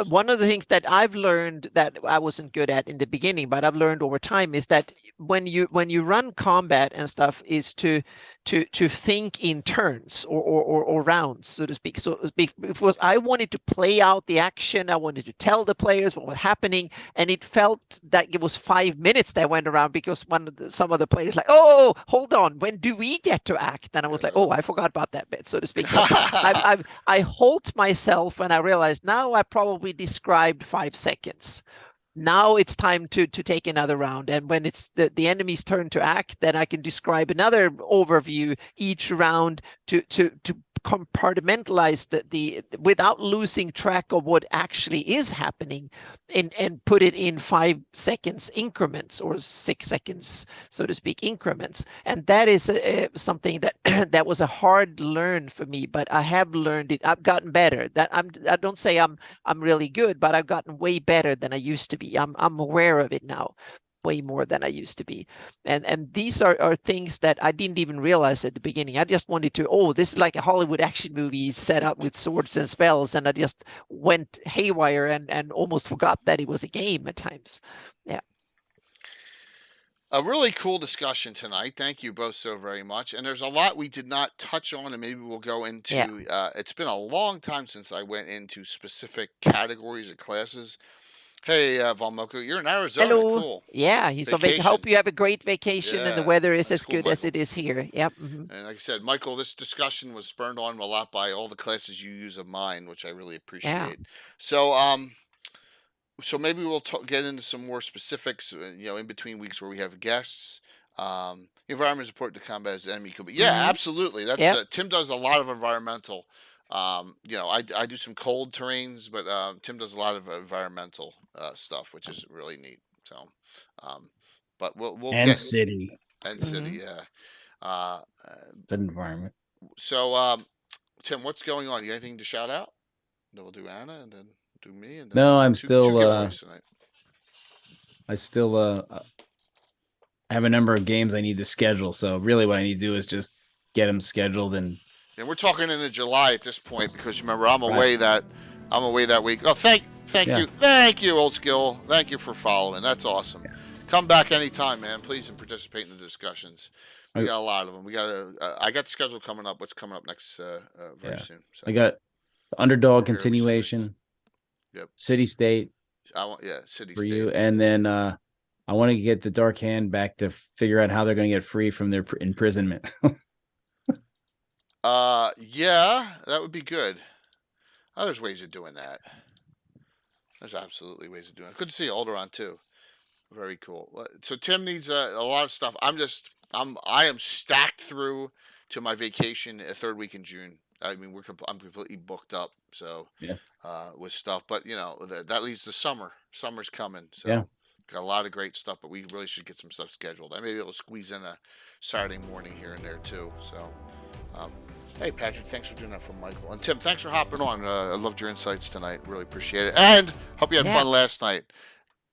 One of the things that I've learned that I wasn't good at in the beginning, but I've learned over time, is that when you run combat and stuff, is to think in turns or rounds, so to speak. So because I wanted to play out the action, I wanted to tell the players what was happening, and it felt that it was 5 minutes that went around because some of the players like, oh, hold on, when do we get to act? And I was like, oh, I forgot about that bit, so to speak. So I halt myself when I realized now I probably described 5 seconds. Now it's time to take another round, and when it's the enemy's turn to act, then I can describe another overview each round to compartmentalize the without losing track of what actually is happening, and put it in 5 seconds increments or 6 seconds, so to speak, increments. And that is something that that was a hard learn for me, but I have learned it. I've gotten better. I don't say I'm really good, but I've gotten way better than I used to be. I'm aware of it now, way more than I used to be. And these are things that I didn't even realize at the beginning. I just wanted to, this is like a Hollywood action movie set up with swords and spells, and I just went haywire and almost forgot that it was a game at times. Yeah. A really cool discussion tonight. Thank you both so very much. And there's a lot we did not touch on, and maybe we'll go into. It's been a long time since I went into specific categories of classes. Hey, Valmoko, you're in Arizona. Hello. Cool. Yeah, so I hope you have a great vacation, and the weather is as cool, good as it is here. Yep. And like I said, Michael, this discussion was spurred on a lot by all the classes you use of mine, which I really appreciate. Yeah. So maybe we'll get into some more specifics, in between weeks where we have guests. Environment is important to combat as enemy could be. Yeah, absolutely. That's Tim does a lot of environmental. I do some cold terrains, but Tim does a lot of environmental stuff, which is really neat. So, but we'll get city and city, yeah. It's an environment. So, Tim, what's going on? You got anything to shout out? Then we'll do Anna, and then do me, and then no, I'm two still. giveaways tonight. I still have a number of games I need to schedule. So really, what I need to do is just get them scheduled and. And we're talking into July at this point, because remember I'm away that week. Oh, thank you, Old Skill. Thank you for following. That's awesome. Yeah. Come back anytime, man. Please, and participate in the discussions. We got a lot of them. We got I got the schedule coming up. What's coming up next very soon? So I got Underdog continuation. Yep. City State. City for State. you, and then I want to get the Dark Hand back to figure out how they're going to get free from their imprisonment. Yeah, that would be good. Oh, there's ways of doing that. There's absolutely ways of doing it. Good to see you, Alderon, too. Very cool. So Tim needs a lot of stuff. I am stacked through to my vacation a third week in June. I mean, I'm completely booked up. So with stuff, but that leads to summer. Summer's coming. So got a lot of great stuff, but we really should get some stuff scheduled. I may be able to squeeze in a Saturday morning here and there too. So. Hey, Patrick, thanks for doing that for Michael. And Tim, thanks for hopping on. I loved your insights tonight. Really appreciate it. And hope you had fun last night.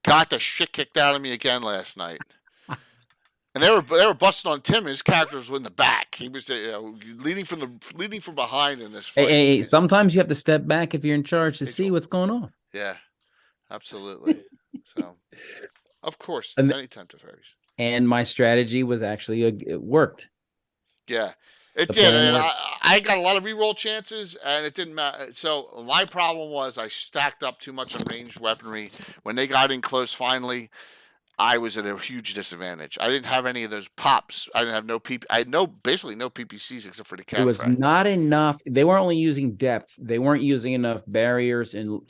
Got the shit kicked out of me again last night. And they were busting on Tim. His character was in the back. He was leading from behind in this fight. Hey, sometimes you have to step back if you're in charge to see what's going on. Yeah, absolutely. So, of course, anytime to fairies. And my strategy was actually it worked. Yeah. It The did, plan and worked. I got a lot of reroll chances, and it didn't matter. So my problem was I stacked up too much on ranged weaponry. When they got in close, finally, I was at a huge disadvantage. I didn't have any of those pops. I didn't have no PP. I had basically no PPCs except for the It was cataphracts. not enough. They weren't only using depth. They weren't using enough barriers and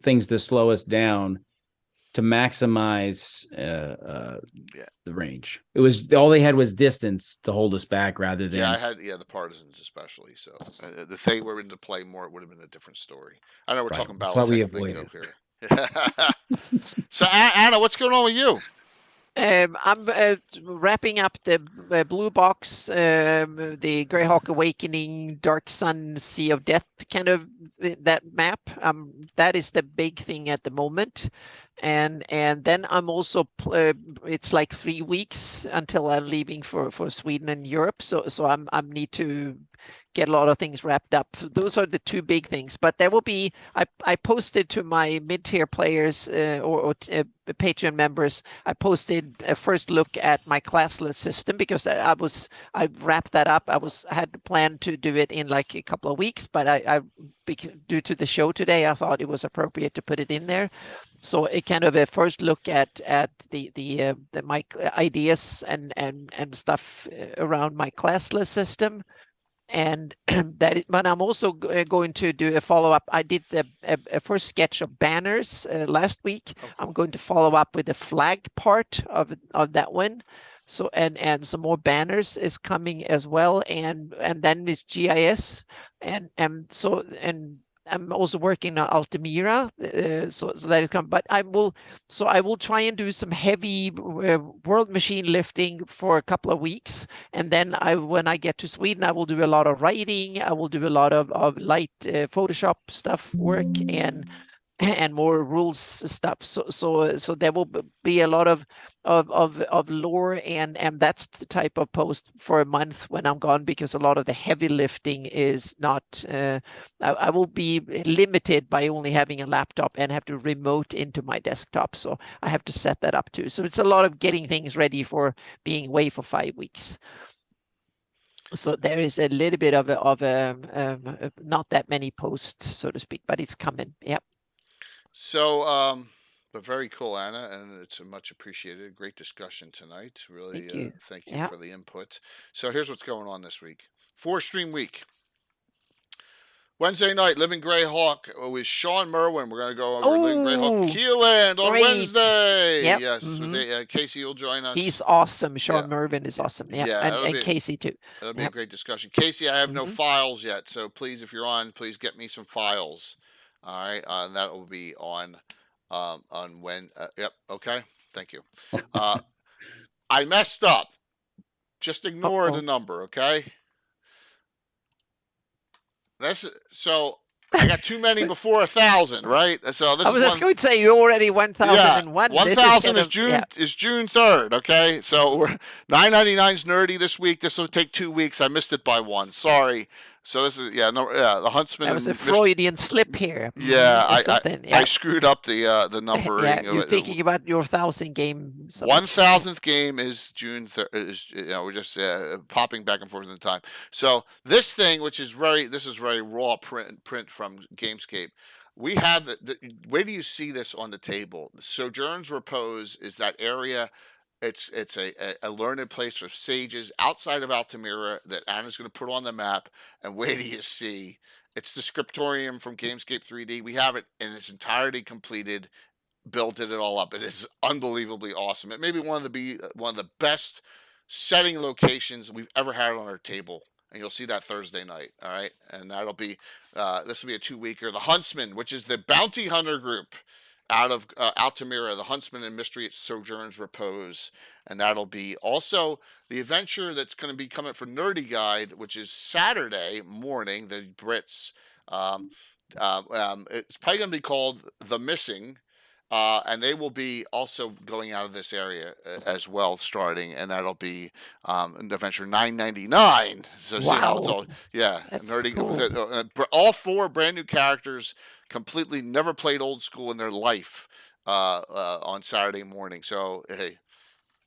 things to slow us down to maximize the range. It was all they had was distance to hold us back rather than. Yeah, I had the partisans especially. So if they were into play more, it would have been a different story. I know we're Right. talking That's why we Battletech lingo avoided. here. So Anna, what's going on with you? I'm wrapping up the blue box, the Greyhawk Awakening, Dark Sun, Sea of Death kind of that map. That is the big thing at the moment. And then I'm also it's like 3 weeks until I'm leaving for Sweden and Europe. So I need to get a lot of things wrapped up. Those are the two big things. But there will be I posted to my mid-tier players or Patreon members. I posted a first look at my classless system because I wrapped that up. I had planned to do it in like a couple of weeks, but I due to the show today, I thought it was appropriate to put it in there. So it kind of a first look at the my ideas and stuff around my classless system, and but I'm also going to do a follow up. I did a first sketch of banners last week. Okay. I'm going to follow up with the flag part of that one. So and some more banners is coming as well, and then it's GIS and I'm also working on Altamira, so that it come. But I will try and do some heavy world machine lifting for a couple of weeks, and then when I get to Sweden, I will do a lot of writing. I will do a lot of light Photoshop stuff work and more rules stuff. So there will be a lot of lore, and that's the type of post for a month when I'm gone, because a lot of the heavy lifting is not. I will be limited by only having a laptop and have to remote into my desktop, so I have to set that up too. So it's a lot of getting things ready for being away for 5 weeks. So there is a little bit of a not that many posts, so to speak, but it's coming. Yep. So, but very cool, Anna, and it's much appreciated. Great discussion tonight. Really, Thank you. thank you Yeah. for the input. So here's what's going on this week. 4-stream week. Wednesday night, Living Greyhawk with Sean Merwin. We're going to go over Living Greyhawk Keeland on great. Wednesday. Yep. Yes, Mhm. Casey will join us. He's awesome. Sean Yeah. Mervyn is awesome. Yeah, Yeah, and Casey too. That'll be a Yep. great discussion. Casey, I have no Mhm. files yet, so please, if you're on, please get me some files. All right, that will be on when. Yep. Okay. Thank you. I messed up. Just ignore the number, okay? So I got too many before 1,000, right? So this I was is just going to say you already 1,001. 1,000 is June 3rd. Okay, so we're 999 is nerdy this week. This will take 2 weeks. I missed it by one. Sorry. So this is the Huntsman. That was a Freudian slip here. Yeah, I screwed up the numbering. Yeah, you're thinking about your 1,000 game. 1,000th game is June 3rd. We're just popping back and forth in the time. So this thing, which is very raw print from Gamescape. We have where do you see this on the table? Sojourn's Repose is that area. It's a learned place for sages outside of Altamira that Anna's going to put on the map. And where do you see? It's the scriptorium from Gamescape 3D. We have it in its entirety completed, built it all up. It is unbelievably awesome. It may be one of the best setting locations we've ever had on our table. And you'll see that Thursday night. All right. And that'll be, this will be a 2-weeker. The Huntsman, which is the bounty hunter group out of Altamira, the Huntsman and Mystery at Sojourn's Repose. And that'll be also the adventure that's going to be coming for Nerdy Guide, which is Saturday morning, the Brits. It's probably going to be called The Missing. And they will be also going out of this area as well, starting, and that'll be adventure 999. So see how it's all, that's nerdy. Cool. All 4 brand new characters, completely never played old school in their life on Saturday morning. So hey,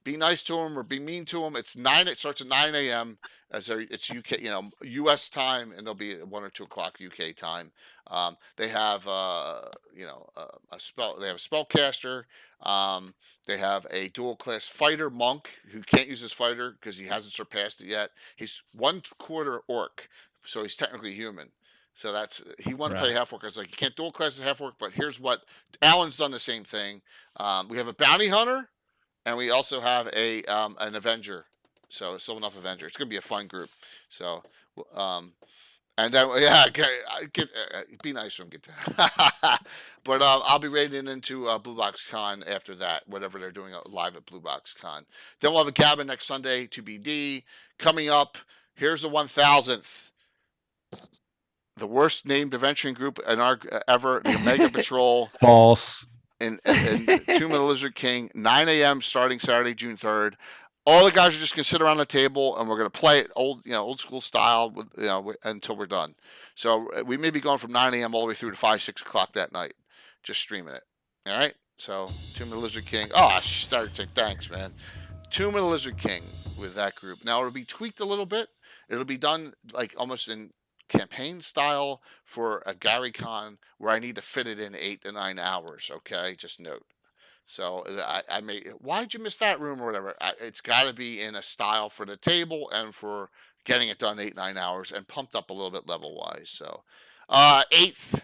Be nice to them or be mean to them. It starts at 9 a.m. It's UK, U.S. time, and they'll be at 1 or 2 o'clock UK time. They have, a spell. They have a spellcaster. They have a dual class fighter monk who can't use his fighter because he hasn't surpassed it yet. He's 1/4 orc, so he's technically human. So he wanted to play half orc. I was like, you can't dual class as half orc, but here's what Alan's done the same thing. We have a bounty hunter, and we also have an Avenger. So still enough Avenger. It's gonna be a fun group. So, and then be nice to him. Get to, but I'll be raiding into Blue Box Con after that. Whatever they're doing live at Blue Box Con. Then we'll have a Gabbin next Sunday. TBD coming up. Here's the 1000th. The worst named adventuring group in our ever, the Omega Patrol. False. In Tomb of the Lizard King, 9 a.m. starting Saturday, June 3rd. All the guys are just going to sit around the table, and we're going to play it old school style, until we're done. So we may be going from 9 a.m. all the way through to 5, 6 o'clock that night, just streaming it. All right. So Tomb of the Lizard King. Oh, thanks, man. Tomb of the Lizard King with that group. Now it'll be tweaked a little bit. It'll be done like almost in campaign style for a Gary Con where I need to fit it in 8 to 9 hours. Okay, just note. So I may, why'd you miss that room or whatever? It's got to be in a style for the table and for getting it done 8, 9 hours and pumped up a little bit level wise. So 8th,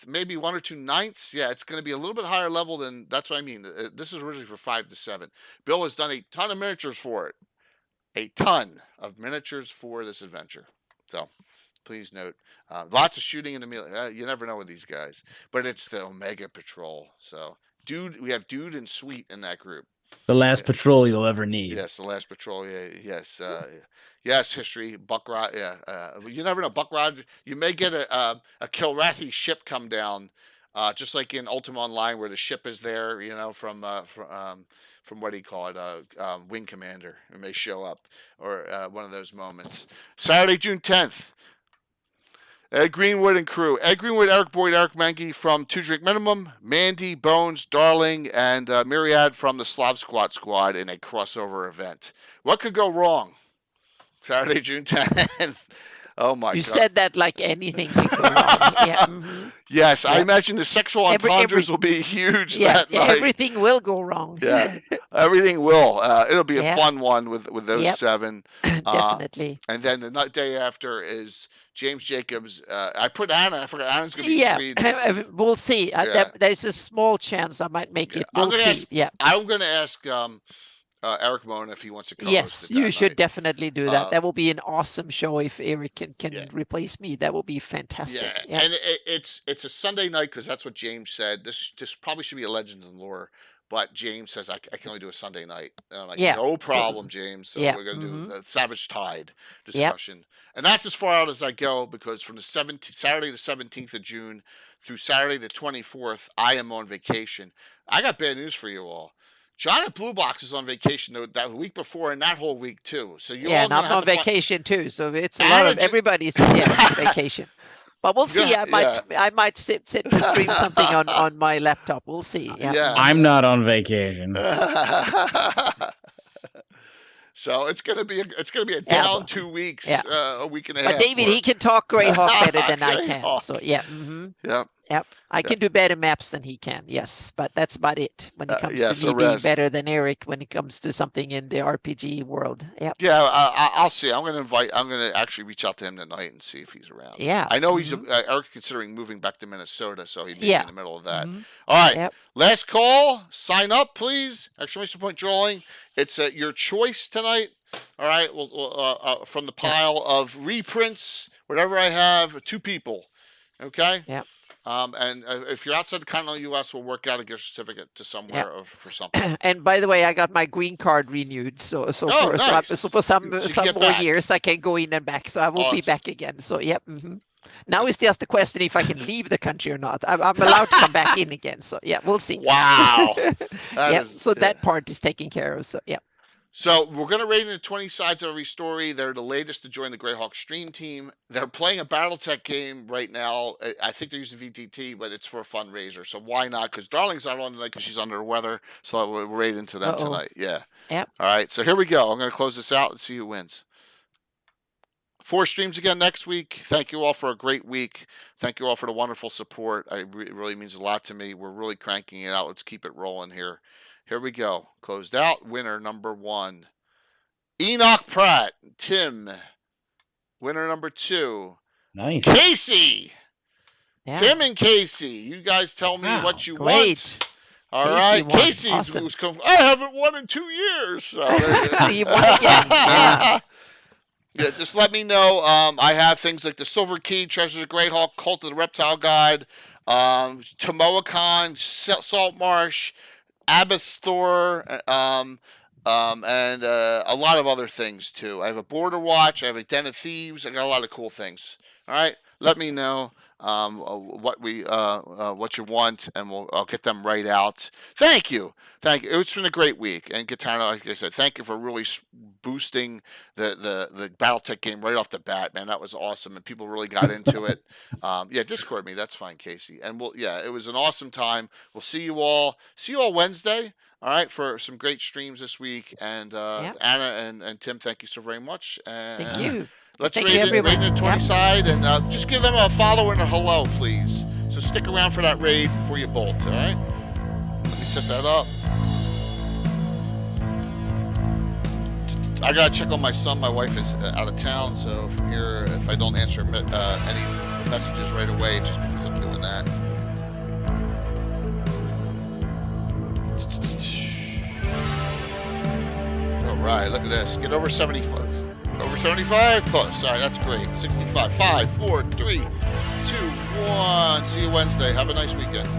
maybe 1 or 2 ninths. Yeah, it's going to be a little bit higher level than, that's what I mean. This is originally for 5 to 7. Bill has done a ton of miniatures for it. A ton of miniatures for this adventure. So please note, lots of shooting in the middle. You never know with these guys, but it's the Omega Patrol. So, we have Dude and Sweet in that group. The last patrol you'll ever need. Yes, the last patrol. Yeah, yes, yes. History, Buckrod. Yeah, you never know. Buckrod. You may get a Kilrathi ship come down, just like in Ultima Online, where the ship is there. From what do you call it? Wing Commander. It may show up, or one of those moments. Saturday, June 10th. Ed Greenwood and crew. Ed Greenwood, Eric Boyd, Eric Menke from Two Drink Minimum, Mandy, Bones, Darling, and Myriad from the Slav Squad in a crossover event. What could go wrong? Saturday, June 10th. Oh my God. You said that like anything could go wrong. Yeah. Mm-hmm. Yes, I imagine the sexual entendres will be huge that night. Everything will go wrong. Yeah, everything will. It'll be a fun one with those 7. Definitely. And then the day after is James Jacobs. I put Anna. I forgot Anna's going to be in Sweden. We'll see. There's a small chance I might make it. We'll see. I'm going to ask Eric Mona if he wants to come. Yes, you should definitely do that. That will be an awesome show if Eric can replace me. That will be fantastic. Yeah. And it's a Sunday night because that's what James said. This probably should be a Legends and Lore, but James says I can only do a Sunday night. And I'm like, no problem, James. So we're going to do the Savage Tide discussion. And that's as far out as I go because from the Saturday the 17th of June through Saturday the 24th, I am on vacation. I got bad news for you all. John at Blue Box is on vacation that week before and that whole week too. So I'm on vacation too. So it's a lot of everybody's on vacation. But we'll see. I might sit and stream something on my laptop. We'll see. Yeah. I'm not on vacation. So it's gonna be a down 2 weeks, a week and a half. But David, he can talk Greyhawk better than I can. So Yep. I can do better maps than he can. Yes, but that's about it when it comes to me being better than Eric when it comes to something in the RPG world. Yep. Yeah. I'll see. I'm going to actually reach out to him tonight and see if he's around. Yeah. I know he's Eric's considering moving back to Minnesota, so he may be in the middle of that. All right. Yep. Last call. Sign up, please. Exclamation point drawing. It's your choice tonight. All right. Well, from the pile of reprints, whatever I have, 2 people. Okay. Yep. And if you're outside the continental U.S., we'll work out a gift certificate to somewhere or for something. And by the way, I got my green card renewed, so for some more years I can go in and back. So I will be back again. So Now it's just the question if I can leave the country or not. I'm allowed to come back in again. So we'll see. Wow. So that part is taken care of. So So we're going to rate into 20 sides of every story. They're the latest to join the Greyhawk stream team. They're playing a BattleTech game right now. I think they're using VTT, but it's for a fundraiser. So why not? Because Darling's not on tonight because she's under the weather. So we'll rate into them tonight. Yeah. Yep. All right. So here we go. I'm going to close this out and see who wins. 4 streams again next week. Thank you all for a great week. Thank you all for the wonderful support. It really means a lot to me. We're really cranking it out. Let's keep it rolling here. Here we go. Closed out. Winner number 1. Enoch Pratt. Tim. Winner number 2. Nice. Casey. Yeah. Tim and Casey. You guys tell me what you Great. want. All right. Casey won. Casey's Awesome. I haven't won in 2 years. So You won again. Yeah. Yeah, just let me know. I have things like the Silver Key, Treasures of Greyhawk, Cult of the Reptile Guide, Tomoacon, Salt Marsh, Abyss Thor, and a lot of other things too. I have a Border Watch. I have a Den of Thieves. I got a lot of cool things. All right, let me know what you want, and I'll get them right out. Thank you. It's been a great week, and Katana, like I said, thank you for really boosting the BattleTech game right off the bat, man. That was awesome, and people really got into it. Yeah, Discord me. That's fine, Casey. And it was an awesome time. We'll see you all. See you all Wednesday. All right, for some great streams this week. And Anna and Tim, thank you so very much. And Thank you. Let's Thank rate you, it everyone. in 20 side, and just give them a follow and a hello, please. So stick around for that raid before you bolt, all right? Let me set that up. I got to check on my son. My wife is out of town, so from here, if I don't answer any messages right away, it's just because I'm doing that. All right, look at this. Get over 75. Over 75? Close. All right, that's great. 65. 5, 4, 3, 2, 1. See you Wednesday. Have a nice weekend.